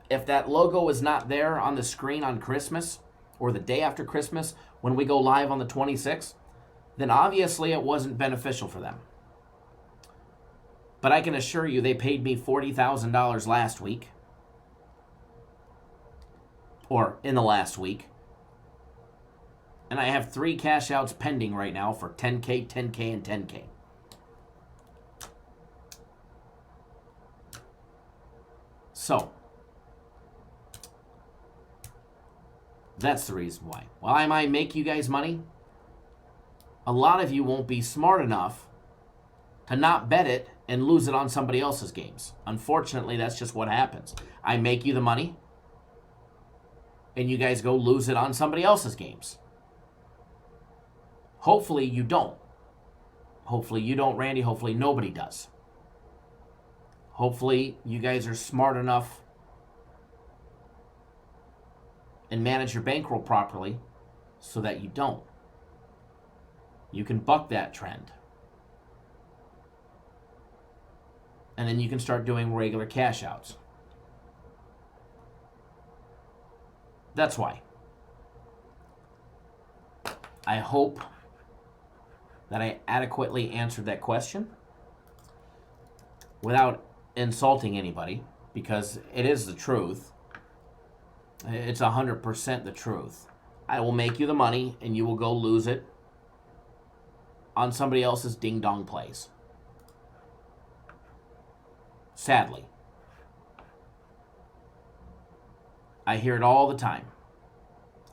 if that logo is not there on the screen on Christmas or the day after Christmas when we go live on the 26th, then obviously it wasn't beneficial for them. But I can assure you they paid me $40,000 last week, or in the last week. And I have 3 cash outs pending right now for 10K, 10K, and 10K. So, that's the reason why. Well, I might make you guys money. A lot of you won't be smart enough to not bet it and lose it on somebody else's games. Unfortunately, that's just what happens. I make you the money, and you guys go lose it on somebody else's games. Hopefully you don't. Hopefully you don't, Randy. Hopefully nobody does. Hopefully you guys are smart enough and manage your bankroll properly so that you don't. You can buck that trend. And then you can start doing regular cash outs. That's why. I hope that I adequately answered that question without insulting anybody, because it is the truth. It's 100% the truth. I will make you the money and you will go lose it on somebody else's ding-dong plays. Sadly. I hear it all the time.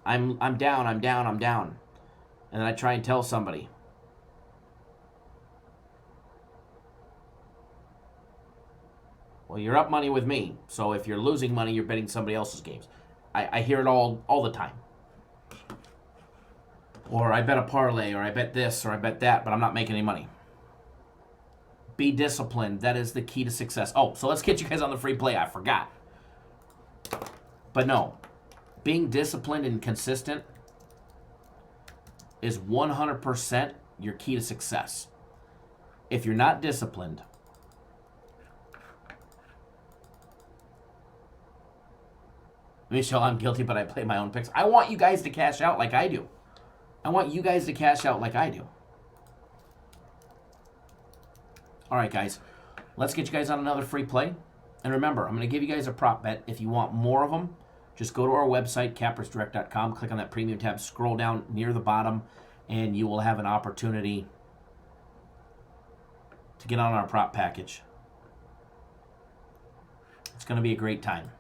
I'm down. And then I try and tell somebody, well, you're up money with me, so if you're losing money, you're betting somebody else's games. I hear it all the time. Or I bet a parlay, or I bet this, or I bet that, but I'm not making any money. Be disciplined. That is the key to success. Oh, so let's get you guys on the free play. I forgot. But no, being disciplined and consistent is 100% your key to success. If you're not disciplined, Michelle, I'm guilty, but I play my own picks. I want you guys to cash out like I do. All right, guys. Let's get you guys on another free play. And remember, I'm going to give you guys a prop bet. If you want more of them, just go to our website, cappersdirect.com, click on that premium tab, scroll down near the bottom, and you will have an opportunity to get on our prop package. It's going to be a great time.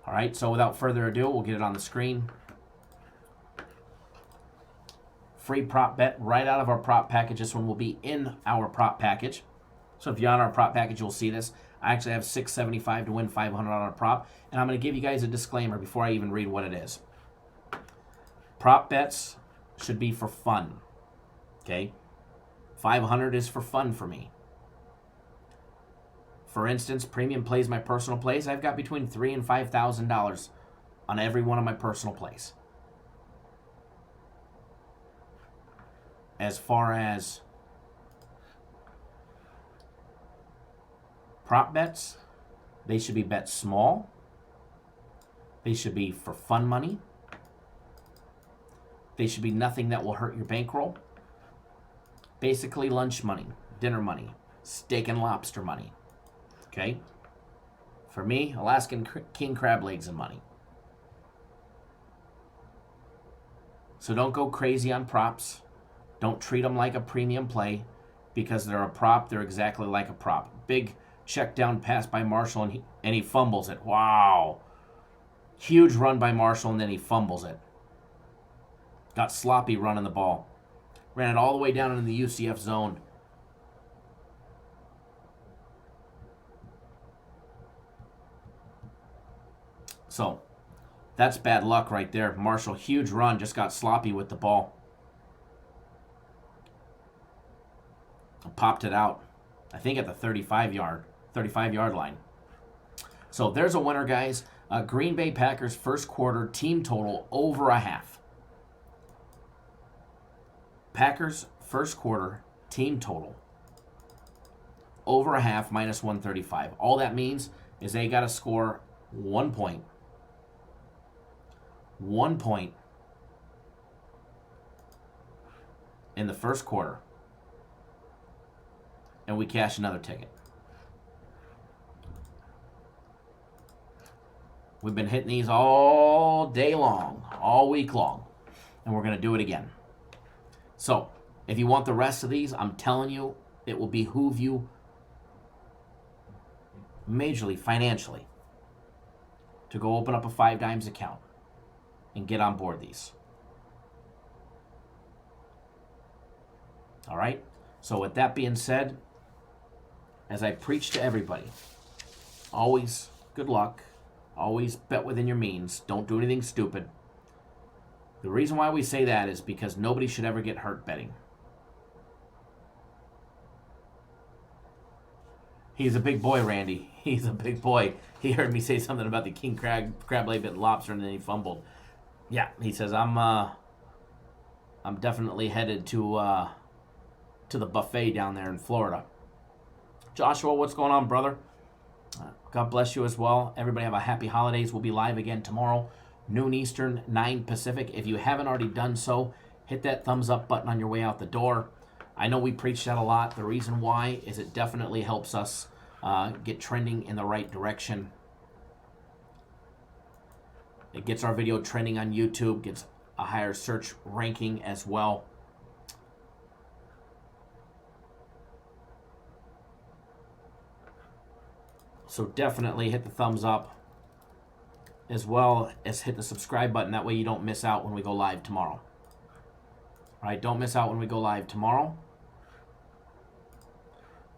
All right, so without further ado, we'll get it on the screen. Free prop bet right out of our prop package. This one will be in our prop package. So if you're on our prop package, you'll see this. I actually have $675 to win $500 on our prop. And I'm going to give you guys a disclaimer before I even read what it is. Prop bets should be for fun. Okay? 500 is for fun for me. For instance, premium plays, my personal plays, I've got between $3,000 and $5,000 on every one of my personal plays. As far as prop bets, they should be bet small. They should be for fun money. They should be nothing that will hurt your bankroll. Basically lunch money, dinner money, steak and lobster money. Okay? For me, Alaskan king crab legs and money. So don't go crazy on props. Don't treat them like a premium play, because they're a prop. They're exactly like a prop. Big check down pass by Marshall, and he fumbles it. Wow. Huge run by Marshall, and then he fumbles it. Got sloppy running the ball. Ran it all the way down into the UCF zone. So, that's bad luck right there. Marshall, huge run, just got sloppy with the ball. Popped it out, I think at the 35-yard line. So there's a winner, guys. Green Bay Packers first quarter team total over a half. Packers first quarter team total over a half, minus 135. All that means is they got to score 1 point. 1 point in the first quarter. And we cash another ticket. We've been hitting these all day long, all week long. And we're going to do it again. So, if you want the rest of these, I'm telling you, it will behoove you majorly, financially, to go open up a 5 Dimes account and get on board these. All right? So with that being said, as I preach to everybody, always good luck. Always bet within your means. Don't do anything stupid. The reason why we say that is because nobody should ever get hurt betting. He's a big boy, Randy. He's a big boy. He heard me say something about the king crab leg bit lobster, and then he fumbled. Yeah, he says I'm definitely headed to the buffet down there in Florida. Joshua, what's going on, brother? God bless you as well. Everybody have a happy holidays. We'll be live again tomorrow, noon Eastern, 9 Pacific. If you haven't already done so, hit that thumbs up button on your way out the door. I know we preach that a lot. The reason why is it definitely helps us get trending in the right direction. It gets our video trending on YouTube, gets a higher search ranking as well. So definitely hit the thumbs up as well as hit the subscribe button. That way you don't miss out when we go live tomorrow. All right, don't miss out when we go live tomorrow.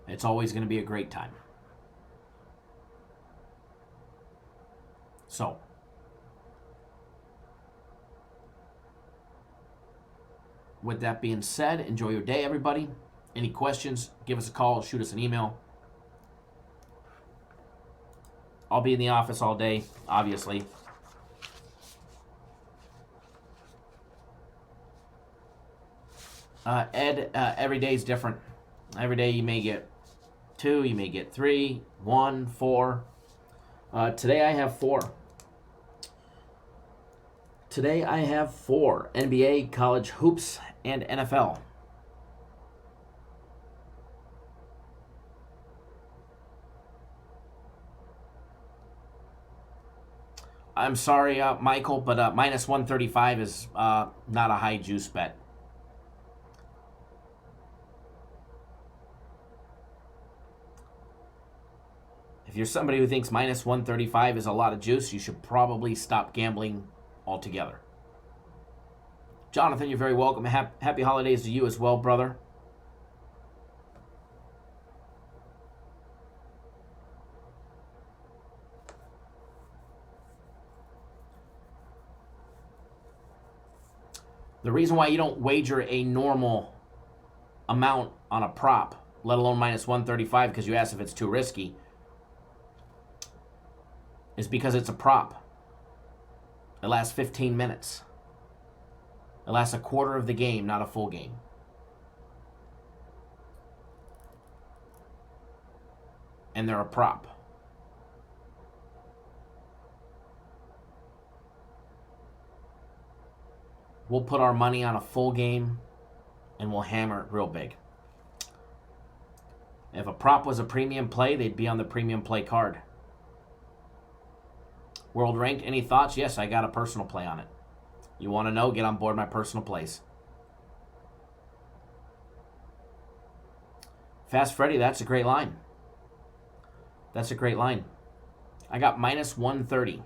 It's always going to be a great time. So, with that being said, enjoy your day, everybody. Any questions, give us a call, shoot us an email. I'll be in the office all day, obviously. Ed, every day is different. Every day you may get 2, you may get 3, 1, 4. Today I have 4. Today I have 4. NBA, college hoops, and NFL. I'm sorry, Michael, but minus 135 is not a high juice bet. If you're somebody who thinks minus 135 is a lot of juice, you should probably stop gambling altogether. Jonathan, you're very welcome. Happy holidays to you as well, brother. The reason why you don't wager a normal amount on a prop, let alone minus 135, because you asked if it's too risky, is because it's a prop. It lasts 15 minutes. It lasts a quarter of the game, not a full game. And they're a prop. We'll put our money on a full game and we'll hammer it real big. If a prop was a premium play, they'd be on the premium play card. World ranked, any thoughts? Yes, I got a personal play on it. You want to know? Get on board my personal plays. Fast Freddy, that's a great line. That's a great line. I got minus 130.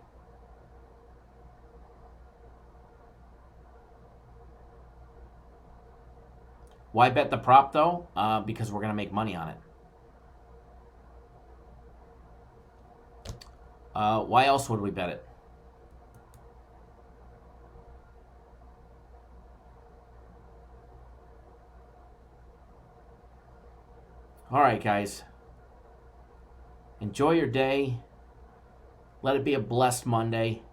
Why bet the prop, though? Because we're going to make money on it. Why else would we bet it? All right, guys. Enjoy your day. Let it be a blessed Monday.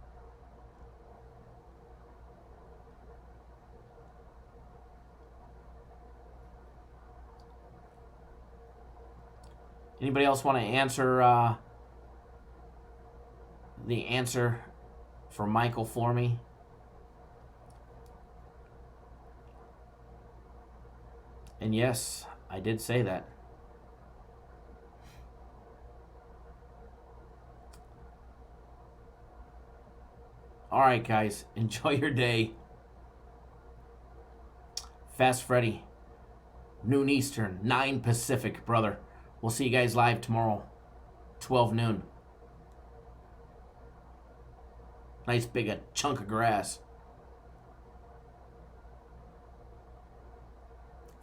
Anybody else want to answer the answer for Michael for me? And yes, I did say that. All right, guys. Enjoy your day. Fast Freddy. Noon Eastern, 9 Pacific, brother. We'll see you guys live tomorrow, 12 noon. Nice big chunk of grass.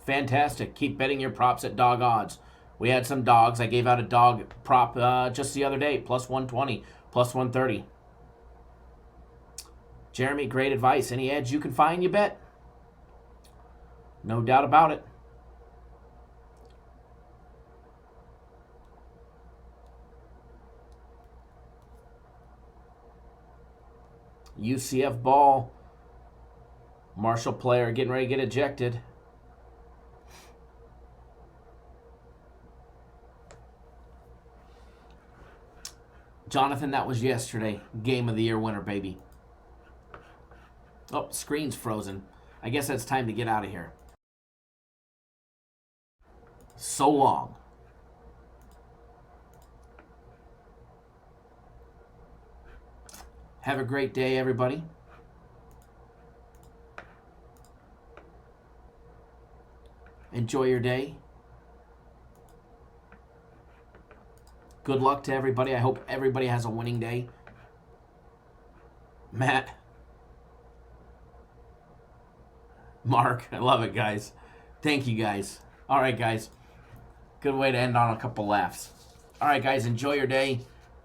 Fantastic. Keep betting your props at dog odds. We had some dogs. I gave out a dog prop just the other day, plus 120, plus 130. Jeremy, great advice. Any edge you can find, you bet. No doubt about it. UCF ball. Marshall player getting ready to get ejected. Jonathan, that was yesterday. Game of the year winner, baby. Oh, screen's frozen. I guess it's time to get out of here. So long. Have a great day, everybody. Enjoy your day. Good luck to everybody. I hope everybody has a winning day. Matt. Mark. I love it, guys. Thank you, guys. All right, guys. Good way to end on a couple laughs. All right, guys. Enjoy your day.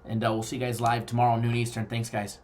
And we'll see you guys live tomorrow, noon Eastern. Thanks, guys.